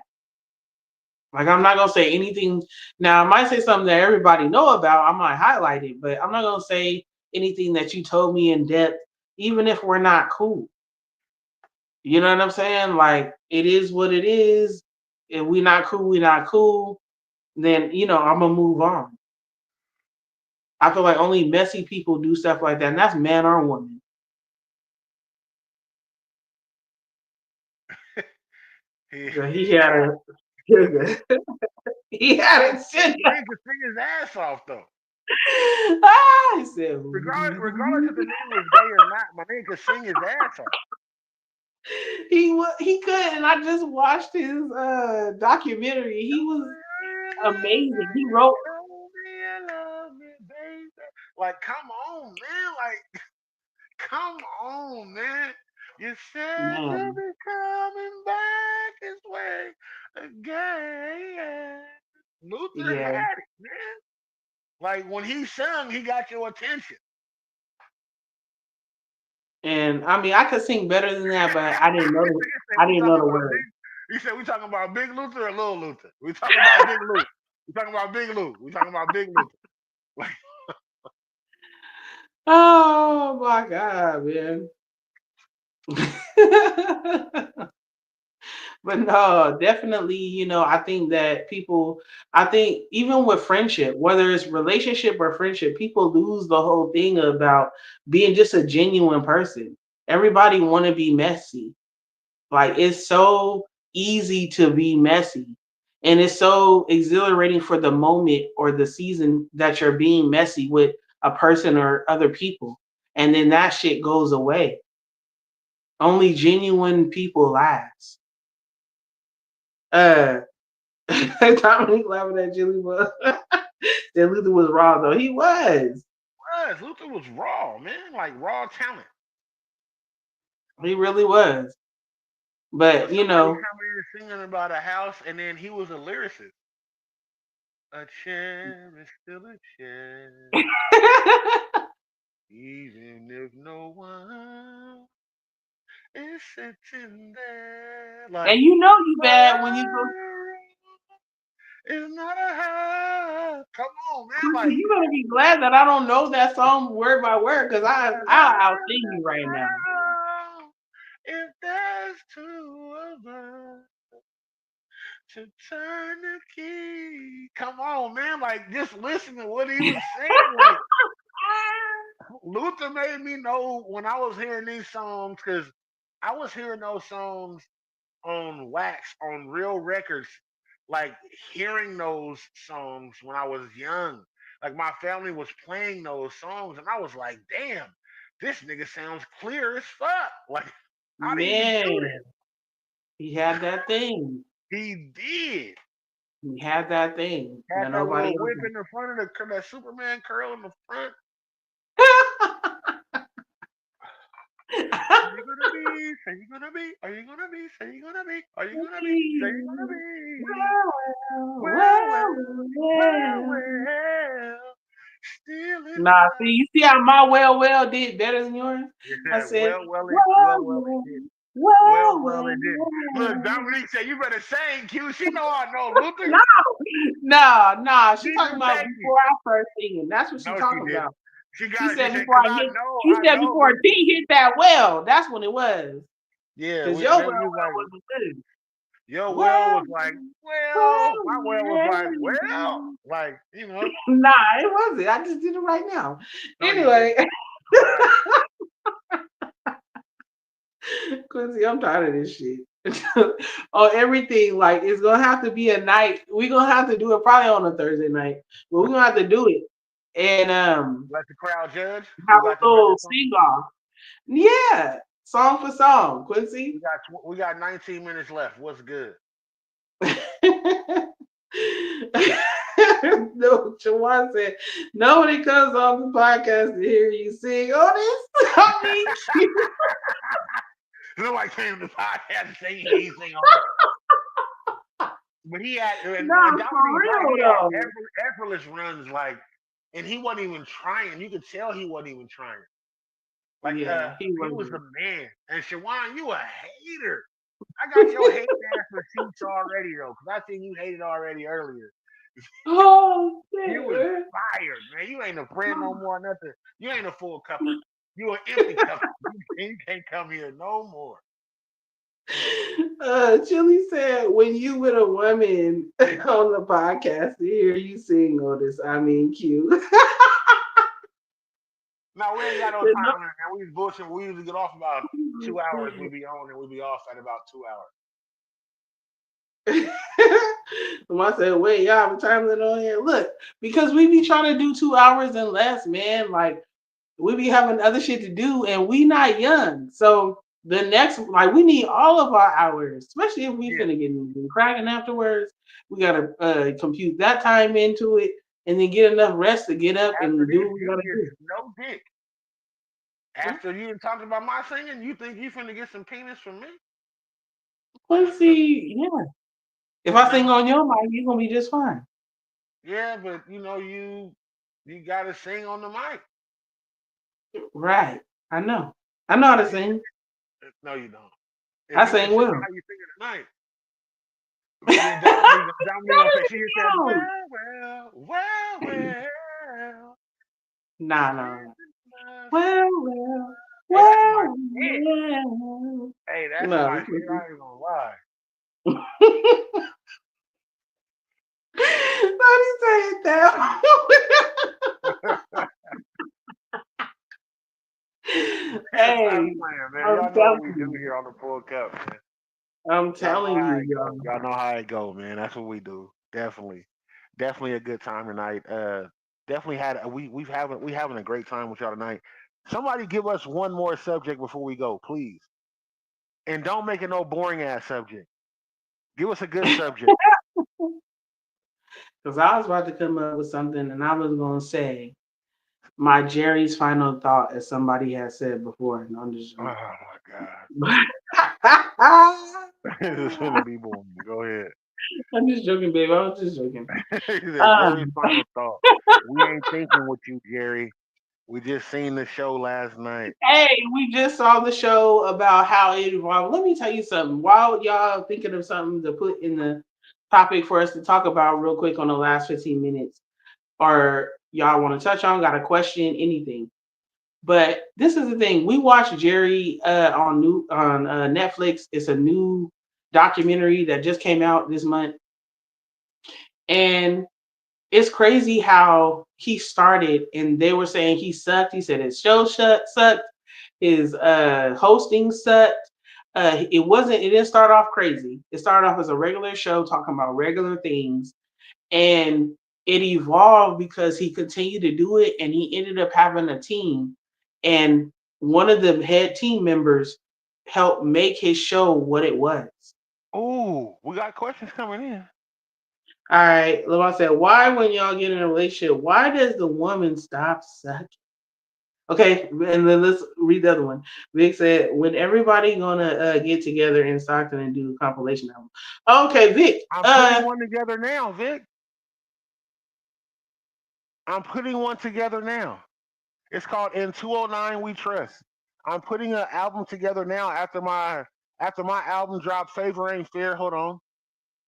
S2: Like I'm not gonna say anything. Now I might say something that everybody know about. I might highlight it, but I'm not gonna say anything that you told me in depth, even if we're not cool. You know what I'm saying? Like it is what it is. If we not cool, we not cool. Then I'm gonna move on. I feel like only messy people do stuff like that, and that's man or woman.
S1: he,
S2: So he had a he had a
S1: my
S2: shit.
S1: man could sing his ass off though.
S2: He said,
S1: Regardless if the nigga was gay or not, my man could sing his ass off.
S2: he could, and I just watched his documentary. He was amazing. He wrote,
S1: Like, come on, man. Like, come on, man. You said you'll
S2: man,
S1: be coming back this way again. Luther
S2: yeah.
S1: had it, man. Like when he sung, he got your attention.
S2: And I mean, I could sing better than that, but
S1: Nigga said
S2: I
S1: we
S2: didn't know
S1: talking
S2: the
S1: about
S2: words.
S1: big. He said we talking about Big Luther or Little Luther. We talking about Big Luther. We talking about Big Lou. We talking about Big Luther. Like,
S2: Oh my God, man. But no, definitely, I think that I think even with friendship, whether it's relationship or friendship, people lose the whole thing about being just a genuine person. Everybody want to be messy. Like it's so easy to be messy. And it's so exhilarating for the moment or the season that you're being messy with a person or other people. And then that shit goes away. Only genuine people last. Uh Dominique laughing at Julie was that Luther was raw though. He was.
S1: Luther was raw, man. Like raw talent.
S2: He really was.
S1: For
S2: But
S1: somebody coming in singing about a house, and then he was a lyricist. A chair is still a chair, even if no one is sitting there. Like,
S2: and you bad when you go.
S1: love is not a house. Come on, man. Like,
S2: You better be glad that I don't know that song word by word, because I'll outsing you right now.
S1: if there's two of us to turn the key. Come on, man. Like, just listen to what he was saying. Like, Luther made me know when I was hearing these songs, because I was hearing those songs on wax, on real records, like hearing those songs when I was young. Like my family was playing those songs, and I was like, "Damn, this nigga sounds clear as fuck." Like, how did he do
S2: Man,
S1: that?
S2: he had that thing.
S1: He did.
S2: He had that thing
S1: Had
S2: that
S1: that
S2: nobody
S1: little
S2: else
S1: whip in the front of that Superman curl in the front. Are you gonna be? Say you gonna be? Are you gonna be? Say you gonna be? Are you gonna be? Say you gonna be?
S2: well,
S1: Well, well, well,
S2: well.
S1: well. Still in
S2: Nah, see,
S1: love.
S2: you see how my well did better than yours? I
S1: Yeah,
S2: said,
S1: well, it did.
S2: well,
S1: It didn't. Look,
S2: well.
S1: Dominique said you better sing, Q. She know I know Luther.
S2: No. She
S1: She's
S2: talking
S1: from
S2: about
S1: Texas.
S2: before I started singing. That's what she
S1: No, she
S2: talking
S1: didn't.
S2: about.
S1: She
S2: She
S1: got it. She
S2: said
S1: said,
S2: before
S1: cause
S2: I hit. She
S1: I
S2: said
S1: know
S2: before
S1: Luther.
S2: D hit that well. That's when it was.
S1: Yeah,
S2: Cause your well
S1: we was like,
S2: wasn't good.
S1: your well
S2: Well,
S1: was like, well, my well was like, well,
S2: well.
S1: like,
S2: Nah, it wasn't. I just did it right now.
S1: no, you didn't.
S2: Anyway,
S1: Got it.
S2: Quincy, I'm tired of this shit. On everything, like it's gonna have to be a night. We're gonna have to do it probably on a Thursday night, but we're gonna have to do it and
S1: Let the crowd judge.
S2: have
S1: Who got
S2: a
S1: the better
S2: little
S1: song?
S2: sing off. Yeah, song for song, Quincy.
S1: We got 19 minutes left. What's good?
S2: No, Jawan said nobody comes on the podcast to hear you sing. Oh, this I mean, cute.
S1: Nobody came to the podcast saying anything on it. But he had, and
S2: No,
S1: Dominique's
S2: for
S1: right,
S2: real
S1: he had
S2: though.
S1: effortless runs, like, and he wasn't even trying. You could tell he wasn't even trying. Like,
S2: Yeah, he
S1: he was the
S2: wasn't.
S1: man. And Shawan, you a hater. I got your hate ass receipts already, though, because I think you hated already earlier.
S2: Oh,
S1: You was
S2: shit.
S1: fired, man. You ain't a friend no more, nothing. You ain't a full cupper. You an empty cupper. You can't come here no more.
S2: Chili said, when you with a woman on the podcast to hear you sing all this, I mean, cute.
S1: No, we ain't got no time limit, man. We was bullshit. We usually get off about 2 hours. We be on and we be off at about 2 hours.
S2: I said, wait, y'all have a time limit on here? Look, because we be trying to do 2 hours and less, man. Like, we be having other shit to do and we not young. So the next, like, we need all of our hours, especially if we finna get cracking afterwards. We gotta compute that time into it and then get enough rest to get up
S1: After
S2: and do
S1: this,
S2: what we
S1: you
S2: gotta
S1: get
S2: do.
S1: no dick. After you done talked about my singing, you think you finna get some penis from me?
S2: Let's see, yeah. If I sing on your mic, you're gonna be just fine.
S1: Yeah, but you gotta sing on the mic.
S2: Right. I know how to sing.
S1: No, you don't.
S2: I
S1: If you can
S2: sing
S1: sing
S2: well.
S1: how you singing tonight, then Dominique gonna say she said,
S2: No.
S1: well.
S2: Nah.
S1: Well. Hey, that's my shit.
S2: Well.
S1: Hey, that's
S2: No.
S1: my shit. I ain't gonna lie.
S2: Nobody say it that. Hey,
S1: Stop playing, man.
S2: I'm
S1: Y'all know what we do here on the Phull Cup, man.
S2: I'm telling you, y'all.
S1: Y'all know how it go, man. That's what we do. Definitely a good time tonight. Definitely had we having a great time with y'all tonight. Somebody give us one more subject before we go, please, and don't make it no boring ass subject. Give us a good subject.
S2: Because I was about to come up with something and I was going to say my Jerry's final thought, as somebody has said before. No, I'm just
S1: Oh
S2: joking.
S1: my god, this is gonna be boring. Go ahead.
S2: I'm just joking, babe. I was just joking.
S1: Jerry's final thought. We ain't thinking with you, Jerry. We just seen the show last night.
S2: Hey, we just saw the show about how it evolved. Let me tell you something. While y'all thinking of something to put in the topic for us to talk about real quick on the last 15 minutes, or y'all want to touch on, got a question, anything. But this is the thing. We watched Jerry on Netflix. It's a new documentary that just came out this month. And it's crazy how he started, and they were saying he sucked. He said his show sucked, his hosting sucked. It didn't start off crazy. It started off as a regular show talking about regular things, and it evolved because he continued to do it, and he ended up having a team, and one of the head team members helped make his show what it was.
S1: Ooh, we got questions coming in.
S2: All right, LeBron said, "Why, when y'all get in a relationship, why does the woman stop sucking?" Okay, and then let's read the other one. Vic said, "When everybody gonna get together in Stockton and do a compilation album?" Okay, Vic.
S1: I'm putting one together now, Vic. I'm putting one together now. It's called In 209 We Trust. I'm putting an album together now after my album dropped. Favor Ain't Fair. Hold on.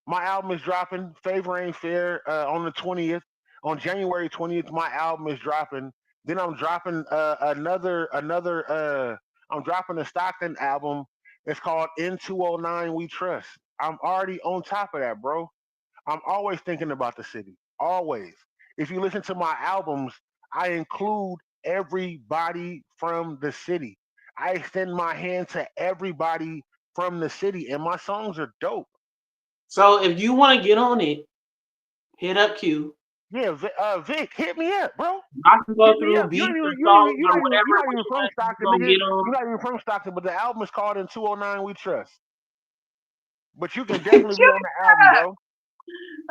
S1: My album is dropping. Favor Ain't Fair on the 20th. On January 20th, my album is dropping. Then I'm dropping another. I'm dropping a Stockton album. It's called In 209 We Trust. I'm already on top of that, bro. I'm always thinking about the city. Always. If you listen to my albums, I include everybody from the city. I extend my hand to everybody from the city, and my songs are dope.
S2: So if you want to get on it, hit up Q.
S1: Yeah, Vic, hit me up, bro.
S2: I can go
S1: Hit me
S2: through
S1: up. You
S2: beats
S1: ain't even
S2: or
S1: you ain't even
S2: songs
S1: you
S2: or
S1: not even
S2: whatever
S1: you not even
S2: which
S1: from
S2: one you
S1: Stockton,
S2: gonna
S1: nigga.
S2: get on.
S1: You're not even from Stockton, but the album is called In 209 We Trust. But you can definitely be on the album, bro.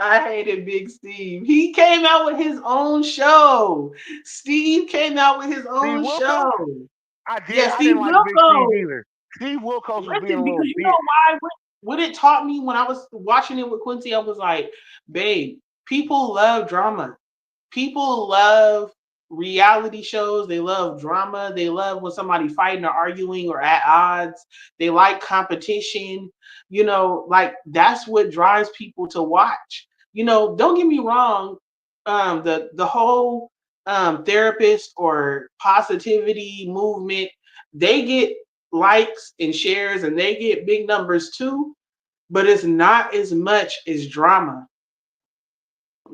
S2: I hated Big Steve. He came out with his own show. Steve came out with his
S1: Steve
S2: own
S1: Wilkos?
S2: show.
S1: I did.
S2: Yeah,
S1: I
S2: Steve
S1: didn't like Big Steve
S2: Wilkos.
S1: either. Steve Wilkos was being a
S2: Listen,
S1: little
S2: because you know
S1: bitch.
S2: why? What it taught me when I was watching it with Quincy, I was like, babe, people love drama. People love reality shows. They love drama. They love when somebody fighting or arguing or at odds. They like competition. Like that's what drives people to watch. Don't get me wrong. The whole therapist or positivity movement, they get likes and shares and they get big numbers too, but it's not as much as drama.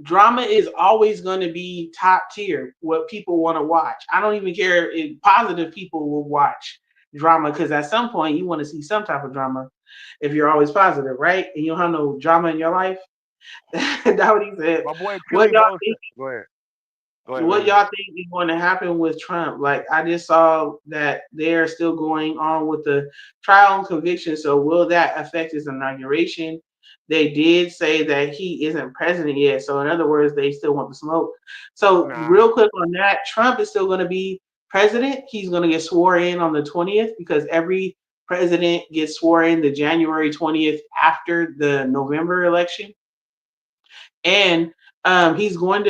S2: Drama is always going to be top tier, what people want to watch. I don't even care if positive people will watch drama, because at some point you want to see some type of drama if you're always positive, right? And you don't have no drama in your life. That's what he said.
S1: My boy
S2: What
S1: Chili
S2: y'all
S1: Bosa.
S2: think
S1: Go ahead. Go ahead,
S2: what
S1: baby.
S2: y'all think is going to happen with Trump? Like, I just saw that they're still going on with the trial and conviction. So will that affect his inauguration? They did say that he isn't president yet. So in other words, they still want the smoke. So
S1: Nah.
S2: real quick on that, Trump is still going to be president. He's going to get sworn in on the 20th, because every president gets sworn in the January 20th after the November election. And they're going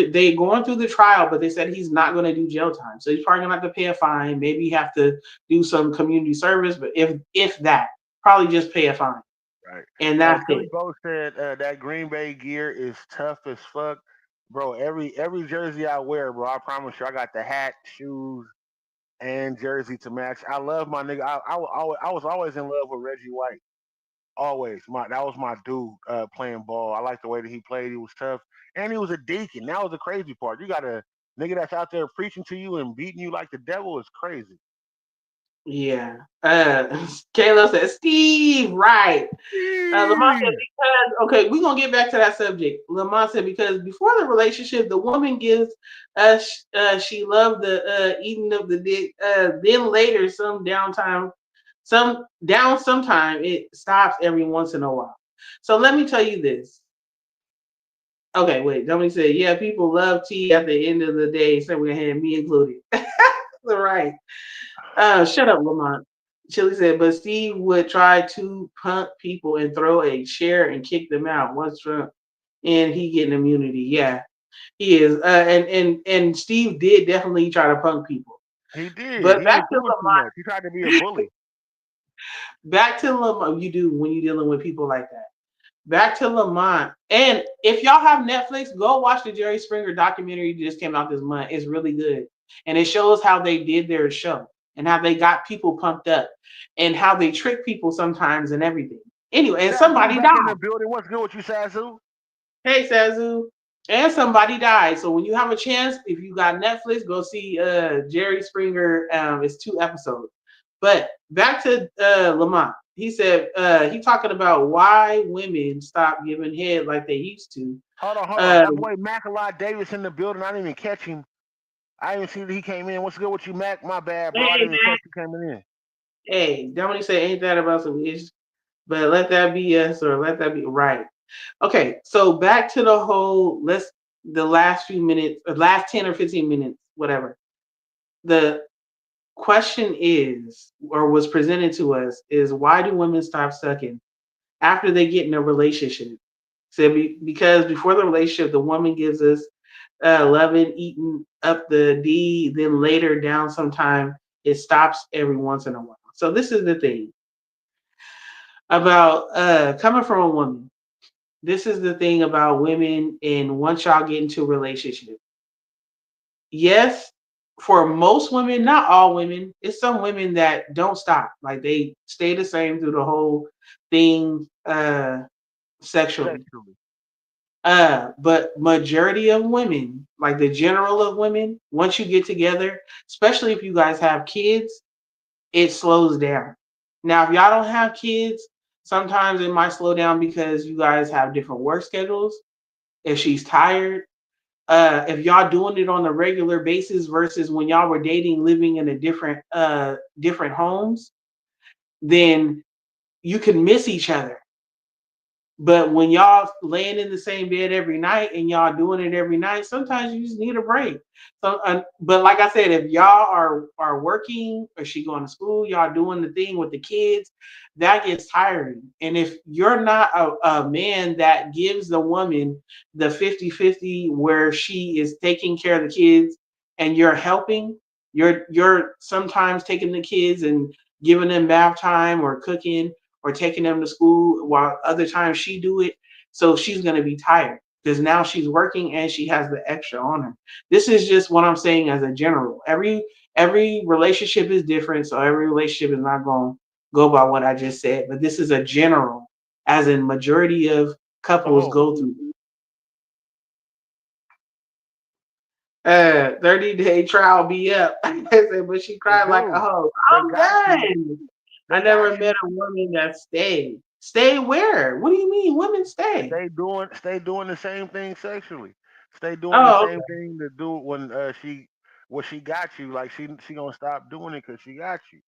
S2: through the trial, but they said he's not going to do jail time. So he's probably going to have to pay a fine. Maybe have to do some community service, but if that, probably just pay a fine.
S1: Right.
S2: And that's
S1: Chili
S2: it.
S1: Bo said that Green Bay gear is tough as fuck. Bro, every jersey I wear, bro, I promise you, I got the hat, shoes, and jersey to match. I love my nigga. I was always in love with Reggie White. Always. That was my dude playing ball. I liked the way that he played. He was tough. And he was a deacon. That was the crazy part. You got a nigga that's out there preaching to you and beating you like the devil is crazy.
S2: Yeah. Kayla said, Steve, right. Lamont said, okay, we're going to get back to that subject. Lamont said, because before the relationship, the woman gives us, she loved the eating of the dick. Then later, sometime, it stops every once in a while. So let me tell you this. Okay, wait. Somebody said, yeah, people love tea at the end of the day. So we had me included. All right. Shut up, Lamont. Chili said, but Steve would try to punk people and throw a chair and kick them out once Trump and he getting immunity. Yeah, he is. And Steve did definitely try to punk people.
S1: He did.
S2: But
S1: He
S2: back
S1: was
S2: to
S1: doing too much. He tried to be a bully.
S2: Lamont, you do when you're dealing with people like that. Back to Lamont. And if y'all have Netflix, go watch the Jerry Springer documentary that just came out this month. It's really good. And it shows how they did their show and how they got people pumped up and how they trick people sometimes and everything. Anyway, and
S1: Sazu
S2: somebody
S1: back in the
S2: died.
S1: building. What's good with you, Sazu?
S2: Hey, Sazu. And somebody died. So when you have a chance, if you got Netflix, go see Jerry Springer. It's 2 episodes. But back to Lamont. he said he talking about why women stop giving head like they used to.
S1: Hold on, hold on.
S2: Uh,
S1: My boy Mackalock Davis in the building. I didn't even catch him. I didn't see that he came in. What's good with you, Mac? My bad, bro. I
S2: hey
S1: didn't even
S2: man,
S1: catch you coming in.
S2: hey, don't say ain't that about some ish, but let that be us or let that be right. Okay, so back to the whole the last few minutes, last 10 or 15 minutes, whatever. The question is, or was presented to us, is why do women stop sucking after they get in a relationship? So because before the relationship, the woman gives us loving, eating up the D, then later down sometime it stops every once in a while. So this is the thing about coming from a woman. This is the thing about women, and once y'all get into a relationship, yes, for most women, not all women, it's some women that don't stop. Like they stay the same through the whole thing sexually.
S1: Sexually.
S2: But majority of women, like the general of women, once you get together, especially if you guys have kids, it slows down. Now, if y'all don't have kids, sometimes it might slow down because you guys have different work schedules. If she's tired, if y'all doing it on a regular basis versus when y'all were dating, living in a different homes, then you can miss each other. But when y'all laying in the same bed every night and y'all doing it every night, sometimes you just need a break. So, but like I said, if y'all are working or she going to school, y'all doing the thing with the kids, that gets tiring. And if you're not a man that gives the woman the 50-50 where she is taking care of the kids and you're helping, you're sometimes taking the kids and giving them bath time or cooking or taking them to school while other times she do it. So she's going to be tired because now she's working and she has the extra on her. This is just what I'm saying as a general. Every relationship is different, so every relationship is not going to go by what I just said. But this is a general, as in majority of couples
S1: Oh,
S2: go through. 30-day trial be up. I said, but she
S1: they
S2: cried like a
S1: do.
S2: hoe.
S1: They
S2: I'm
S1: got you.
S2: done. I
S1: They
S2: never
S1: got
S2: met
S1: you.
S2: a woman that stayed. Stay where? What do you mean women stay?
S1: Stay doing the same thing sexually. Stay doing the
S2: Oh,
S1: same thing to do when she got you. Like she gonna stop doing it because she got you.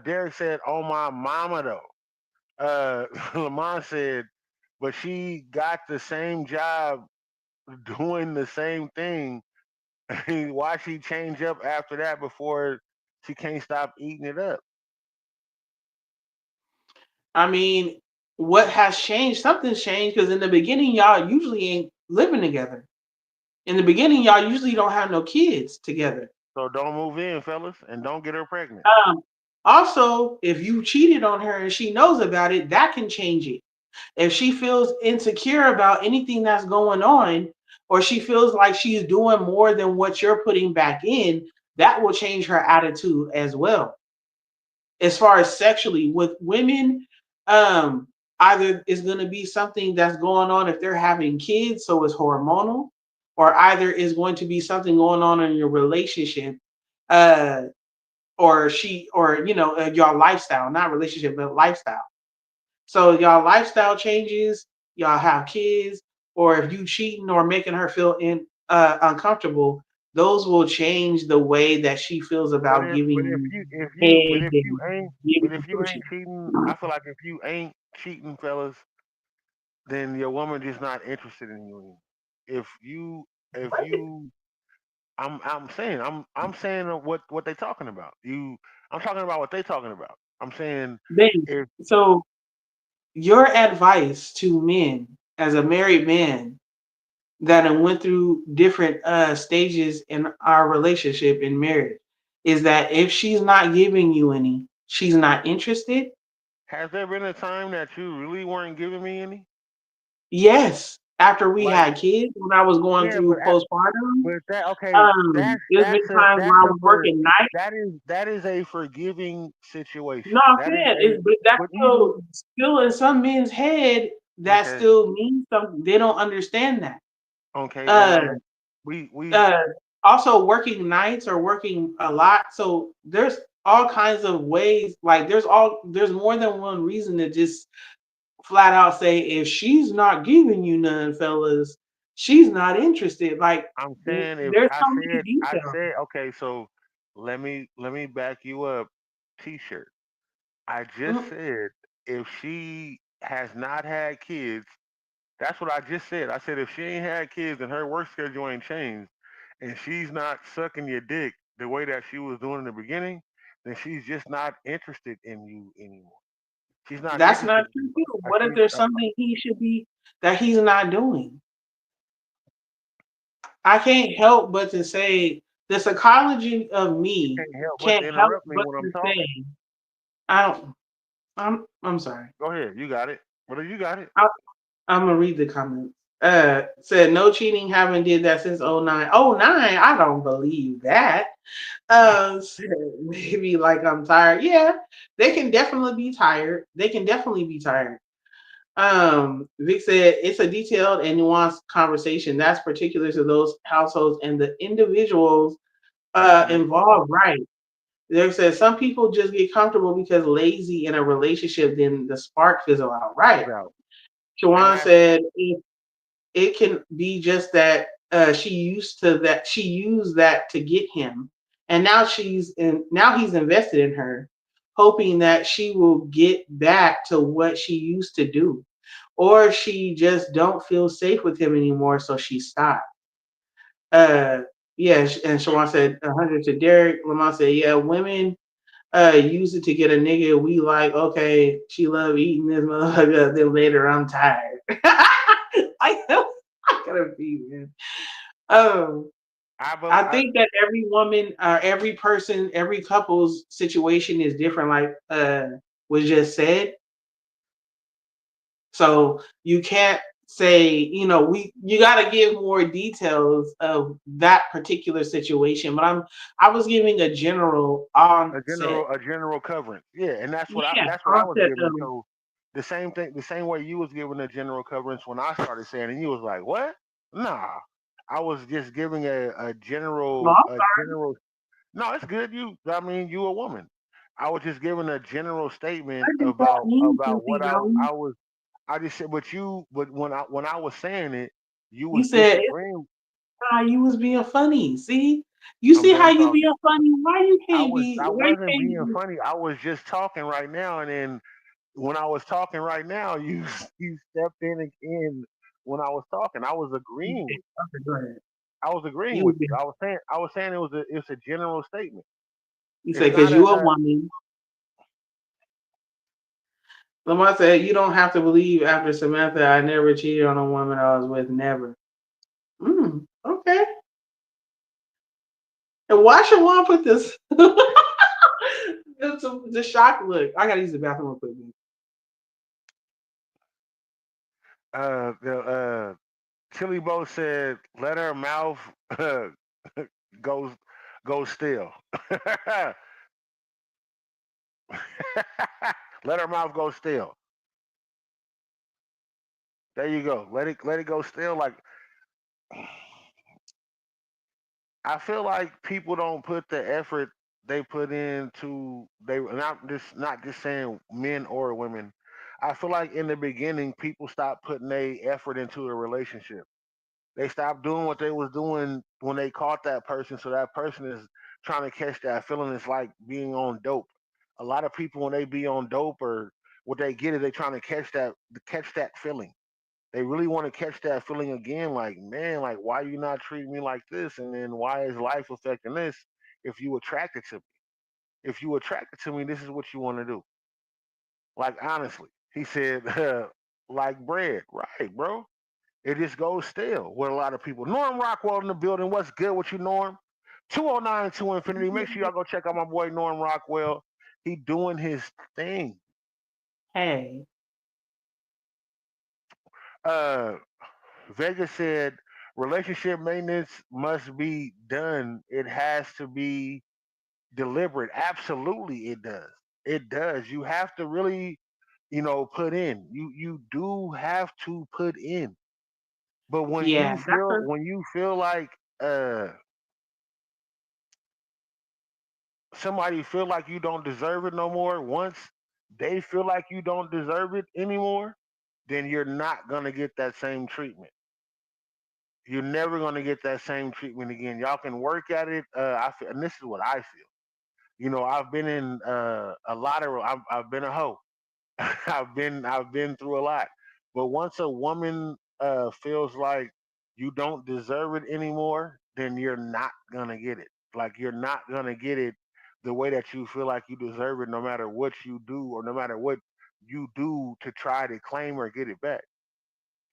S1: Derek said, "Oh my mama though." Lamont said, "But she got the same job doing the same thing. Why she change up after that before she can't stop eating it up?"
S2: I mean, what has changed? Something's changed because in the beginning, y'all usually ain't living together. In the beginning, y'all usually don't have no kids together.
S1: So don't move in, fellas, and don't get her pregnant.
S2: Um, Also, if you cheated on her and she knows about it, that can change it. If she feels insecure about anything that's going on, or she feels like she's doing more than what you're putting back in, that will change her attitude as well. As far as sexually with women, um, either it's going to be something that's going on if they're having kids, so it's hormonal, or either is going to be something going on in your relationship, uh, or your lifestyle, not relationship, but lifestyle. So y'all lifestyle changes, y'all have kids, or if you cheating or making her feel uncomfortable, those will change the way that she feels
S1: But
S2: about
S1: if
S2: giving
S1: but if
S2: you
S1: you if you but
S2: head
S1: if you
S2: and
S1: ain't
S2: giving
S1: but
S2: you
S1: if you
S2: coochie.
S1: ain't cheating, I feel like if you ain't cheating, fellas, then your woman just not interested in you anymore. If you if you I'm saying what they talking about. I'm talking about what they talking about. I'm saying
S2: Then,
S1: if
S2: so your advice to men as a married man that have went through different stages in our relationship in marriage is that if she's not giving you any, she's not interested.
S1: has there been a time that you really weren't giving me any?
S2: Yes, after we
S1: Like
S2: had kids, when I was going
S1: yeah, but
S2: through postpartum,
S1: but that okay, that's
S2: there's been
S1: that's a
S2: times where
S1: that's
S2: I
S1: a
S2: was
S1: for
S2: working night.
S1: that is a forgiving
S2: No,
S1: situation.
S2: I'm
S1: That is
S2: saying
S1: a
S2: but that's
S1: but even
S2: still in some men's head that
S1: okay,
S2: still means something. They don't understand that.
S1: okay,
S2: Uh,
S1: we
S2: uh, Also working nights or working a lot. So there's all kinds of ways. Like there's more than one reason to just flat out say if she's not giving you none, fellas, she's not interested. Like
S1: I'm saying if
S2: there's so many
S1: I
S2: details.
S1: said okay, so let me back you up, T-shirt. I just
S2: Mm,
S1: said if she has not had kids, that's what I just said. I said if she ain't had kids and her work schedule ain't changed, and she's not sucking your dick the way that she was doing in the beginning, then she's just not interested in you anymore. She's not
S2: that's not
S1: interested
S2: true
S1: in
S2: too.
S1: a,
S2: What if there's something he should be that he's not doing? I can't help but to say the psychology of
S1: you
S2: me
S1: can't help but
S2: can't
S1: to
S2: help
S1: interrupt me
S2: but
S1: when I'm
S2: to
S1: talking.
S2: say I don't. I'm sorry.
S1: Go ahead, you got it. Well, you got it.
S2: I'm gonna read the comments. Said no cheating, haven't did that since '09. '09, I don't believe that. Said, maybe like I'm tired. Yeah, they can definitely be tired. They can definitely be tired. Vic said it's a detailed and nuanced conversation that's particular to those households and the individuals involved. Right. They said some people just get comfortable because lazy in a relationship, then the spark fizzle out. Right.
S1: Out. And
S2: Shawan
S1: that's
S2: said it can be just that she used that to get him, and now he's invested in her, hoping that she will get back to what she used to do, or she just don't feel safe with him anymore, so she stopped. uh yeah, and Shawan said 100 to Derek. Lamont said, yeah, women use it to get a nigga we like. Okay, she love eating this motherfucker. Then later, I'm tired. I gotta be, man. Um,
S1: I,
S2: I
S1: I
S2: think that every woman, every person, every couple's situation is different. Like was just said, so you can't say, you got to give more details of that particular situation. But I was giving a general onset.
S1: a general covering. Yeah, and
S2: Yeah,
S1: that's what I was
S2: onset
S1: giving.
S2: of.
S1: So the same thing, the same way you was giving a general coverage when I started saying, and you was like, "What? Nah." I was just giving
S2: No, I'm
S1: a
S2: sorry.
S1: general. No, it's good. I mean, you a woman. I was just giving a general statement
S2: I just don't mean to
S1: what
S2: be young.
S1: I was. I just said, but when I was saying it, you
S2: You
S1: was
S2: said it's
S1: disagreeing.
S2: how you was being funny. See, you
S1: I'm
S2: see how
S1: done
S2: you
S1: talking.
S2: being funny. Why you can't be?
S1: I
S2: Why you
S1: wasn't
S2: can't
S1: being
S2: be?
S1: funny. I was just talking right now, and then when I was talking right now, you you stepped in when I was talking. I was agreeing with
S2: Okay, go ahead.
S1: I was agreeing
S2: You
S1: with you. I was saying it's a general statement.
S2: you
S1: It's
S2: said because
S1: not
S2: you a woman. Lamar said you don't have to believe after Samantha. I never cheated on a woman I was with. Never. Okay. And why should one put this? The shock look. I gotta use the bathroom real quick.
S1: the Chili Bo said let her mouth go go still. Let her mouth go still. There you go. Let it go still. Like I feel like people don't put the effort they put into they not just saying men or women. I feel like in the beginning people stopped putting their effort into a relationship. They stopped doing what they was doing when they caught that person. So that person is trying to catch that feeling. It's like being on dope. A lot of people when they be on dope or what they get is they trying to catch that feeling. They really want to catch that feeling again, like, man, like why you not treating me like this? And then why is life affecting this if you attracted to me? If you attracted to me, this is what you want to do. Like honestly. He said, like bread. Right, bro. It just goes stale with a lot of people. Norm Rockwell in the building. What's good with you, Norm? 209 to Infinity. Make sure y'all go check out my boy Norm Rockwell. He doing his thing.
S2: Hey.
S1: Uh Vegas said relationship maintenance must be done. It has to be deliberate. Absolutely it does. It does. You have to really, put in. You do have to put in. But
S2: Yeah, that's a
S1: when you feel like somebody feel like you don't deserve it no more, once they feel like you don't deserve it anymore, then you're not gonna get that same treatment. You're never gonna get that same treatment again. Y'all can work at it. I feel, and this is what I feel. You know, I've been in a lot of. I've been a hoe. I've been through a lot. But once a woman feels like you don't deserve it anymore, then you're not gonna get it. Like you're not gonna get it the way that you feel like you deserve it, no matter what you do or no matter what you do to try to claim or get it back.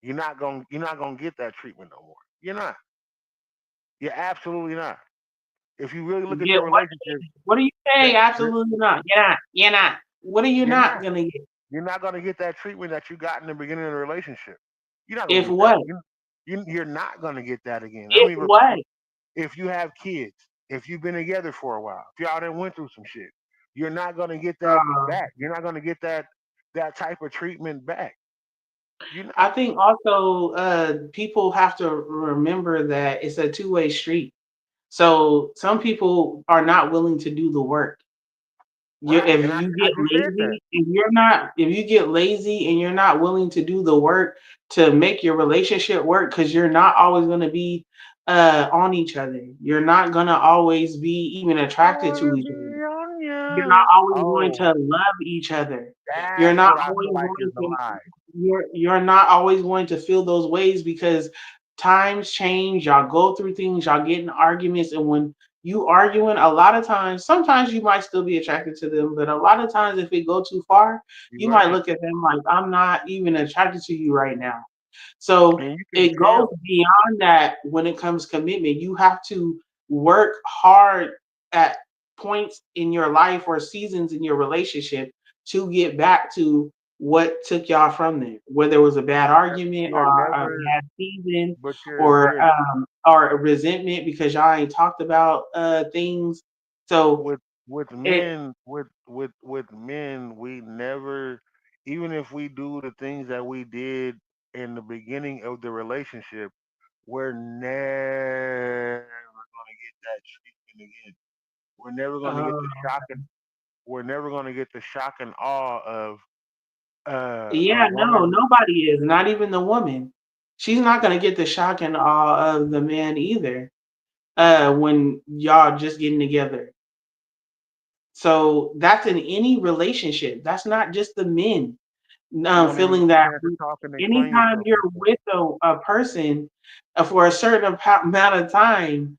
S1: You're not gonna get that treatment no more. You're not. You're absolutely not. If you really look at
S2: Get
S1: your
S2: what?
S1: relationship,
S2: What do you
S1: that,
S2: say?
S1: that
S2: Absolutely not. You're not. You're not. What are you
S1: you're
S2: not
S1: not.
S2: gonna get?
S1: You're not gonna get that treatment that you got in the beginning of the relationship. You're not gonna
S2: If
S1: get that.
S2: what?
S1: You're not gonna get that again. I
S2: If
S1: mean,
S2: what?
S1: if you have kids, if you've been together for a while, if y'all done went through some shit, you're not gonna get that
S2: Uh,
S1: back. You're not gonna get that type of treatment back. You're
S2: I
S1: not.
S2: think also people have to remember that it's a two-way street. So some people are not willing to do the work.
S1: Right.
S2: If
S1: And
S2: you
S1: I
S2: get
S1: just said that.
S2: lazy and you're not, if you get lazy and you're not willing to do the work to make your relationship work, because you're not always going to be on each other. You're not going to always be even
S1: I
S2: attracted to
S1: wanna
S2: each
S1: be
S2: other.
S1: on
S2: You're not
S1: you.
S2: always going
S1: Oh,
S2: to love each other. You're
S1: that's
S2: not
S1: what I
S2: always
S1: feel like is
S2: going
S1: the
S2: to
S1: lie.
S2: you're not always going to feel those ways because times change, y'all go through things, y'all get in arguments, and when you arguing, a lot of times, sometimes you might still be attracted to them, but a lot of times if it go too far,
S1: You're
S2: you might
S1: right.
S2: look at them like, I'm not even attracted to you right now. So
S1: And you can
S2: it goes
S1: tell.
S2: beyond that when it comes commitment. You have to work hard at points in your life or seasons in your relationship to get back to what took y'all from there. Whether it was a bad argument or
S1: You're
S2: a
S1: never,
S2: bad season
S1: but
S2: or a resentment because y'all ain't talked about things. So
S1: with
S2: it
S1: men with men we never, even if we do the things that we did in the beginning of the relationship, we're never gonna get that treatment again. We're never gonna get the
S2: uh
S1: shock and we're never gonna get the shock and awe of a
S2: yeah, no,
S1: woman.
S2: nobody is, not even the woman. She's not gonna get the shock and awe of the man either when y'all just getting together. So that's in any relationship. That's not just the men
S1: You don't even
S2: feeling
S1: get a
S2: that.
S1: chance to talk and explain
S2: Anytime
S1: yourself
S2: you're
S1: like that.
S2: with a person for a certain amount of time,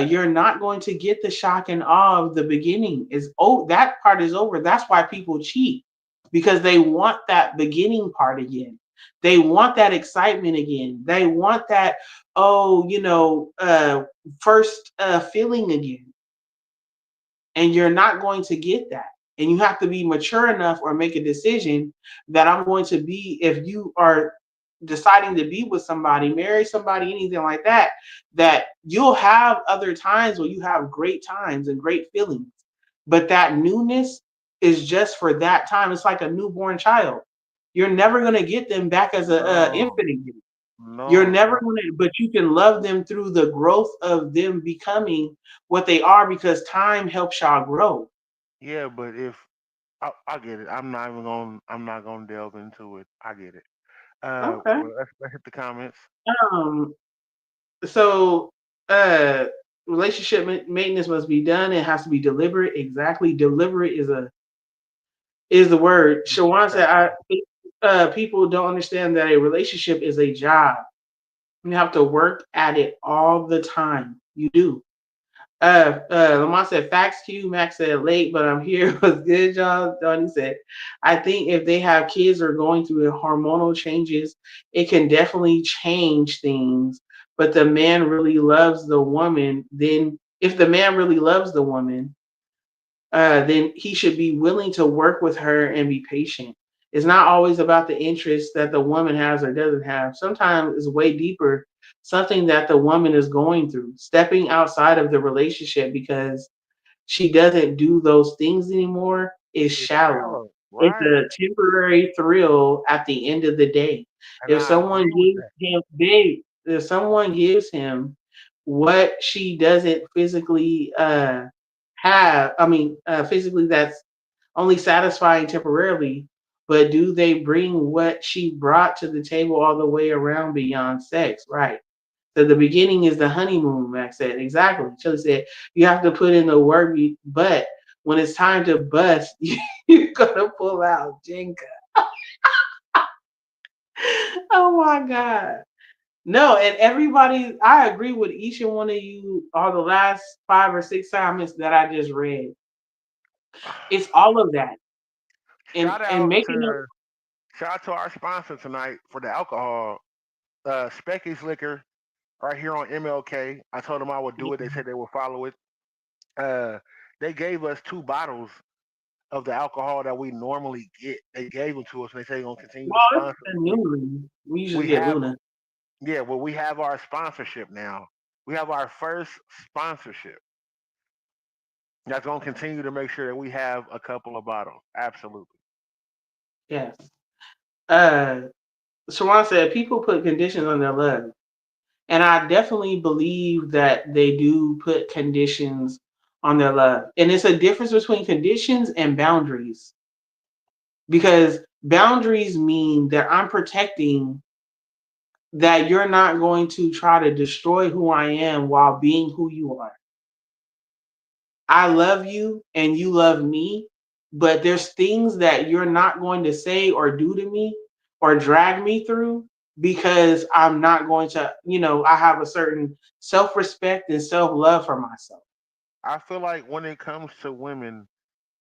S2: you're not going to get the shock and awe of the beginning. Is oh that part is over. That's why people cheat because they want that beginning part again. They want that excitement again. They want that first feeling again, and you're not going to get that. And you have to be mature enough or make a decision that I'm going to be, if you are deciding to be with somebody, marry somebody, anything like that, that you'll have other times where you have great times and great feelings. But that newness is just for that time. It's like a newborn child. You're never going to get them back as a
S1: No,
S2: infant again. You're
S1: no,
S2: never
S1: no.
S2: going to, but you can love them through the growth of them becoming what they are because time helps y'all grow.
S1: Yeah, but if I get it. I'm not gonna delve into it. I get it.
S2: Okay.
S1: Well, let's hit the comments.
S2: Um. So, uh, relationship maintenance must be done. It has to be deliberate. Exactly. Deliberate is the word. Shawan said, "I think people don't understand that a relationship is a job. You have to work at it all the time. You do." Lamont said, "Facts Q." Max said, "Late, but I'm here." Was good, John. Donnie said, "I think if they have kids or going through hormonal changes, it can definitely change things. But the man really loves the woman. Then, if the man really loves the woman, then he should be willing to work with her and be patient. It's not always about the interest that the woman has or doesn't have. Sometimes it's way deeper, something that the woman is going through, stepping outside of the relationship because she doesn't do those things anymore is
S1: It's
S2: shallow.
S1: shallow,
S2: It's
S1: right?
S2: a temporary thrill at the end of the day.
S1: And
S2: If
S1: I
S2: someone
S1: agree with
S2: gives
S1: that.
S2: him if someone gives him what she doesn't physically physically that's only satisfying temporarily, but do they bring what she brought to the table all the way around beyond sex? Right. So the beginning is the honeymoon, Max said. Exactly. Chili said, you have to put in the work, but when it's time to bust, you're going to pull out Jenga. Oh my God. No, and everybody, I agree with each and one of you all the last 5 or 6 comments that I just read. It's all of that.
S1: Shout
S2: And
S1: out
S2: making it,
S1: to shout out to our sponsor tonight for the alcohol, Specky's Liquor, right here on MLK. I told them I would do it. They said they would follow it. Uh, they gave us 2 bottles of the alcohol that we normally get. They gave them to us, and they say they're gonna continue to
S2: well, it's
S1: sponsor.
S2: the new. We usually
S1: We
S2: get
S1: have,
S2: Luna.
S1: yeah, well, we have our sponsorship now. We have our first sponsorship that's gonna continue to make sure that we have a couple of bottles. Absolutely.
S2: Yes. Uh, Shawan said people put conditions on their love. And I definitely believe that they do put conditions on their love. And it's a difference between conditions and boundaries because boundaries mean that I'm protecting that you're not going to try to destroy who I am while being who you are. I love you and you love me, but there's things that you're not going to say or do to me or drag me through because I'm not going to, I have a certain self respect and self love for myself.
S1: I feel like when it comes to women,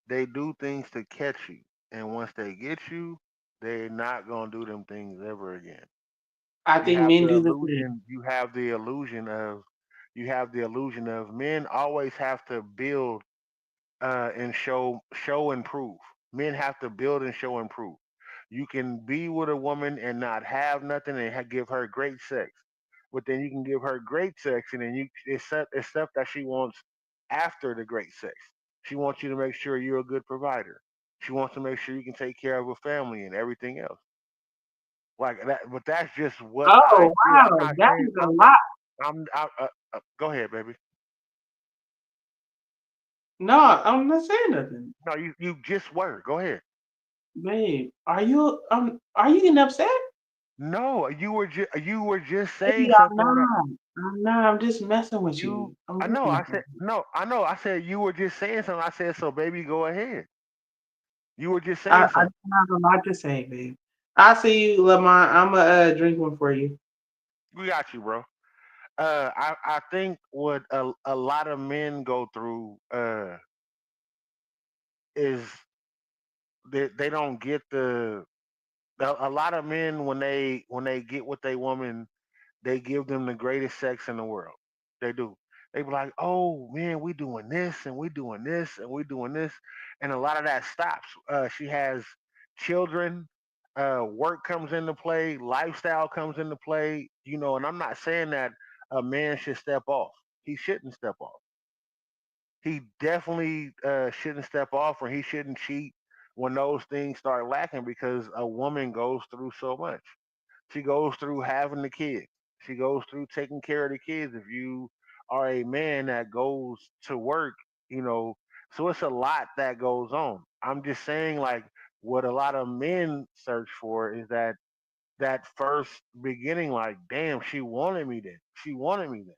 S1: they do things to catch you, and once they get you, they're not gonna do them things ever again.
S2: I
S1: You
S2: think
S1: have
S2: men
S1: the
S2: do the same.
S1: illusion. You have the illusion of men always have to build and show and prove. Men have to build and show and prove. You can be with a woman and not have nothing and give her great sex, but then you can give her great sex and then it's stuff that she wants after the great sex. She wants you to make sure you're a good provider. She wants to make sure you can take care of a family and everything else like that. But that's just what I
S2: Oh,
S1: do. I'm
S2: wow.
S1: not
S2: That
S1: saying
S2: is a lot.
S1: go ahead, baby.
S2: No, I'm not saying nothing.
S1: No, you just were. Go ahead.
S2: Babe, are you getting upset?
S1: No, you were just
S2: Baby,
S1: saying
S2: I'm
S1: something when
S2: not. I'm not. I'm just messing with
S1: you.
S2: you. I'm
S1: I
S2: just
S1: know. I
S2: messing
S1: said
S2: with you.
S1: no. I know. I said you were just saying something. I said so, baby. Go ahead. You were just saying
S2: I
S1: something.
S2: don't have a lot to say, babe. I see you, Lamont. I'm a drink one for you.
S1: We got you, bro. I think what a lot of men go through is they don't get a lot of men when they get with a woman they give them the greatest sex in the world. They do. They be like, oh man, we doing this and we doing this and we doing this, and a lot of that stops. She has children. Work comes into play. Lifestyle comes into play. You know, and I'm not saying that a man should step off. He shouldn't step off. He definitely shouldn't step off, or he shouldn't cheat when those things start lacking because a woman goes through so much. She goes through having the kids. She goes through taking care of the kids. If you are a man that goes to work, you know, so it's a lot that goes on. I'm just saying, like, what a lot of men search for is that first beginning, like, damn, she wanted me then. She wanted me then.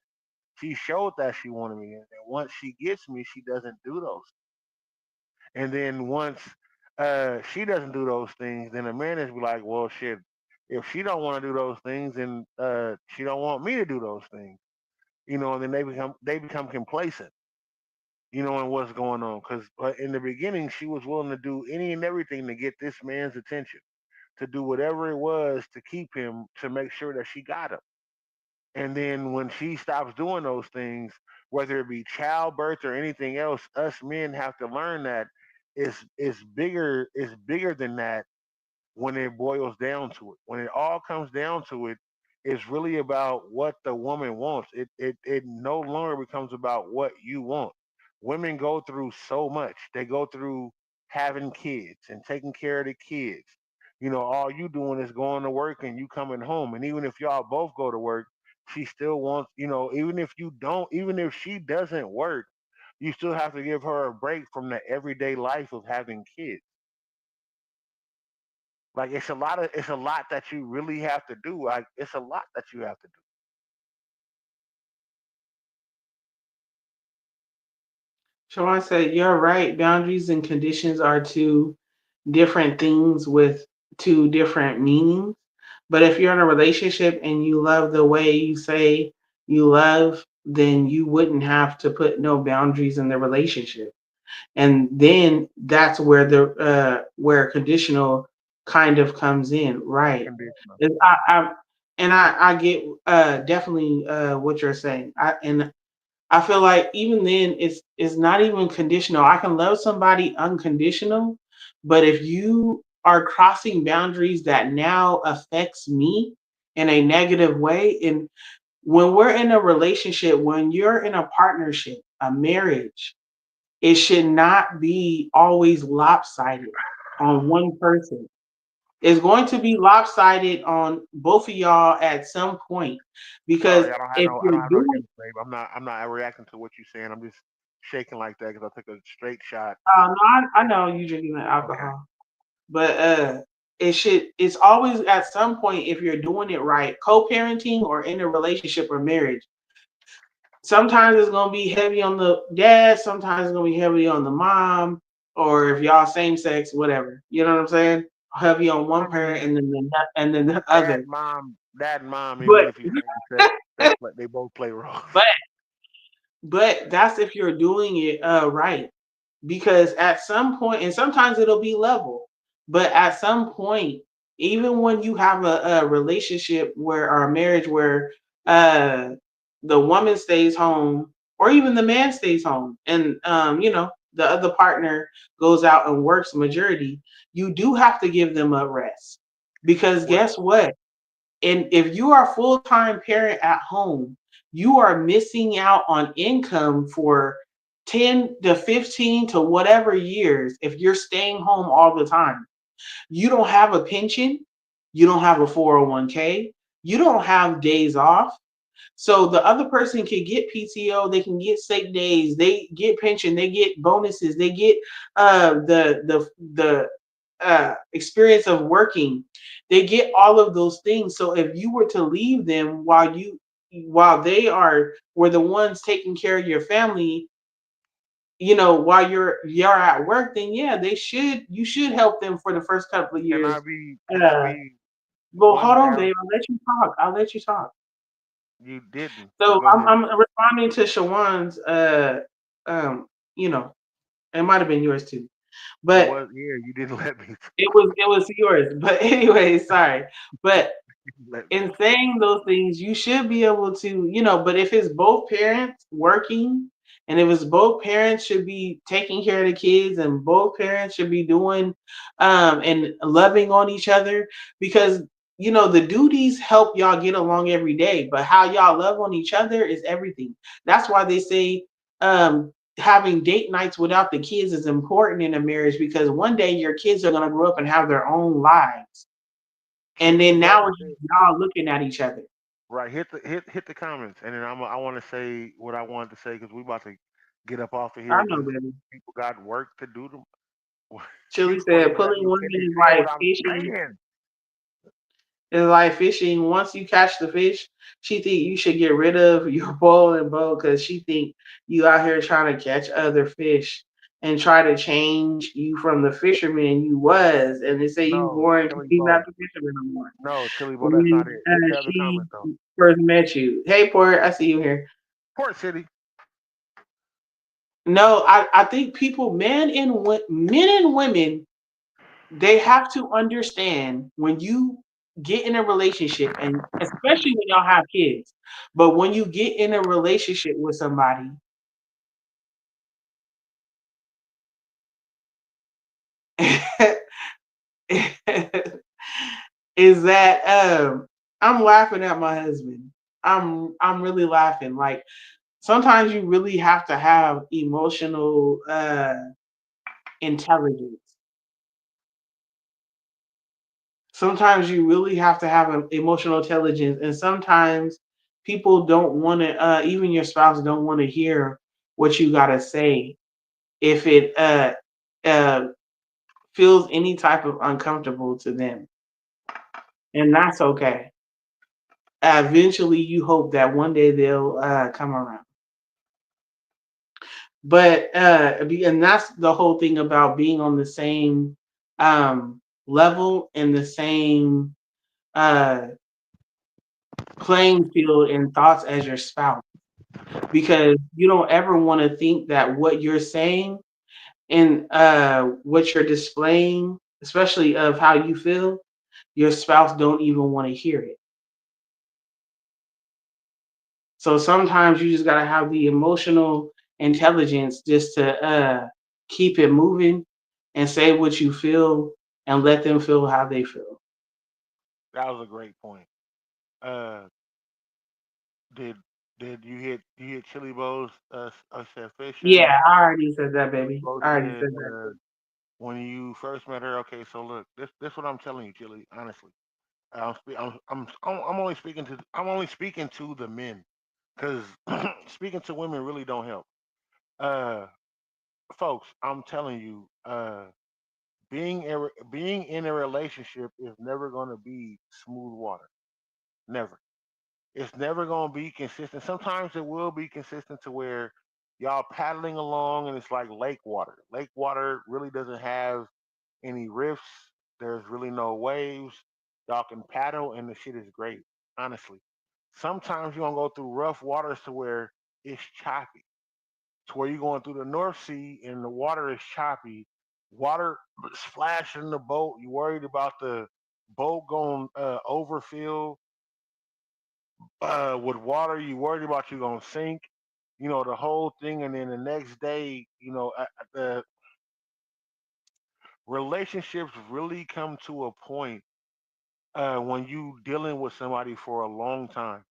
S1: She showed that she wanted me, and then once she gets me, she doesn't do those. And then once she doesn't do those things, then the man is like, well, shit. If she don't want to do those things, then she don't want me to do those things. You know, and then they become complacent. You know, and what's going on? Because in the beginning, she was willing to do any and everything to get this man's attention, to do whatever it was to keep him, to make sure that she got him. And then when she stops doing those things, whether it be childbirth or anything else, us men have to learn that it's bigger than that when it boils down to it. When it all comes down to it, it's really about what the woman wants. It no longer becomes about what you want. Women go through so much. They go through having kids and taking care of the kids. You know, all you doing is going to work and you coming home. And even if y'all both go to work, she still wants, even if you don't, even if she doesn't work, you still have to give her a break from the everyday life of having kids. Like it's a lot that you really have to do. Like it's a lot that you have to do.
S2: Siobhan said, "You're right. Boundaries and conditions are two different things with two different meanings. But if you're in a relationship and you love the way you say you love, then you wouldn't have to put no boundaries in the relationship. And then that's where the where conditional kind of comes in, right?
S1: Conditional.
S2: It's- I get definitely what you're saying. I feel like even then it's not even conditional. I can love somebody unconditional, but if you are crossing boundaries that now affects me in a negative way, and when we're in a relationship, when you're in a partnership, a marriage, it should not be always lopsided on one person. It's going to be lopsided on both of y'all at some point because
S1: Sorry,
S2: if
S1: I
S2: you're
S1: don't have no
S2: doing
S1: energy, babe. I'm not reacting to what you're saying. I'm just shaking like that because I took a straight shot.
S2: no, I know you drinking the
S1: Okay.
S2: alcohol, but it's always at some point if you're doing it right, co-parenting or in a relationship or marriage. Sometimes it's gonna be heavy on the dad, sometimes it's gonna be heavy on the mom, or if y'all same sex, whatever. You know what I'm saying? Heavy on
S1: I
S2: one parent
S1: mean,
S2: and then the other.
S1: dad, and mom. Even
S2: But
S1: if you same sex, they both play roles.
S2: but but that's if you're doing it right. Because at some point, and sometimes it'll be level, but at some point, even when you have a relationship where or a marriage where uh the woman stays home or even the man stays home and the other partner goes out and works majority, you do have to give them a rest. Because
S1: What?
S2: guess what? And if you are a full-time parent at home, you are missing out on income for 10 to 15 to whatever years if you're staying home all the time. You don't have a pension, you don't have a 401k, you don't have days off. So the other person can get PTO, they can get sick days, they get pension, they get bonuses, they get the experience of working. They get all of those things. So if you were to leave them while they were the ones taking care of your family, while you're at work, then yeah, you should help them for the first couple of years.
S1: Can I
S2: Uh,
S1: be
S2: well, hold on,
S1: 1,000?
S2: babe. I'll let you talk. I'll let you talk.
S1: You didn't, but
S2: So
S1: go ahead.
S2: I'm responding to Shawan's um you know, it might have been yours too.
S1: It
S2: But
S1: was, yeah. You didn't let me.
S2: it was yours. But anyway, sorry. But
S1: Let me.
S2: in saying those things, you should be able to, but if it's both parents working and if it's both parents should be taking care of the kids and both parents should be doing and loving on each other because the duties help y'all get along every day, but how y'all love on each other is everything. That's why they say having date nights without the kids is important in a marriage because one day your kids are going to grow up and have their own lives, and
S1: Chili
S2: then now
S1: butter.
S2: it's just y'all looking at each other.
S1: Right. Hit the comments, and then I want to say what I wanted to say because we about to get up off of
S2: I
S1: here
S2: know,
S1: because
S2: baby.
S1: people got work to do.
S2: Chili
S1: She's supposed to
S2: said
S1: be letting
S2: pulling
S1: me
S2: women
S1: finish
S2: is
S1: saying
S2: like
S1: what I'm
S2: fishing.
S1: saying.
S2: Is like fishing. Once you catch the fish, she think you should get rid of your bowl and bow because she think you out here trying to catch other fish and try to change you from the fisherman you was, and they say you
S1: No,
S2: born
S1: Chili
S2: he's not
S1: Bow.
S2: the fisherman no more.
S1: No, Chili Bow. That's not
S2: When
S1: it. Hit the other
S2: she
S1: comment though.
S2: first met you, hey Port, I see you here.
S1: Port City.
S2: No, I think people, men and women, they have to understand when you get in a relationship, and especially when y'all have kids, but when you get in a relationship with somebody, is that I'm laughing at my husband. I'm really laughing. Like sometimes you really have to have emotional intelligence. Sometimes you really have to have an emotional intelligence, and sometimes people don't want to even your spouse don't want to hear what you gotta say if it uh feels any type of uncomfortable to them, and that's okay. Eventually, you hope that one day they'll come around. But and that's the whole thing about being on the same level and the same uh, playing field in thoughts as your spouse, because you don't ever want to think that what you're saying and what you're displaying, especially of how you feel, your spouse don't even want to hear it. So sometimes you just gotta have the emotional intelligence just to keep it moving and say what you feel and let them feel how they feel.
S1: That was a great point. Uh, did did you hit Chili Bow's said
S2: Yeah,
S1: Fisher?
S2: I already said that,
S1: Chili
S2: baby.
S1: Bow
S2: I already
S1: said
S2: said that.
S1: when you first met her. Okay, so look, this what I'm telling you, Chili. Honestly, I'm only speaking to the men because speaking to women really don't help. Uh, Folks, I'm telling you, being in a relationship is never going to be smooth water. Never. It's never going to be consistent. Sometimes it will be consistent to where y'all paddling along and it's like lake water. Lake water really doesn't have any rifts. There's really no waves. Y'all can paddle and the shit is great. Honestly, sometimes you're gonna go through rough waters to where it's choppy, to where you're going through the North Sea and the water is choppy. Water splashing the boat. You worried about the boat going overfill with water. You worried about you gonna sink. You know the whole thing, and then the next day, the relationships really come to a point when you dealing with somebody for a long time.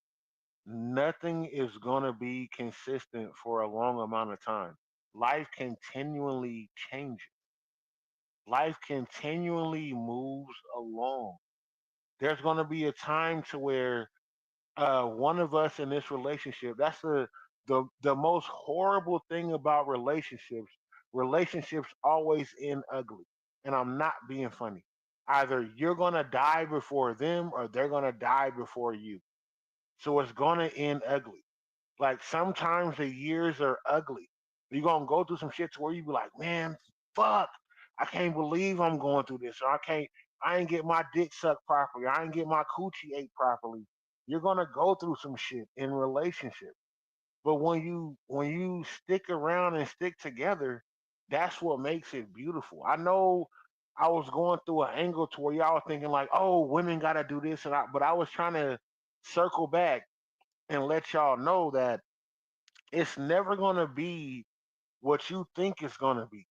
S1: Nothing is gonna be consistent for a long amount of time. Life continually changes. Life continually moves along. There's going to be a time to where one of us in this relationship, that's the most horrible thing about relationships. Relationships always end ugly, and I'm not being funny. Either you're going to die before them or they're going to die before you, so it's going to end ugly. Like sometimes the years are ugly. You're gonna go through some shit to where you be like, man, fuck, I can't believe I'm going through this. Or I ain't get my dick sucked properly. I ain't get my coochie ate properly. You're gonna go through some shit in relationship. But when you stick around and stick together, that's what makes it beautiful. I know I was going through an angle to where y'all thinking like, oh, women gotta do this but I was trying to circle back and let y'all know that it's never gonna be what you think it's gonna be.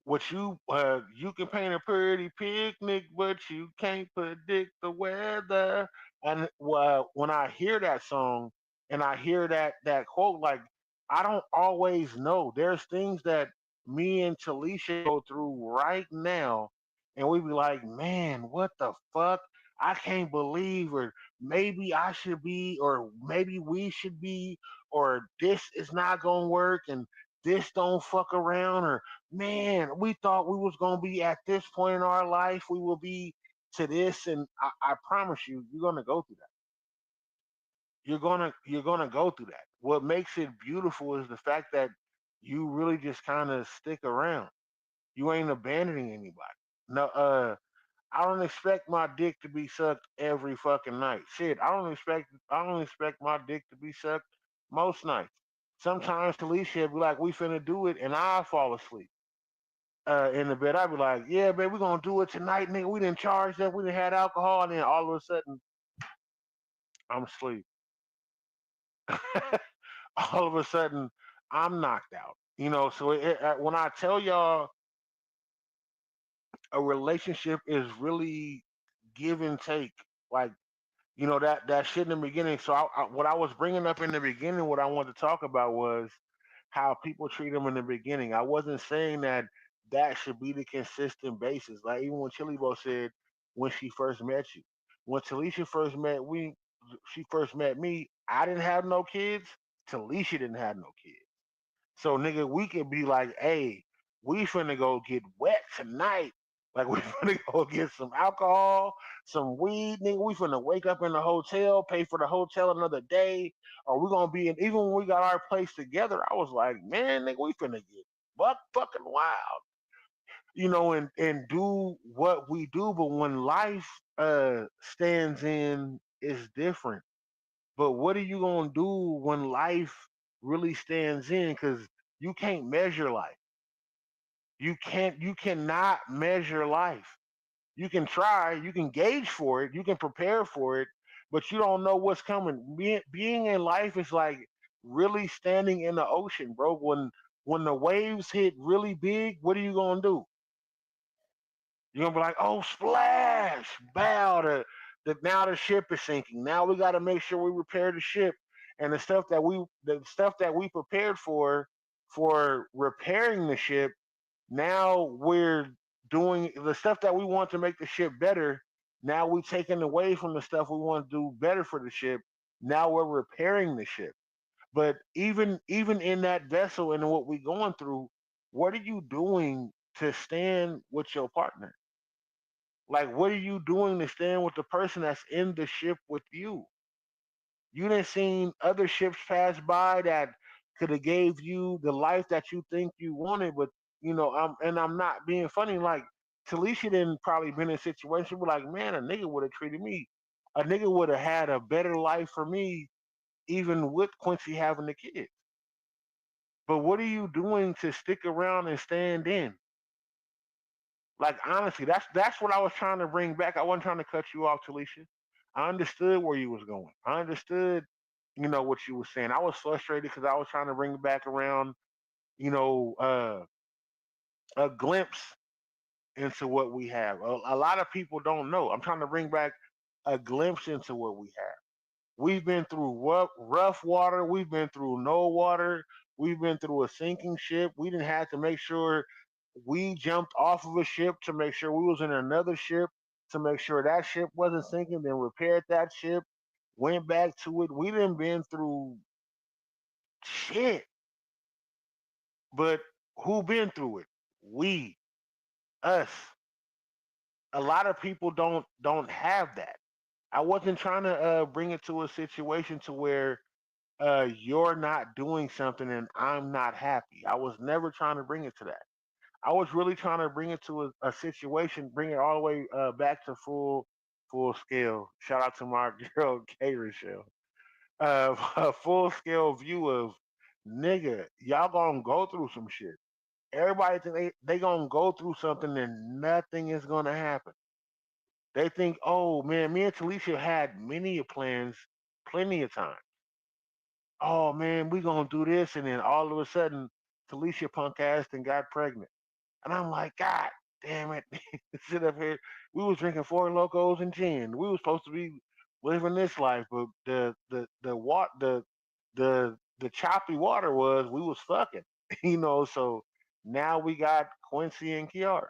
S1: What you can paint a pretty picnic, but you can't predict the weather. And when I hear that song and I hear that quote, like I don't always know. There's things that me and Talisha go through right now, and we be like, man, what the fuck? I can't believe, or maybe I should be, or maybe we should be, or this is not gonna work, and this don't fuck around, or man, we thought we was gonna be at this point in our life, we will be to this, and I promise you, you're gonna go through that. You're gonna go through that. What makes it beautiful is the fact that you really just kind of stick around. You ain't abandoning anybody. No, I don't expect my dick to be sucked every fucking night. Shit, I don't expect my dick to be sucked most nights. Sometimes Talisha be like, "We finna do it," and I fall asleep in the bed. I'd be like, "Yeah, babe, we gonna do it tonight, nigga. We didn't charge that. We didn't had alcohol." And then all of a sudden, I'm asleep. All of a sudden, I'm knocked out. So when I tell y'all a relationship is really give and take, like that shit in the beginning. So what I was bringing up in the beginning, what I wanted to talk about was how people treat them in the beginning. I wasn't saying that that should be the consistent basis. Like even when Chili Bo said when she first met you, when Talisha first met she first met me. I didn't have no kids. Talisha didn't have no kids. So nigga, we could be like, hey, we finna go get wet tonight. Like we finna go get some alcohol, some weed, nigga. We finna wake up in the hotel, pay for the hotel another day, or we gonna be in. Even when we got our place together, I was like, man, nigga, we finna get buck fucking wild, and do what we do. But when life stands in, it's different. But what are you gonna do when life really stands in? Because you can't measure life. You cannot measure life. You can try, you can gauge for it, you can prepare for it, but you don't know what's coming. Being in life is like really standing in the ocean, bro. When the waves hit really big, what are you gonna do? You're gonna be like, oh, splash, bow. Now the ship is sinking. Now we got to make sure we repair the ship, and the stuff that we prepared for repairing the ship. Now we're doing the stuff that we want to make the ship better. Now we taking away from the stuff we want to do better for the ship. Now we're repairing the ship. But even in that vessel and what we're going through, what are you doing to stand with your partner? Like, what are you doing to stand with the person that's in the ship with you? You didn't seen other ships pass by that could have gave you the life that you think you wanted, but I'm not being funny. Like, Talisha didn't probably been in a situation where like, man, a nigga would have treated me, a nigga would have had a better life for me, even with Quincy having the kids. But what are you doing to stick around and stand in? Like honestly, that's what I was trying to bring back. I wasn't trying to cut you off, Talisha. I understood where you was going. I understood, what you were saying. I was frustrated because I was trying to bring back around, you know, uh, a glimpse into what we have. A lot of people don't know. I'm trying to bring back a glimpse into what we have. We've been through rough water. We've been through no water. We've been through a sinking ship. We didn't have to make sure we jumped off of a ship to make sure we was in another ship to make sure that ship wasn't sinking. Then repaired that ship, went back to it. We didn't been through shit, but who been through it? We, us. A lot of people don't have that. I wasn't trying to bring it to a situation to where you're not doing something and I'm not happy. I was never trying to bring it to that. I was really trying to bring it to a situation, bring it all the way back to full scale. Shout out to my girl K Rochelle. A full scale view of nigga, y'all gonna go through some shit. Everybody think they gonna go through something and nothing is gonna happen. They think, oh man, me and Talisha had many plans, plenty of time. Oh man, we gonna do this, and then all of a sudden, Talisha punk ass and got pregnant, and I'm like, God damn it! Sit up here. We was drinking Four Locos and gin. We was supposed to be living this life, but the choppy water was we was fucking, So now we got Quincy and Kiara,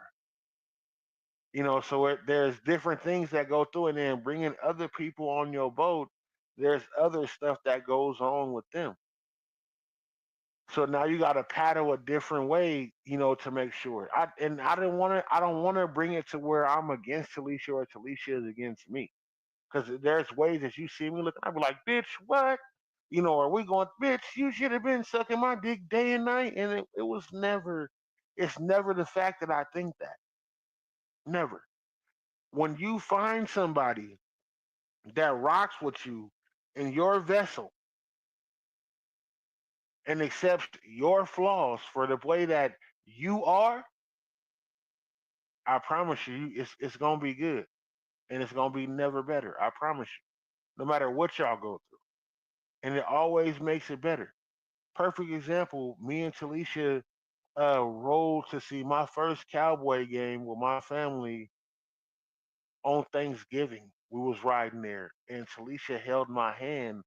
S1: So there's different things that go through, and then bringing other people on your boat. There's other stuff that goes on with them. So now you got to paddle a different way, to make sure. I didn't want to. I don't want to bring it to where I'm against Talisha or Talisha is against me. Because there's ways that you see me looking, I'd be like, bitch, what? Are we going, bitch? You should have been sucking my dick day and night, and it was never. It's never the fact that I think that. Never. When you find somebody that rocks with you in your vessel and accepts your flaws for the way that you are, I promise you, it's gonna be good, and it's gonna be never better. I promise you. No matter what y'all go through, and it always makes it better. Perfect example. Me and Talisha rode to see my first Cowboy game with my family on Thanksgiving. We was riding there, and Talisha held my hand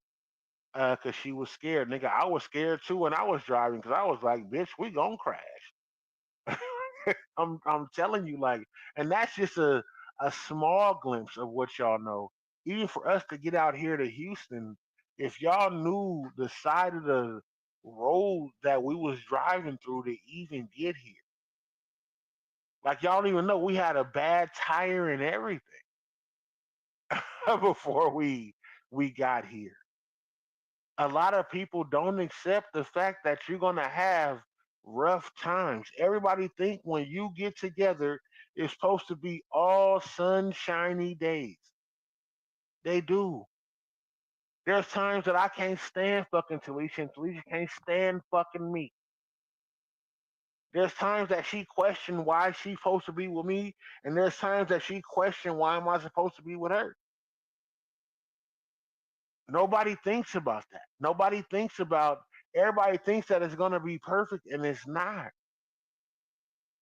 S1: because she was scared. Nigga, I was scared too when I was driving because I was like, bitch, we gonna crash. I'm telling you, like, and that's just a small glimpse of what y'all know. Even for us to get out here to Houston, if y'all knew the side of road that we was driving through to even get here. Like y'all don't even know we had a bad tire and everything before we got here. A lot of people don't accept the fact that you're gonna have rough times. Everybody think when you get together, it's supposed to be all sunshiny days. They do. There's times that I can't stand fucking Talisha, and Talisha can't stand fucking me. There's times that she questioned why she's supposed to be with me, and there's times that she questioned why am I supposed to be with her. Nobody thinks about that. Nobody thinks about. Everybody thinks that it's gonna be perfect, and it's not.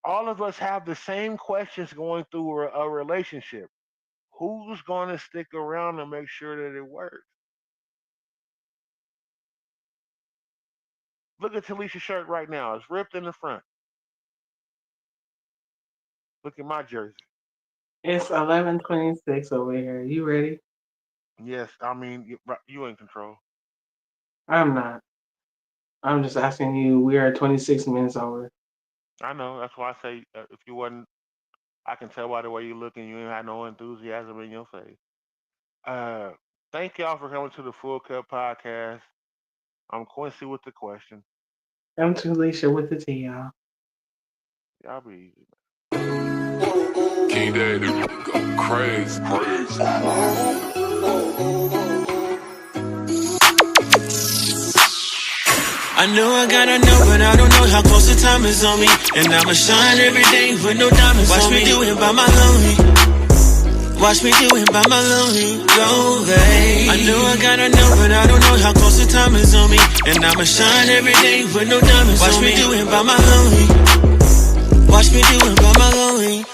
S1: All of us have the same questions going through a relationship. Who's gonna stick around and make sure that it works? Look at Talisha's shirt right now. It's ripped in the front. Look at my jersey.
S2: It's 11:26 over here. You ready?
S1: Yes, I mean you in control.
S2: I'm not. I'm just asking you. We are 26 minutes over.
S1: I know. That's why I say if you wasn't, I can tell by the way you look and you ain't had no enthusiasm in your face. Uh, Thank y'all for coming to the Full Cup Podcast. I'm Quincy with the question.
S2: I'm Talisha with the T, y'all.
S1: Y'all be easy.
S10: King Daddy go crazy.
S11: I know I gotta know, but I don't know how close the time is on me. And I'ma shine every day with no diamonds. Watch me do it by my lonely. Watch me do it by my lonely. Go, babe. I know I gotta know, but I don't know how close the time is on me. And I'ma shine every day with no diamonds. Watch me do it by my lonely. Watch me do it by my lonely.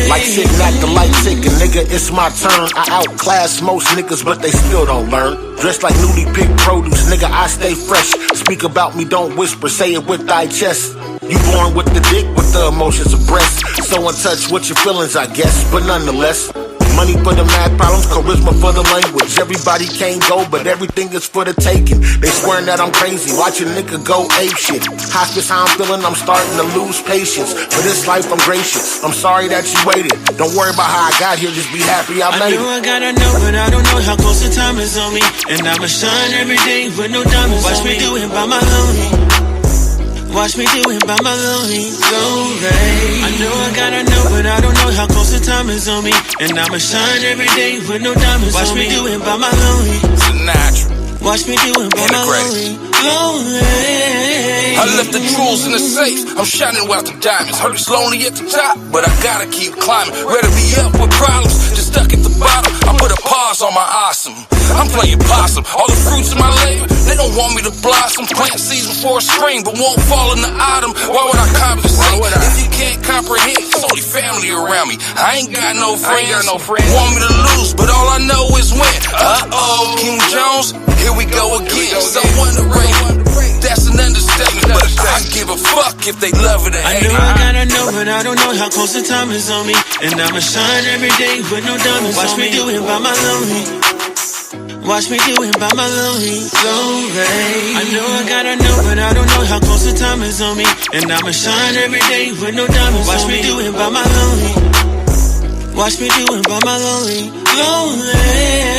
S3: Like sitting at the light ticking, nigga, it's my turn. I outclass most niggas, but they still don't learn. Dressed like newly picked produce, nigga, I stay fresh. Speak about me, don't whisper, say it with thy chest. You born with the dick, with the emotions of breast. So in touch with your feelings, I guess, but nonetheless. Money for the math problems, charisma for the language. Everybody can't go, but everything is for the taking. They swearing that I'm crazy, watch a nigga go ape shit. Hospice, how I'm feeling, I'm starting to lose patience. For this life, I'm gracious. I'm sorry that you waited. Don't worry about how I got here, just be happy I made it.
S11: I know I gotta know, but I don't know how close the time is on me. And I'ma shine every day with no diamonds. Watch me do it by my lonely. Watch me do it by my lonely. Go, babe. I know I gotta know, but I don't know how close the time is on me. And I'ma shine every day with no diamonds. Watch me do it by my lonely.
S10: It's a natural.
S11: Watch me do it by my lonely.
S10: I left the jewels in the safe. I'm shining out the diamonds. Heard it's lonely at the top, but I gotta keep climbing. Ready to be up with problems, just stuck at the bottom. I put a pause on my awesome. I'm playing possum. All the fruits of my labor, they don't want me to blossom. Plant seeds before spring, but won't fall in the autumn. Why would I compensate? If you can't comprehend, it's only family around me. I ain't got no friends. Want me to lose, but all I know is win. Uh-oh, King Jones, here we go again. So underrated, that's an understatement. But I give a fuck if they love it or hate it.
S11: I know I gotta know, but I don't know how close the time is on me. And I'ma shine every day with no diamonds. Watch me do it by my lonely. Watch me do it by my lonely. Go, babe. I know I gotta know, but I don't know how close the time is on me. And I'ma shine every day with no diamonds. Watch me do it by my lonely. Watch me do it by my lonely. Lonely.